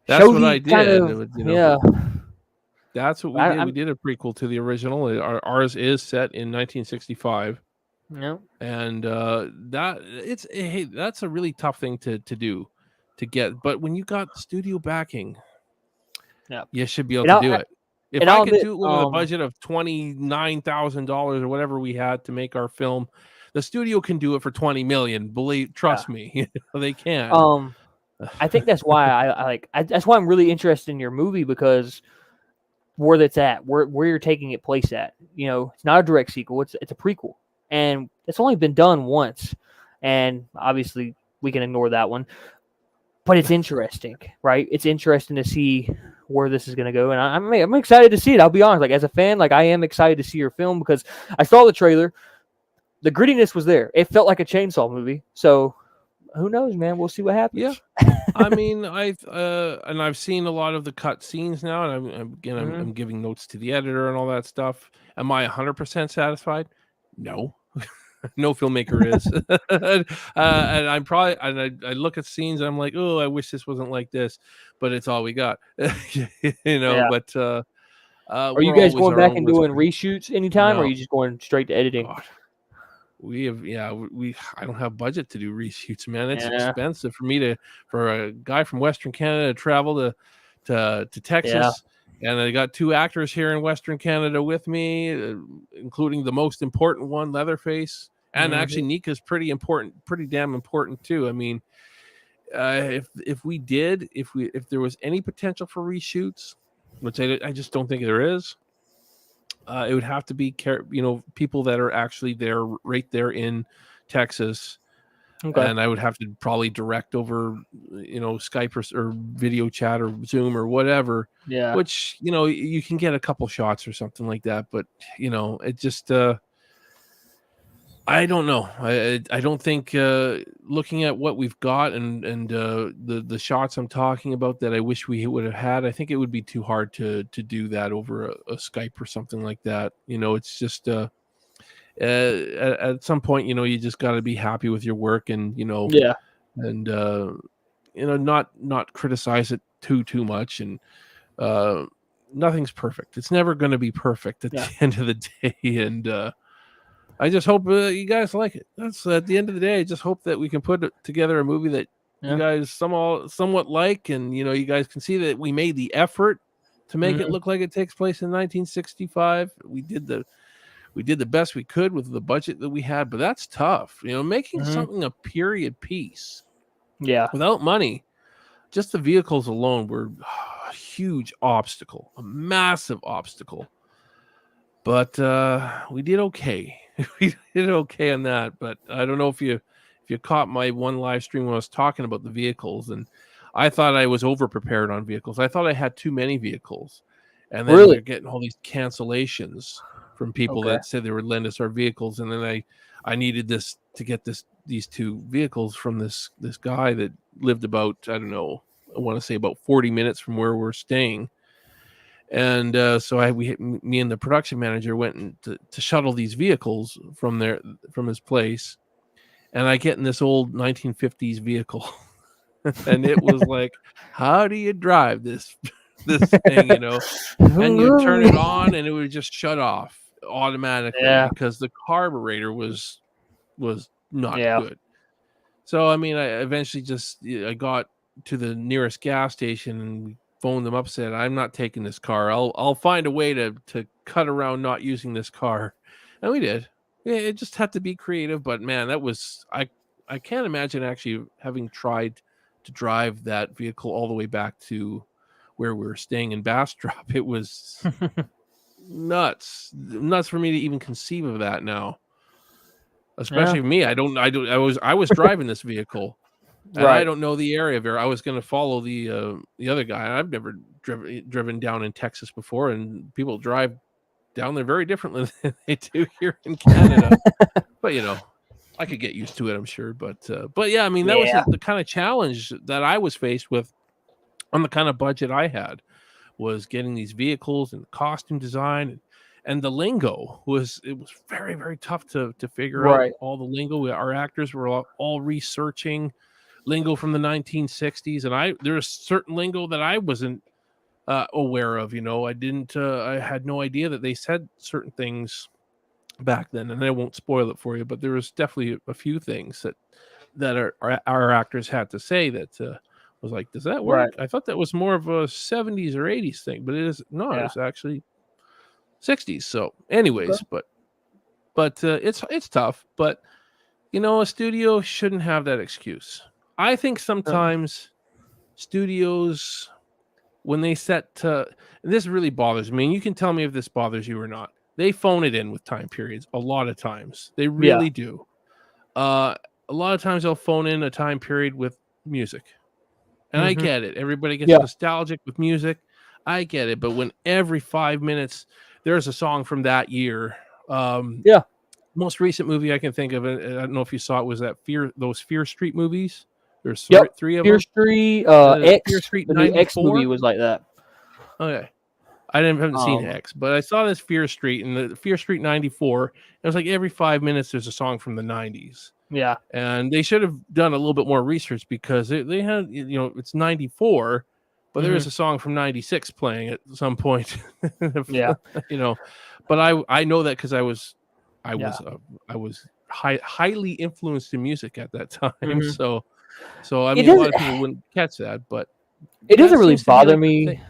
That's show what I these kind did. It of was, yeah. that's what we did. We I'm did a prequel to the original. Ours is set in 1965, yeah. and hey, that's a really tough thing to do, to get. But when you got studio backing, Yeah. you should be able And to do it. If I I'll could admit, do it with a budget of $29,000 or whatever we had to make our film, the studio can do it for 20 million. Trust me, they can. I think that's why that's why I'm really interested in your movie because where that's at, where you're taking it place at. It's not a direct sequel; it's a prequel, and it's only been done once, and obviously we can ignore that one. But it's interesting, right? It's interesting to see where this is going to go, and I'm excited to see it. I'll be honest, like as a fan, like I am excited to see your film because I saw the trailer. The grittiness was there. It felt like a chainsaw movie. So who knows, man? We'll see what happens. Yeah. I mean, I've seen a lot of the cut scenes now, and I'm giving notes to the editor and all that stuff. Am I 100% satisfied? No. No filmmaker is. And I'm probably, and I look at scenes and I'm like, oh, I wish this wasn't like this, but it's all we got. Yeah. But Are you we're guys always going our back own and worst doing critic. reshoots anytime, or are No, you just going straight to editing? God. We have, yeah, I don't have budget to do reshoots, man. It's Yeah. expensive for a guy from Western Canada to travel to Yeah. Texas, and I got 2 actors here in Western Canada with me, including the most important one, Leatherface, and actually Nika's pretty damn important too. I mean, if there was any potential for reshoots, which I just don't think there is, it would have to be people that are actually there right there in Texas, Okay. and I would have to probably direct over Skype or video chat or Zoom or whatever. Yeah. Which you can get a couple shots or something like that, but it just I don't know. I don't think looking at what we've got and the shots I'm talking about that I wish we would have had, I think it would be too hard to do that over a Skype or something like that. It's just at some point, you just got to be happy with your work and Yeah. and not criticize it too much, and nothing's perfect. It's never going to be perfect at Yeah. the end of the day, and I just hope you guys like it. That's at the end of the day. I just hope that we can put together a movie that you guys somewhat like, and you guys can see that we made the effort to make it look like it takes place in 1965. We did the best we could with the budget that we had, but that's tough. Making something a period piece, without money, just the vehicles alone were a huge obstacle, a massive obstacle. But we did okay. We did okay on that. But I don't know if you caught my one live stream when I was talking about the vehicles, and I thought I was over prepared on vehicles. I thought I had too many vehicles, and then Really? we're getting all these cancellations from people that said they would lend us our vehicles, and then I needed to get these 2 vehicles from this guy that lived about, I don't know, I want to say about 40 minutes from where we're staying. And so me and the production manager went to shuttle these vehicles from his place, and I get in this old 1950s vehicle, and it was like, how do you drive this thing, And you turn it on, and it would just shut off automatically because the carburetor was not good. So I mean, I eventually I got to the nearest gas station and we phoned them up, said, I'm not taking this car. I'll find a way to cut around not using this car. And we did. Yeah, it just had to be creative, but man, that was I can't imagine actually having tried to drive that vehicle all the way back to where we were staying in Bastrop. It was nuts for me to even conceive of that now. Especially me. I was driving this vehicle. And I don't know the area very. I was going to follow the other guy. I've never driven down in Texas before, and people drive down there very differently than they do here in Canada. But I could get used to it, I'm sure. But yeah, I mean, that was the kind of challenge that I was faced with on the kind of budget I had, was getting these vehicles and costume design, and the lingo was very, very tough to figure out all the lingo. Our actors were all researching lingo from the 1960s, and there was certain lingo that I wasn't aware of. I had no idea that they said certain things back then, and I won't spoil it for you, but there was definitely a few things that our actors had to say that was like, does that work? I thought that was more of a 70s or 80s thing, but it is not. It's actually 60s. So anyways, but it's tough, but a studio shouldn't have that excuse. I think sometimes studios, when they this really bothers me, and you can tell me if this bothers you or not, they phone it in with time periods a lot of times. They really do. A lot of times they'll phone in a time period with music. And I get it. Everybody gets nostalgic with music. I get it. But when every 5 minutes there's a song from that year. Most recent movie I can think of, I don't know if you saw it, was those Fear Street movies. There's 3 of Fear them. Street, Fear X. Street The new X 94? movie was like that. Okay. haven't seen Um, X, but I saw this Fear Street, and the Fear Street 94. It was like every 5 minutes there's a song from the 90s. yeah. And they should have done a little bit more research because they had, it's 94, but there Mhm. is a song from 96 playing at some point. Yeah. you know, but I know that because I Yeah. was I was highly influenced in music at that time. Mhm. So I It mean, a lot doesn't of people wouldn't catch that, but it that doesn't really seems to be bother like the thing. me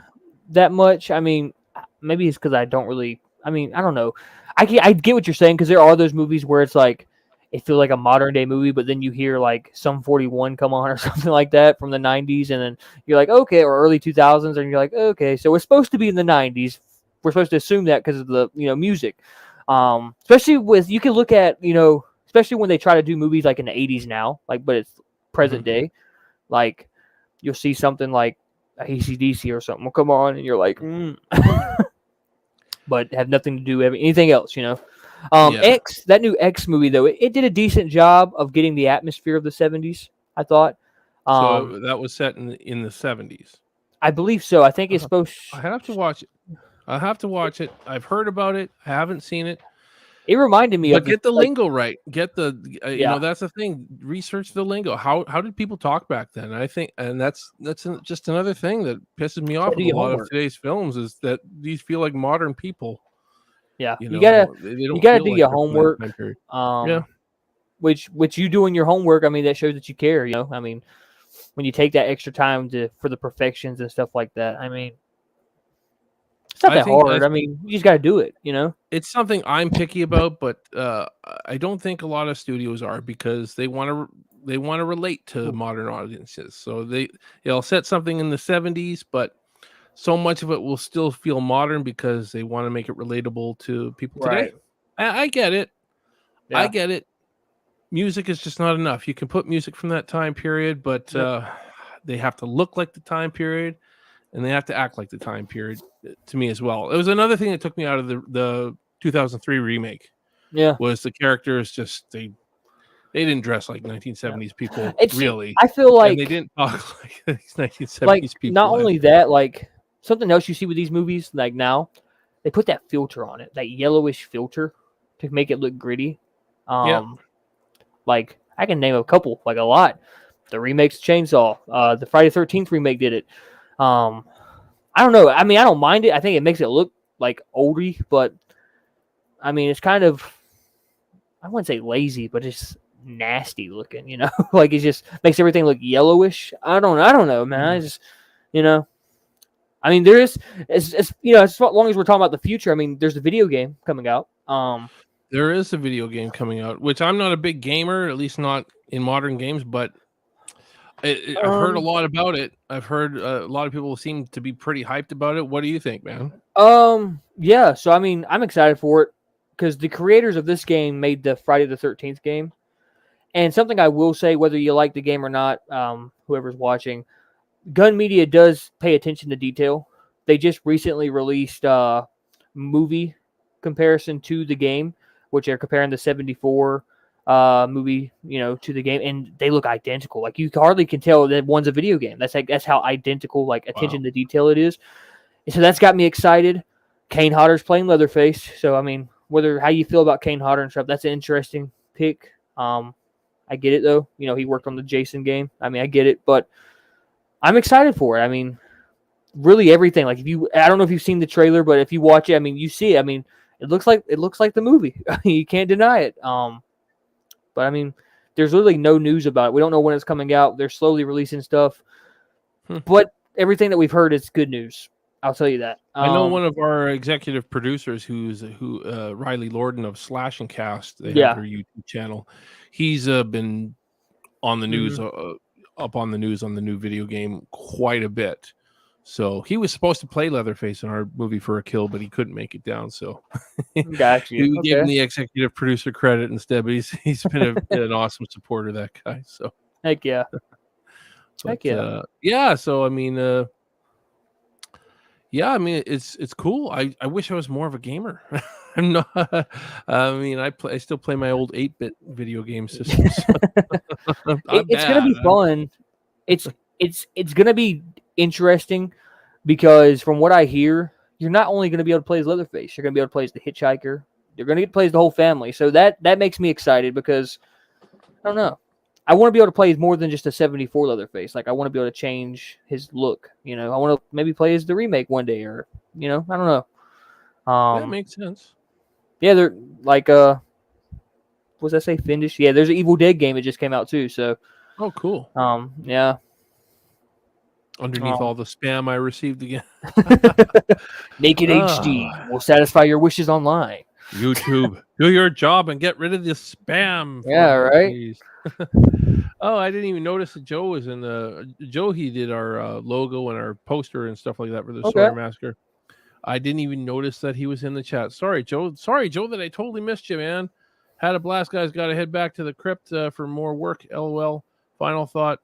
that much. I mean, maybe it's because I don't really. I mean, I don't know. I get what you're saying because there are those movies where it's like it feels like a modern day movie, but then you hear like Sum 41 come on or something like that from the 90s, and then you're like, okay, or early 2000s, and you're like, okay, so it's supposed to be in the 90s. We're supposed to assume that because of the music. Especially with you can look at especially when they try to do movies like in the 80s now, like but it's present Mhm. day, like you'll see something like ACDC or something will come on, and you're like, but have nothing to do with anything else, Yeah. X, that new X movie though, it did a decent job of getting the atmosphere of the 70s. I thought. So that was set in the 70s. I believe so. I think it's supposed. I have to watch it. I have to watch it. I've heard about it. I haven't seen it. It reminded me But of the get the like, lingo right. Get the yeah, that's the thing. Research the lingo. How did people talk back then? I think, and that's just another thing that pisses me off do with a your lot of homework. today's films is that these feel like modern people. Yeah, You you gotta know, they you don't gotta feel do like your they're from that time homework. period. Yeah, Um, which you doing your homework, I mean, that shows that you care. I mean, when you take that extra time for the perfections and stuff like that, I mean, it's not I that think hard. I mean, you just got to do it. it's something I'm picky about, but I don't think a lot of studios are because they want to relate to modern audiences. So they'll set something in the 70s, but so much of it will still feel modern because they want to make it relatable to people today. Right. I get it. I Yeah. get it. Music is just not enough. You can put music from that time period, but Yep. they have to look like the time period and they have to act like the time period to me as well. It was another thing that took me out of the 2003 remake Yeah. was the characters just they didn't dress like Yeah. 1970s people It's really, I feel and they like didn't talk like these 1970s not people had. only that, like something else you see with these movies, like now, they put that filter on it, that yellowish filter to make it look gritty. Yeah, Like I can name a couple, like a lot. The remakes of Chainsaw, the Friday 13th remake did it. Um, I don't know. I mean, I don't mind it. I think it makes it look like oldie, but I mean, it's kind of I wouldn't say lazy, but it's nasty looking. Like it just makes everything look yellowish. I don't know, man. I Mhm. just you know. I mean, there is as long as we're talking about the future. I mean, there's a video game coming out. There is a video game coming out, which I'm not a big gamer, at least not in modern games, but I've heard a Um, lot about it. I've heard a lot of people seem to be pretty hyped about it. What do you think, man? yeah. So I mean, I'm excited for it because the creators of this game made the Friday the 13th game. And something I will say, whether you like the game or not, whoever's watching, Gun Media does pay attention to detail. They just recently released movie comparison to the game, which are comparing the 74 movie, to the game, and they look identical. Like you hardly can tell that one's a video game. That's how identical, like attention Wow. to detail it is. And so that's got me excited. Kane Hodder's playing Leatherface, so I mean, how you feel about Kane Hodder and stuff, that's an interesting pick. I get it though. He worked on the Jason game. I mean, I get it, but I'm excited for it. I mean, really everything. Like I don't know if you've seen the trailer, but if you watch it, I mean, you see it. I mean, it looks like the movie. You can't deny it. But I mean, there's literally no news about it. We don't know when it's coming out. They're slowly releasing stuff, Hmm. but everything that we've heard is good news. I'll tell you that. I know one of our executive producers, Riley Lorden of Slash and Cast. They have Yeah. their YouTube channel. He's been on the news, Mhm. up on the news on the new video game quite a bit. So he was supposed to play Leatherface in our movie For a Kill, but he couldn't make it down. So Got you. we gave him Okay. the executive producer credit instead. But he's been an awesome supporter, that guy. So, Heck yeah. Heck but yeah. yeah. So I mean, yeah, I mean it's cool. I wish I was more of a gamer. I'm not. I mean, I still play my old 8-bit video game systems. I'm It's gonna bad. be fun. It's gonna be interesting because from what I hear, you're not only going to be able to play as Leatherface, you're going to be able to play as the Hitchhiker. You're going to get to play as the whole family. So that makes me excited because, I don't know. I want to be able to play as more than just a 74 Leatherface. Like, I want to be able to change his look. You know, I want to maybe play as the remake one day or, you know, I don't know. That makes sense. Yeah, they're like, what was I say? Findish? Yeah, there's an Evil Dead game that just came out too. So, Oh, cool. Yeah. Underneath all the spam I received again. Naked HD will satisfy your wishes online. YouTube, do your job and get rid of this spam. Yeah, right. Oh, I didn't even notice that Joe was in the Joe. He did our logo and our poster and stuff like that for the Sawyer Massacre. I didn't even notice that he was in the chat. Sorry, Joe. Sorry, Joe, that I totally missed you, man. Had a blast, guys. Got to head back to the crypt for more work. LOL. Final thought.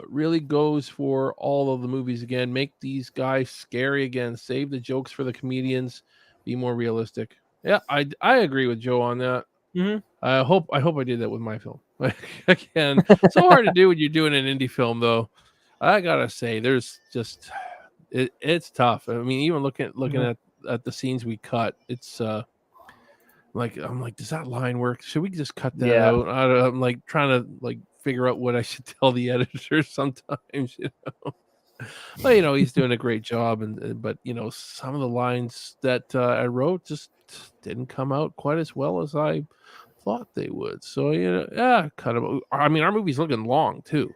Really goes for all of the movies again. Make these guys scary again. Save the jokes for the comedians. Be more realistic. Yeah, I agree with Joe on that. Mm-hmm. I hope I did that with my film. Again, so hard to do when you're doing an indie film, though. I gotta say, there's just it's tough. I mean, even looking at the scenes we cut, it's like I'm like, does that line work? Should we just cut that out? I'm like trying to like figure out what I should tell the editor sometimes, you know. But you know, he's doing a great job, but you know, some of the lines that I wrote just didn't come out quite as well as I thought they would. So you know, yeah, cut them. I mean, our movie's looking long too.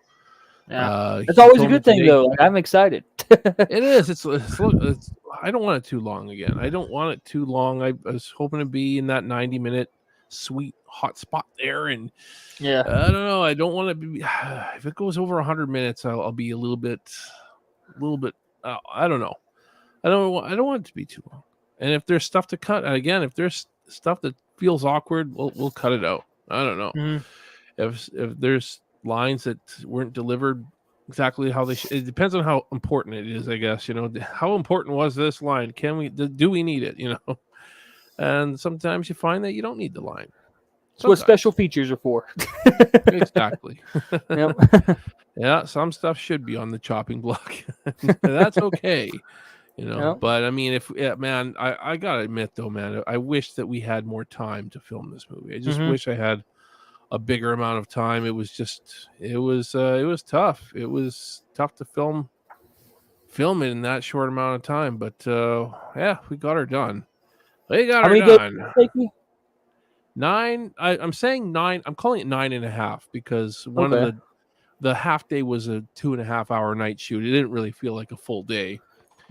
Yeah, it's always a good thing though. Like, I'm excited. It is. It's. I don't want it too long again. I don't want it too long. I was hoping to be in that 90-minute sweet hot spot there, and yeah, I don't know. I don't want to be. If it goes over 100 minutes, I'll be a little bit. I don't know. I don't want it to be too long. And if there's stuff to cut, again, if there's stuff that feels awkward, we'll cut it out. I don't know. Mm-hmm. If there's lines that weren't delivered exactly how they should, it depends on how important it is, I guess. You know, how important was this line? Do we need it? You know, and sometimes you find that you don't need the line. That's what special features are for. Exactly. Yep. Yeah, some stuff should be on the chopping block. That's okay. You know, Yep. but I mean, man, I gotta admit though, man, I wish that we had more time to film this movie. I just wish I had a bigger amount of time. It was tough. It was tough to film it in that short amount of time. But yeah, we got her done. We got her done. 9. I'm saying 9. I'm calling it 9.5 because one of the half day was a 2.5 hour night shoot. It didn't really feel like a full day.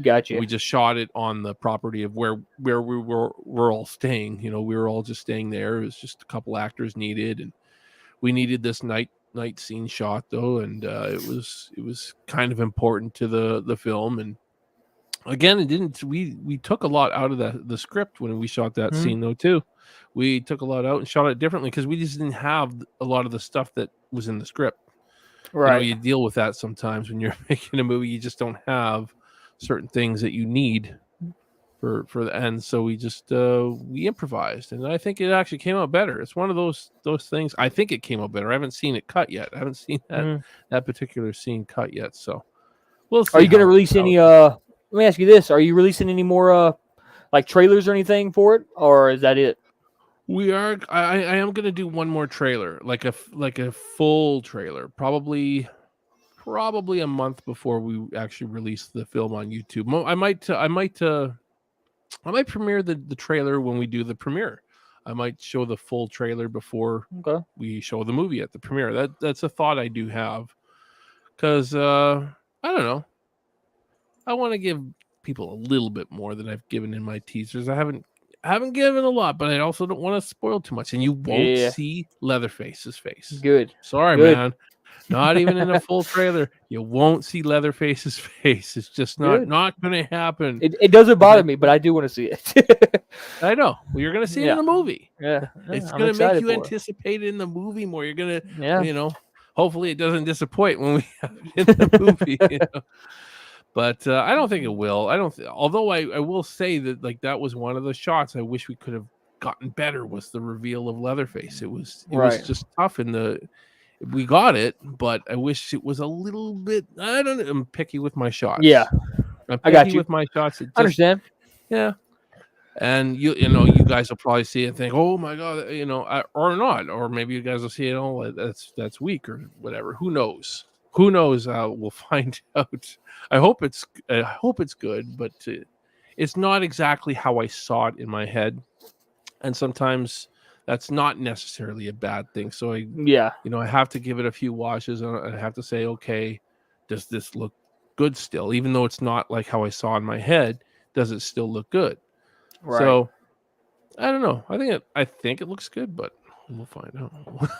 Gotcha. We just shot it on the property of where we're all staying. You know, we were all just staying there. It was just a couple actors needed, and we needed this night scene shot though, and it was kind of important to the film. And again, it didn't. We took a lot out of the script when we shot that scene though too. We took a lot out and shot it differently because we just didn't have a lot of the stuff that was in the script. Right. You know, you deal with that sometimes when you're making a movie. You just don't have certain things that you need for the end. So we just we improvised, and I think it actually came out better. It's one of those things. I think it came out better. I haven't seen it cut yet. I haven't seen that particular scene cut yet. So we'll see. Are you going to release any? Let me ask you this: are you releasing any more like trailers or anything for it, or is that it? We are. I am going to do one more trailer, like a full trailer, probably a month before we actually release the film on YouTube. I might premiere the trailer when we do the premiere. I might show the full trailer before we show the movie at the premiere. That's a thought I do have, because I don't know. I want to give people a little bit more than I've given in my teasers. I haven't given a lot, but I also don't want to spoil too much. And you won't see Leatherface's face. Good. Sorry, man. Not even in a full trailer. You won't see Leatherface's face. It's just not going to happen. It doesn't bother me, but I do want to see it. I know. Well, you're going to see it in the movie. Yeah. It's going to make you anticipate it in the movie more. You're going to, you know, hopefully it doesn't disappoint when we have it in the movie. You know? But I don't think it will. Although I will say that like that was one of the shots I wish we could have gotten better, was the reveal of Leatherface. It was just tough we got it, but I wish it was a little bit. I don't know. I'm picky with my shots. Yeah. I'm I got picky you. with my shots. It I just understand. yeah. And you guys will probably see it and think, oh my god, or not, or maybe you guys will see it. Oh, that's weak or whatever. Who knows? Who knows? We'll find out. I hope it's good, but it's not exactly how I saw it in my head, and sometimes that's not necessarily a bad thing. So Yeah. I have to give it a few washes, and I have to say, okay, does this look good still? Even though it's not like how I saw in my head, does it still look good? Right. So I don't know. I think it looks good, but we'll find out.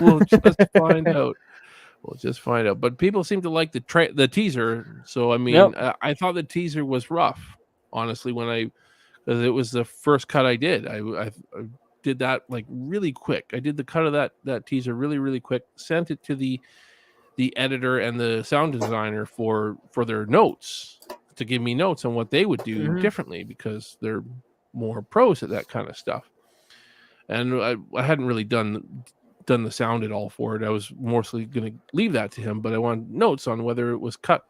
We'll just find out. We'll just find out. But people seem to like the teaser. So I mean, Yep. I thought the teaser was rough, honestly. Because it was the first cut I did. I did that like really quick. I did the cut of that teaser really really quick. Sent it to the editor and the sound designer for their notes, to give me notes on what they would do Mhm. differently, because they're more pros at that kind of stuff. And I hadn't really done the sound at all for it. I was mostly going to leave that to him, but I wanted notes on whether it was cut,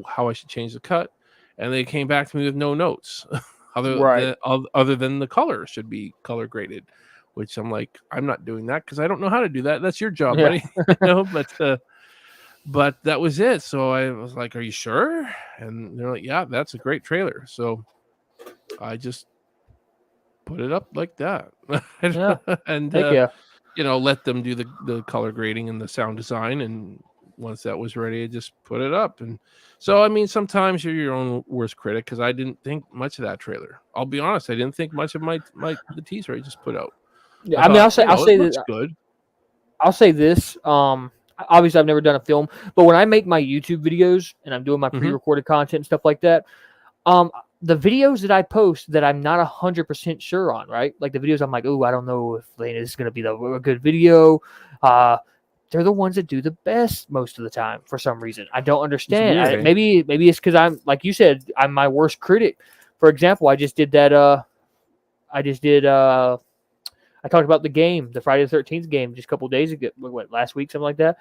how I should change the cut. And they came back to me with no notes Right. other than the color should be color graded, which I'm like, I'm not doing that because I don't know how to do that. That's your job, Yeah. buddy. But that was it. So I was like, "Are you sure?" And they're like, "Yeah, that's a great trailer." So I just put it up like that, Yeah. and Heck yeah. let them do the color grading and the sound design. And once that was ready, I just put it up. And so, I mean, sometimes you're your own worst critic, because I didn't think much of that trailer. I'll be honest, I didn't think much of the teaser I just put out. Yeah. I I mean, thought, I'll it say looks that. good. I'll say this. Obviously, I've never done a film, but when I make my YouTube videos and I'm doing my Hmm. pre-recorded content and stuff like that, um, the videos that I post that I'm not 100% sure on, right? Like the videos I'm like, oh, I don't know if this is going to be a good video. They're the ones that do the best most of the time for some reason. I don't It's understand. weird, eh? Maybe it's because I'm, like you said, I'm my worst critic. For example, I just did that. I talked about the game, the Friday the 13th game, just a couple days ago. What, last week, something like that.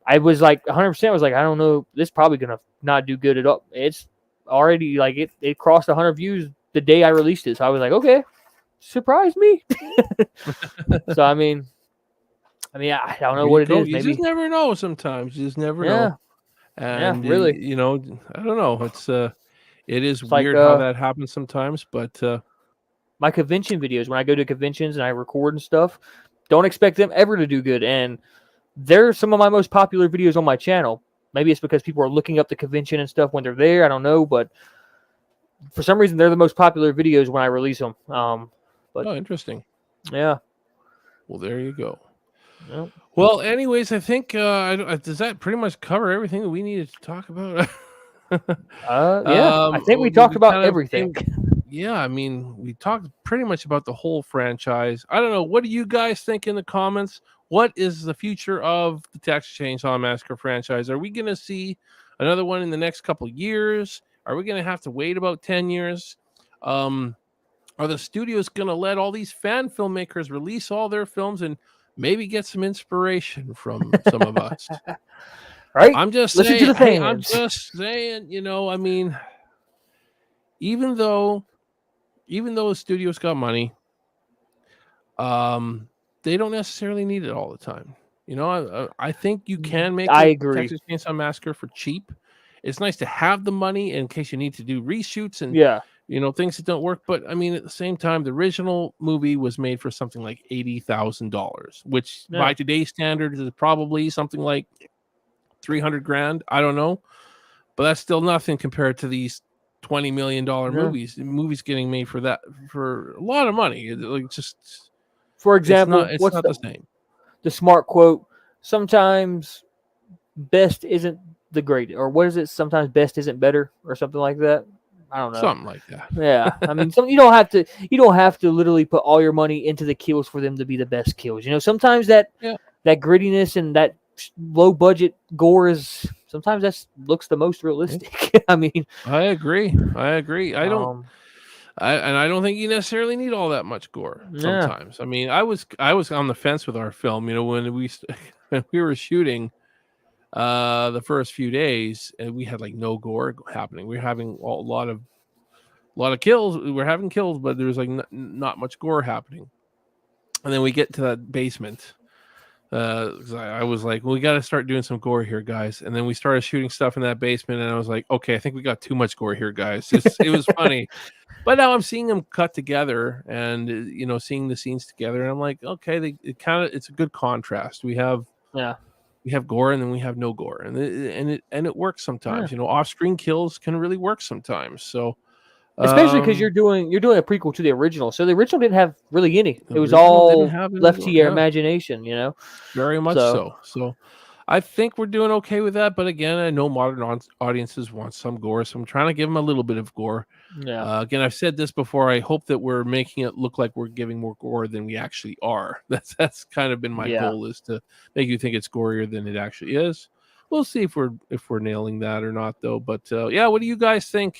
I was like 100%. I was like, I don't know, this is probably gonna not do good at all. It's already like it crossed 100 views the day I released it. So I was like, okay, surprise me. So I don't know There you what it go. is. You just Maybe, never know. Sometimes you just never know. yeah, yeah, And really. I don't know. It is It's like weird how that happens sometimes, but my convention videos when I go to conventions and I record and stuff. Don't expect them ever to do good, and they're some of my most popular videos on my channel. Maybe it's because people are looking up the convention and stuff when they're there. I don't know, but for some reason they're the most popular videos when I release them. But oh, interesting. yeah, Well, there you go. yeah, Well, anyways, I think does that pretty much cover everything that we needed to talk about? yeah. I think we talked We about kind of everything. yeah. I mean, we talked pretty much about the whole franchise. I don't know. What do you guys think in the comments? What is the future of the Texas Chainsaw Massacre franchise? Are we going to see another one in the next couple years? Are we going to have to wait about 10 years? Um, are the studios going to let all these fan filmmakers release all their films and maybe get some inspiration from some of us? Right? I'm just Listen to saying, the hey, I'm fans. just saying, I mean, even though the studios got money, um, they don't necessarily need it all the time. I think you can make I a agree. Texas Chainsaw Massacre for cheap. It's nice to have the money in case you need to do reshoots and Yeah. things that don't work. But I mean, at the same time, the original movie was made for something like $80,000, which by Yeah. today's standards is probably something like 300 grand. I don't know, but that's still nothing compared to these $20 million Yeah. movies getting made for a lot of money. Like, just For it's not example, it's what's not the same. the smart quote? Sometimes best isn't the great, or what is it? Sometimes best isn't better, or something like that. I don't know. Something like that. Yeah, I mean, you don't have to literally put all your money into the kills for them to be the best kills. Sometimes Yeah, that grittiness and that low budget gore is sometimes that looks the most realistic. I mean, I agree. um, I don't think you necessarily need all that much gore yeah, sometimes. I mean, I was on the fence with our film, when we when we were shooting. the first few days, and we had like no gore happening. We were having a lot of kills. We were having kills, but there was like not much gore happening. And then we get to that basement. I was like, well, we got to start doing some gore here, guys. And then we started shooting stuff in that basement, and I was like, okay, I think we got too much gore here, guys. It was funny, but now I'm seeing them cut together, and seeing the scenes together, and I'm like, okay, it's a good contrast. We have gore, and then we have no gore, and it works sometimes. Off-screen kills can really work sometimes. So. Especially because you're doing a prequel to the original, so the original didn't have really any. It was all left to your imagination, Very much so. So, I think we're doing okay with that. But again, I know modern audiences want some gore, so I'm trying to give them a little bit of gore. Yeah. Again, I've said this before. I hope that we're making it look like we're giving more gore than we actually are. That's kind of been my goal, is to make you think it's gorier than it actually is. We'll see if we're nailing that or not, though. But what do you guys think?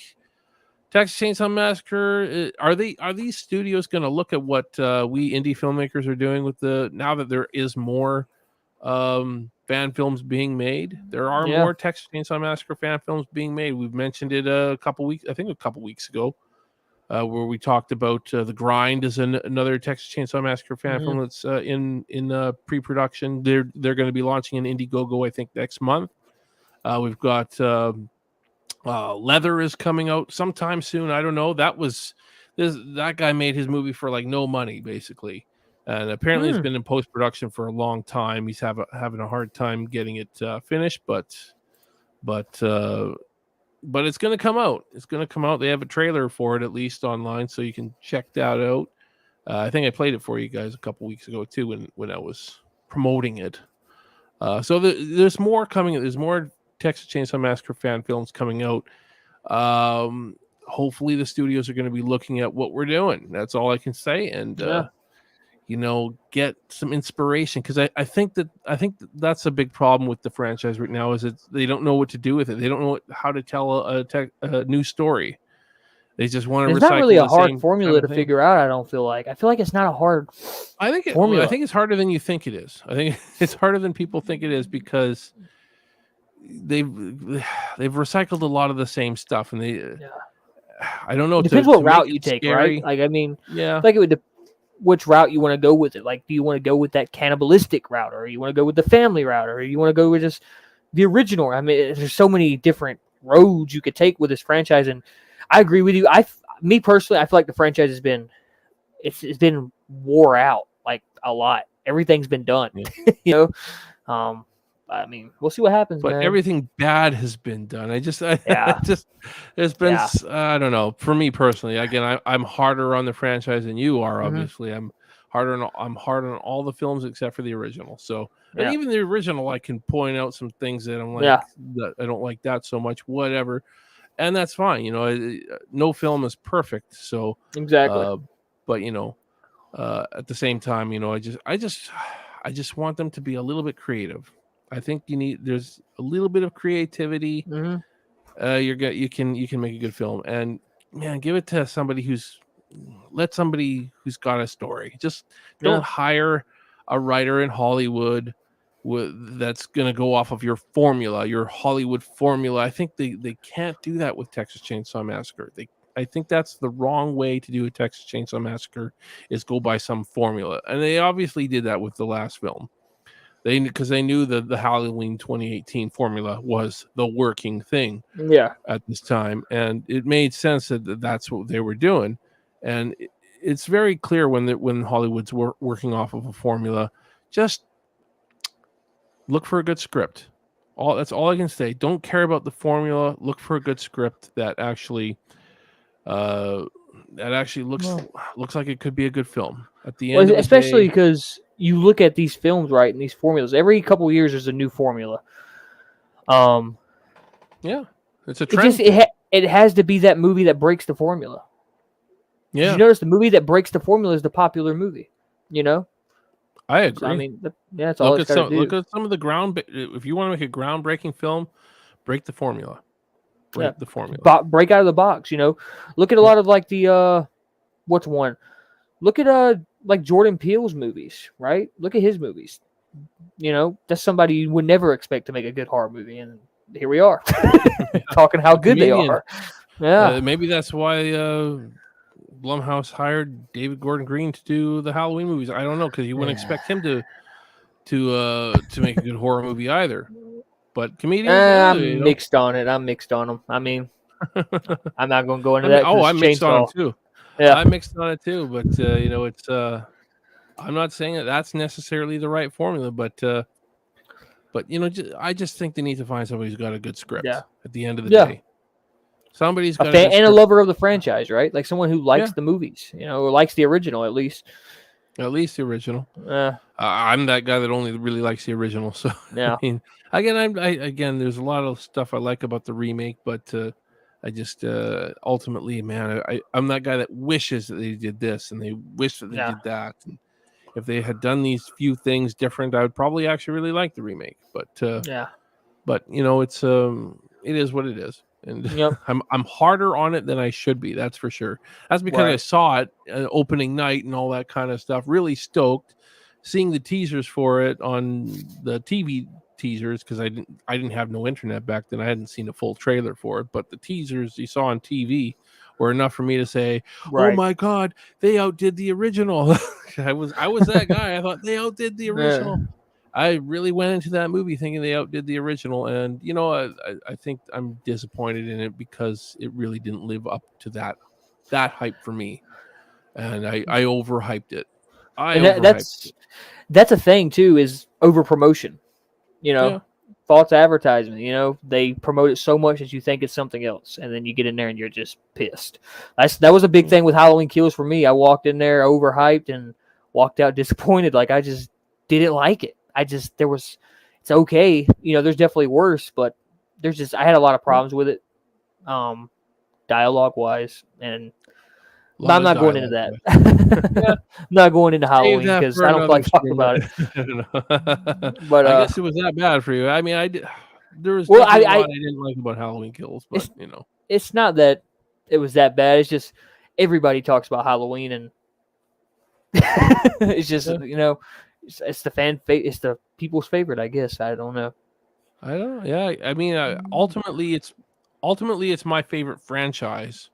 Texas Chainsaw Massacre, are these studios going to look at what we indie filmmakers are doing with now that there is more fan films being made? There are more Texas Chainsaw Massacre fan films being made. We've mentioned it a couple weeks ago, where we talked about The Grind is another Texas Chainsaw Massacre fan film that's in pre-production. They're going to be launching an Indiegogo, I think, next month. We've got Leather is coming out sometime soon. I don't know. That guy made his movie for like no money, basically, and apparently it's been in post-production for a long time. He's having a hard time getting it finished, but it's going to come out. It's going to come out. They have a trailer for it, at least online, so you can check that out. I think I played it for you guys a couple weeks ago too, when I was promoting it. So there's more coming. There's more Texas Chainsaw Massacre fan films coming out. Hopefully the studios are going to be looking at what we're doing. That's all I can say. And get some inspiration, because I think that's a big problem with the franchise right now, is they don't know what to do with it. They don't know how to tell a new story. They just want to recycle. It's not really a hard formula to figure out. I don't feel like. I feel like it's not a hard formula. I think it's harder than you think it is. I think it's harder than people think it is, because they've recycled a lot of the same stuff, and I don't know. It depends what route you take, right? Like, I mean, like it would which route you want to go with it. Like, do you want to go with that cannibalistic route, or you want to go with the family route, or you want to go with just the original? I mean, there's so many different roads you could take with this franchise, and I agree with you. Me personally, I feel like the franchise has been wore out like a lot. Everything's been done, I mean, we'll see what happens. But man. Everything bad has been done. There's been, I don't know. For me personally, again, I'm harder on the franchise than you are. Obviously, I'm harder on all the films except for the original. So, and even the original, I can point out some things that I'm like, that I don't like that so much. Whatever, and that's fine. No film is perfect. So exactly. But at the same time, I just want them to be a little bit creative. I think there's a little bit of creativity. You can make a good film, and man, give it to somebody who's got a story. Just don't hire a writer in Hollywood that's going to go off of your formula, your Hollywood formula. I think they can't do that with Texas Chainsaw Massacre. I think that's the wrong way to do a Texas Chainsaw Massacre, is go by some formula, and they obviously did that with the last film. Because they knew that the Halloween 2018 formula was the working thing at this time. And it made sense that that's what they were doing. And it's very clear when Hollywood's working off of a formula, just look for a good script. That's all I can say. Don't care about the formula. Look for a good script that actually looks like it could be a good film. At the end, especially because you look at these films, right, and these formulas. Every couple of years, there's a new formula. It's a trend. It has to be that movie that breaks the formula. Yeah. Did you notice the movie that breaks the formula is the popular movie? I agree. So, I mean, that's all it's got to do. Look at some of the if you want to make a groundbreaking film, break the formula. Break the formula. Break out of the box. Look at a lot of like the what's one? Look at like Jordan Peele's movies, right? Look at his movies. that's somebody you would never expect to make a good horror movie, and here we are talking how A good they comedian. are. Yeah, Maybe that's why Blumhouse hired David Gordon Green to do the Halloween movies. I don't know, because you wouldn't expect him to make a good horror movie either. But comedians, I'm mixed on it. I'm mixed on them. I mean, I'm not going to go into that because I mixed on him Chainsaw. too. Yeah, I mixed on it too, but it's I'm not saying that that's necessarily the right formula, but I just think they need to find somebody who's got a good script. Yeah. At the end of the Yeah. day, somebody's a got fan a good and a script. lover of the franchise, right? Like someone who likes Yeah. the movies, or likes the original at least. At least the original. I'm that guy that only really likes the original. So Yeah. I mean, again, there's a lot of stuff I like about the remake, but I just ultimately, man, I'm that guy that wishes that they did this and they wish that they did that. And if they had done these few things different, I would probably actually really like the remake. But but it's it is what it is. And Yep. I'm harder on it than I should be. That's for sure. That's because I saw it opening night and all that kind of stuff. Really stoked seeing the teasers for it on the TV teasers, because I didn't have no internet back then. I hadn't seen a full trailer for it, but the teasers you saw on TV were enough for me to say, "Oh my God, they outdid the original." I was that guy. I thought they outdid the original. I really went into that movie thinking they outdid the original, and I think I'm disappointed in it because it really didn't live up to that hype for me, and I overhyped it. That's a thing too, is over promotion. False advertisement. They promote it so much that you think it's something else, and then you get in there and you're just pissed. That was a big thing with Halloween Kills for me. I walked in there overhyped and walked out disappointed. Like I just didn't like it. It's okay. There's definitely worse, but I had a lot of problems with it, dialogue wise, and I'm not going into that. I'm not going into Halloween because I don't like talking about it. But I guess it was that bad for you. I mean, there was a lot I didn't like about Halloween Kills, but it's not that it was that bad. It's just everybody talks about Halloween, and it's just it's the people's favorite, I guess. I don't know. Yeah, I mean, ultimately, it's my favorite franchise,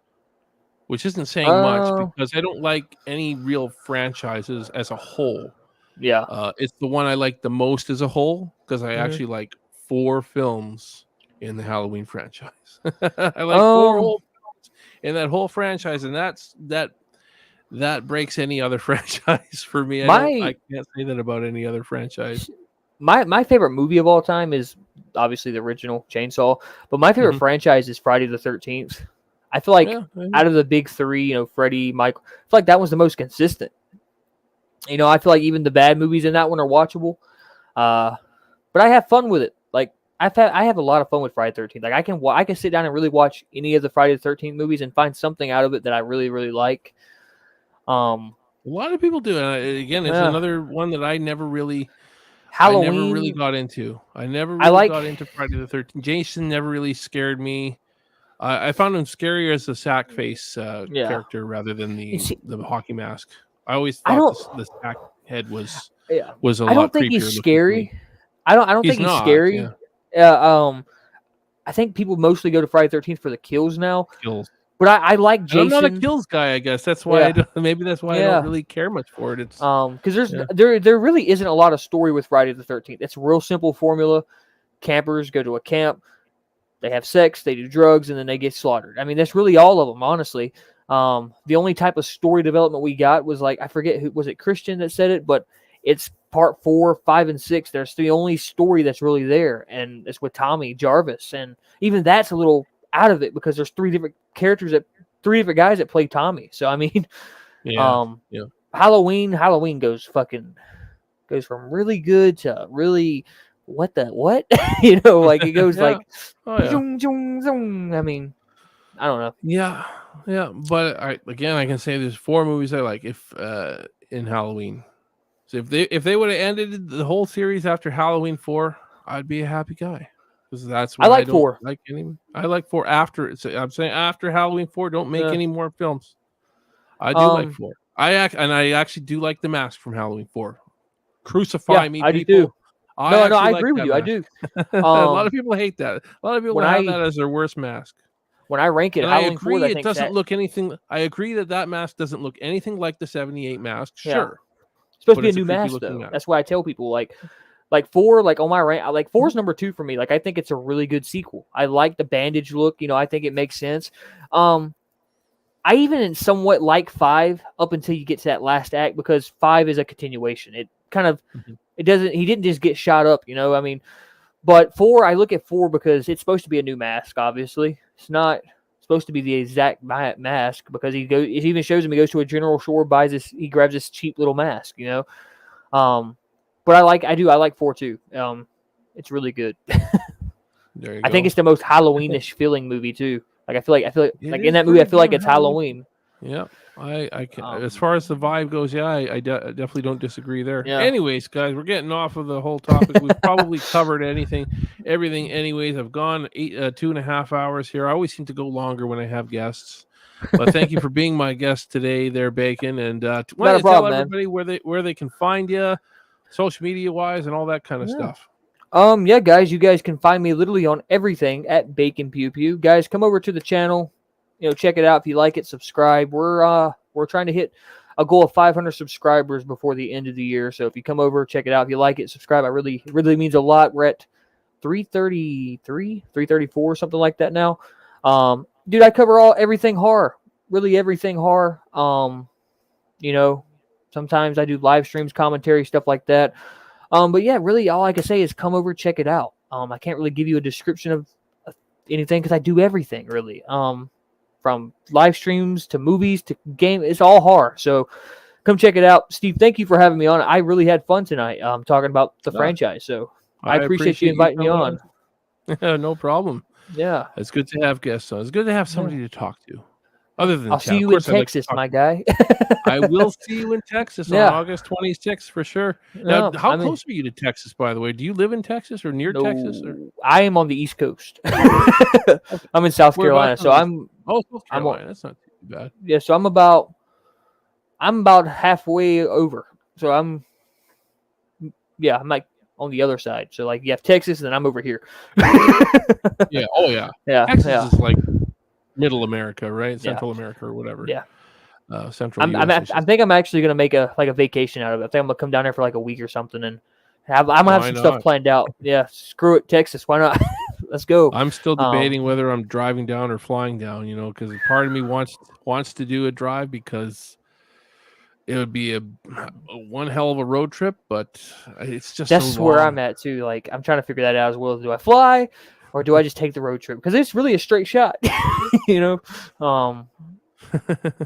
which isn't saying much because I don't like any real franchises as a whole. Yeah. It's the one I like the most as a whole because I actually like 4 films in the Halloween franchise. I like 4 whole films in that whole franchise, and that breaks any other franchise for me. I can't say that about any other franchise. My favorite movie of all time is obviously the original Chainsaw, but my favorite franchise is Friday the 13th. I feel like out of the big 3, Freddy, Michael, I feel like that was the most consistent. I feel like even the bad movies in that one are watchable. But I have fun with it. Like I have a lot of fun with Friday the 13th. Like I can sit down and really watch any of the Friday the 13th movies and find something out of it that I really, really like. A lot of people do. Again, it's another one that I never really got into. I never really got into Friday the 13th. Jason never really scared me. I found him scarier as the sack face character rather than the hockey mask. I always thought the sack head was a lot creepier. I don't think he's scary. I don't think he's scary. Yeah. I think people mostly go to Friday the 13th for the kills now. But I like Jason. I'm not a kills guy, I guess. That's why maybe that's why I don't really care much for it. It's because there really isn't a lot of story with Friday the 13th. It's a real simple formula. Campers go to a camp, they have sex, they do drugs, and then they get slaughtered. I mean, that's really all of them, honestly. The only type of story development we got was I forget who was it, Christian that said it, but it's part 4, 5, and 6. That's the only story that's really there, and it's with Tommy Jarvis, and even that's a little out of it because there's 3 different characters 3 different guys that play Tommy. So I mean, Halloween goes from really good to really what it goes like zoom, zoom, zoom. I mean, I don't know. Yeah, but I can say there's 4 movies I like in Halloween. So if they would have ended the whole series after Halloween 4, I'd be a happy guy. Because that's what I don't 4. Like any. I like 4 after. I'm saying after Halloween 4, don't make any more films. I do like 4. I actually do like the mask from Halloween 4. Crucify me, I do people. too. I No, actually I like agree with that you. I mask. do. A lot of people hate that. A lot of people When have I that as their worst mask. when I rank it, And I Halloween 4th, agree I it think doesn't look anything. I agree that that mask doesn't look anything like the 78 mask. yeah, Sure, it's supposed to but be a it's a new creepy mask looking though. mask. That's why I tell people like 4, like on my rank, like 4 is number 2 for me. Like I think it's a really good sequel. I like the bandage look. I think it makes sense. I even somewhat like 5 up until you get to that last act because 5 is a continuation. It kind of it doesn't. He didn't just get shot up. I mean, but 4, I look at 4 because it's supposed to be a new mask. Obviously, it's not supposed to be the exact mask because it even shows him he goes to a general store, he grabs this cheap little mask. But I like 4 too. It's really good. There you I think go. it's the most Halloweenish feeling movie too. Like I feel like It in is that movie I pretty feel like damn it's Halloween. Halloween. Yeah, I can. As Um, far as the vibe goes, yeah, I definitely don't disagree there. yeah. Anyways, guys, we're getting off of the whole topic. We've probably covered everything. Anyways, I've gone 2.5 hours here. I always seem to go longer when I have guests. But thank you for being my guest today, there, Bacon. And why Not don't a you tell problem, man. everybody where they can find you, social media wise, and all that kind of Yeah. stuff. Yeah, guys, you guys can find me literally on everything at BaconPewPew. Guys, come over to the channel, check it out if you like it, subscribe. We're trying to hit a goal of 500 subscribers before the end of the year. So if you come over, check it out. If you like it, subscribe. It really means a lot. We're at 333, 334, something like that now. Dude, I cover everything horror, really everything horror. Sometimes I do live streams, commentary, stuff like that. But yeah, really all I can say is come over, check it out. I can't really give you a description of anything because I do everything really. From live streams to movies to game, it's all horror. So come check it out. Steve, thank you for having me on. I really had fun tonight talking about the franchise. So I appreciate you inviting me on. No problem. Yeah. It's good to have guests on. It's good to have somebody to talk to. Other than I'll chat. see Of you in course, I'd like to Texas, talk my to guy. I will see you in Texas on August 26th for sure. Now, how close are you to Texas, by the way? Do you live in Texas or near Texas? Or? I am on the East Coast. I'm in South Carolina, so South Carolina. That's not too bad. Yeah, so I'm about halfway over. So I'm like on the other side. So like you have Texas, and then I'm over here. Yeah. Oh yeah. Yeah. Texas is like Middle America, right? Yeah. Central America or whatever. Yeah. Central US. I think I'm actually gonna make a vacation out of it. I think I'm gonna come down there for like a week or something, and I'm gonna have some stuff planned out. Yeah, screw it, Texas. Why not? Let's go. I'm still debating whether I'm driving down or flying down. Because part of me wants to do a drive because it would be a one hell of a road trip, but it's just that's so where long. I'm at too. Like I'm trying to figure that out as well. Do I fly or do I just take the road trip? Because it's really a straight shot.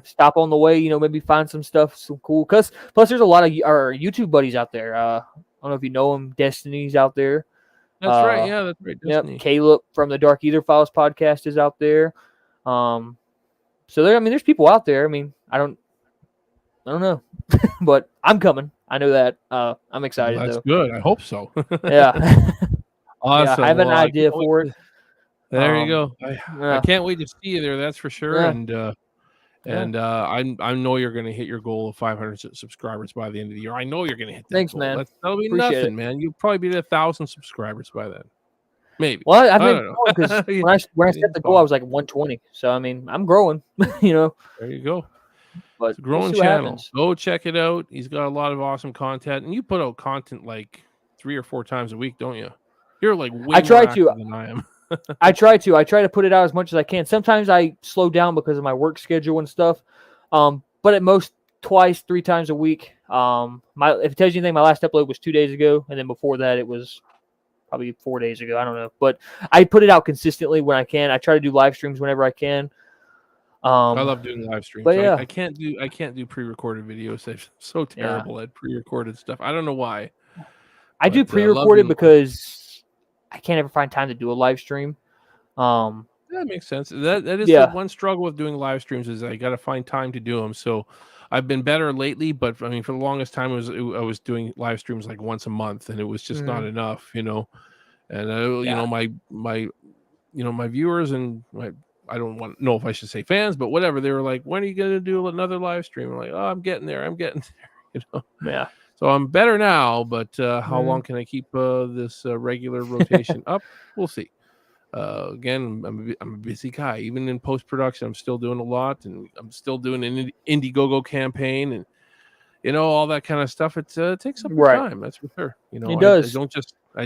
Stop on the way, maybe find some cool. Plus there's a lot of our YouTube buddies out there. I don't know if you know them. Destiny's out there. That's right. Yeah, that's right. Destiny. Yep. Caleb from the Dark Ether Files podcast is out there. So there's people out there. I mean, I don't know, but I'm coming. I know that. I'm excited. Well, that's though. Good. I hope so. Yeah. Awesome. Yeah, I have an idea for it. There you go. I can't wait to see you there. That's for sure. Yeah. I know you're going to hit your goal of 500 subscribers by the end of the year. I know you're going to hit that. Thanks, goal. man. That'll be Appreciate nothing, it. man. You'll probably be at 1,000 subscribers by then. Maybe. Well, I don't know. because when I set the goal, I was like 120. So I mean, I'm growing. There you go. But it's a growing channel. Go check it out. He's got a lot of awesome content, and you put out content like 3 or 4 times a week, don't you? You're like way more active than I am. I try to put it out as much as I can. Sometimes I slow down because of my work schedule and stuff. But at most 2-3 times a week. If it tells you anything, my last upload was 2 days ago, and then before that it was probably 4 days ago. I don't know, but I put it out consistently when I can. I try to do live streams whenever I can. I love doing live streams. But yeah. I can't do pre-recorded videos. I'm so terrible at pre-recorded stuff. I don't know why. I do pre-recorded because I can't ever find time to do a live stream. That makes sense. That is the one struggle with doing live streams is I got to find time to do them. So I've been better lately, but I mean, for the longest time, I was doing live streams like once a month, and it was just not enough, And my viewers and I don't know if I should say fans, but whatever. They were like, "When are you going to do another live stream?" I'm like, "Oh, I'm getting there. I'm getting there." Yeah. So I'm better now, but how Mm. long can I keep this regular rotation up? We'll see. Again, I'm a busy guy. Even in post production, I'm still doing a lot, and I'm still doing an Indiegogo campaign, and all that kind of stuff. It takes up your Right. time. That's for sure. It I does.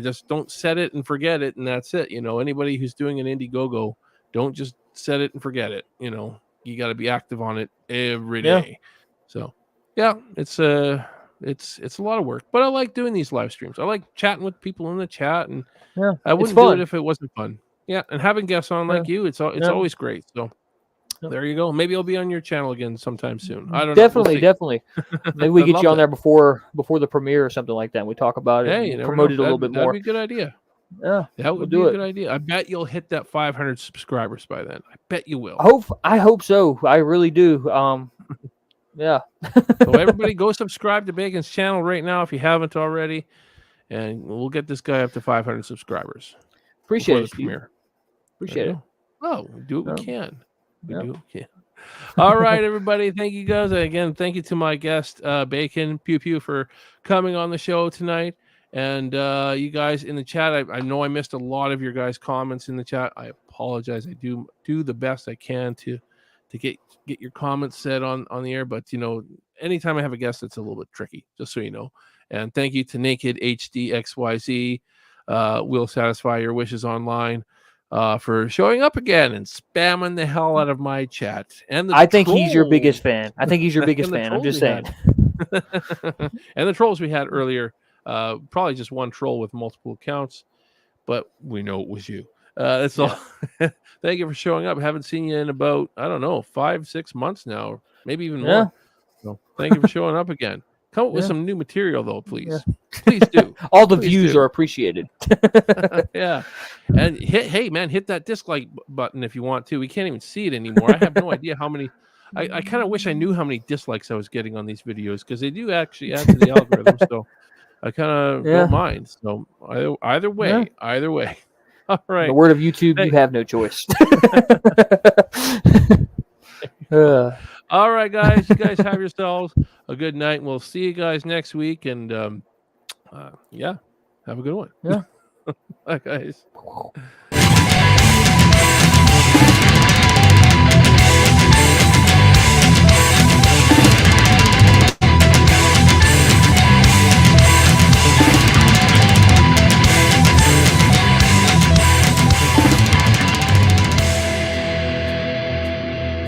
just don't set it and forget it, and that's it. Anybody who's doing an Indiegogo, don't just set it and forget it. You got to be active on it every Yeah. day. So, yeah, it's a lot of work, but I like doing these live streams. I like chatting with people in the chat, and Yeah. I It's wouldn't do it fun. if it wasn't fun. Yeah, and having guests on Yeah. like you, it's Yeah. always great. So Yeah. there you go. Maybe I'll be on your channel again sometime soon. I don't know. We'll Definitely, see. definitely. Maybe we I'd get love you on that. there before the premiere or something like that. And we talk about it. Hey, And you we'll never promote know. it a little bit That'd more. be a good idea. Yeah, That we'll would be do a it. good idea. I bet you'll hit that 500 subscribers by then. I bet you will. I hope so. I really do. Yeah. So everybody go subscribe to Bacon's channel right now if you haven't already, and we'll get this guy up to 500 subscribers Appreciate before it, the Steve. premiere. There Appreciate you it. go. Oh, we do what we Yeah. can. We Yeah. do what we can. All right, everybody. Thank you guys. And again, thank you to my guest, BaconPewPew, for coming on the show tonight. And you guys in the chat, I know I missed a lot of your guys' comments in the chat. I apologize. I do the best I can to get your comments said on the air. But anytime I have a guest, it's a little bit tricky, just so you know. And thank you to Naked HDXYZ. Will satisfy your wishes online. For showing up again and spamming the hell out of my chat. And I think he's your biggest fan. I think he's your biggest and the fan. I'm trolls just we saying. had. And the trolls we had earlier, probably just one troll with multiple accounts, but we know it was you. That's all. Thank you for showing up. Haven't seen you in about, I don't know, 5-6 months now, maybe even more. So thank you for showing up again. Come up with some new material, though, please. Please do. All the views are appreciated. Yeah. And hit that dislike button if you want to. We can't even see it anymore. I have no idea how many. I kind of wish I knew how many dislikes I was getting on these videos, because they do actually add to the algorithm. So I kind of don't mind. So either way. All right. The word of YouTube, you have no choice. All right, guys. You guys have yourselves a good night. We'll see you guys next week. And have a good one. Yeah. Bye, guys.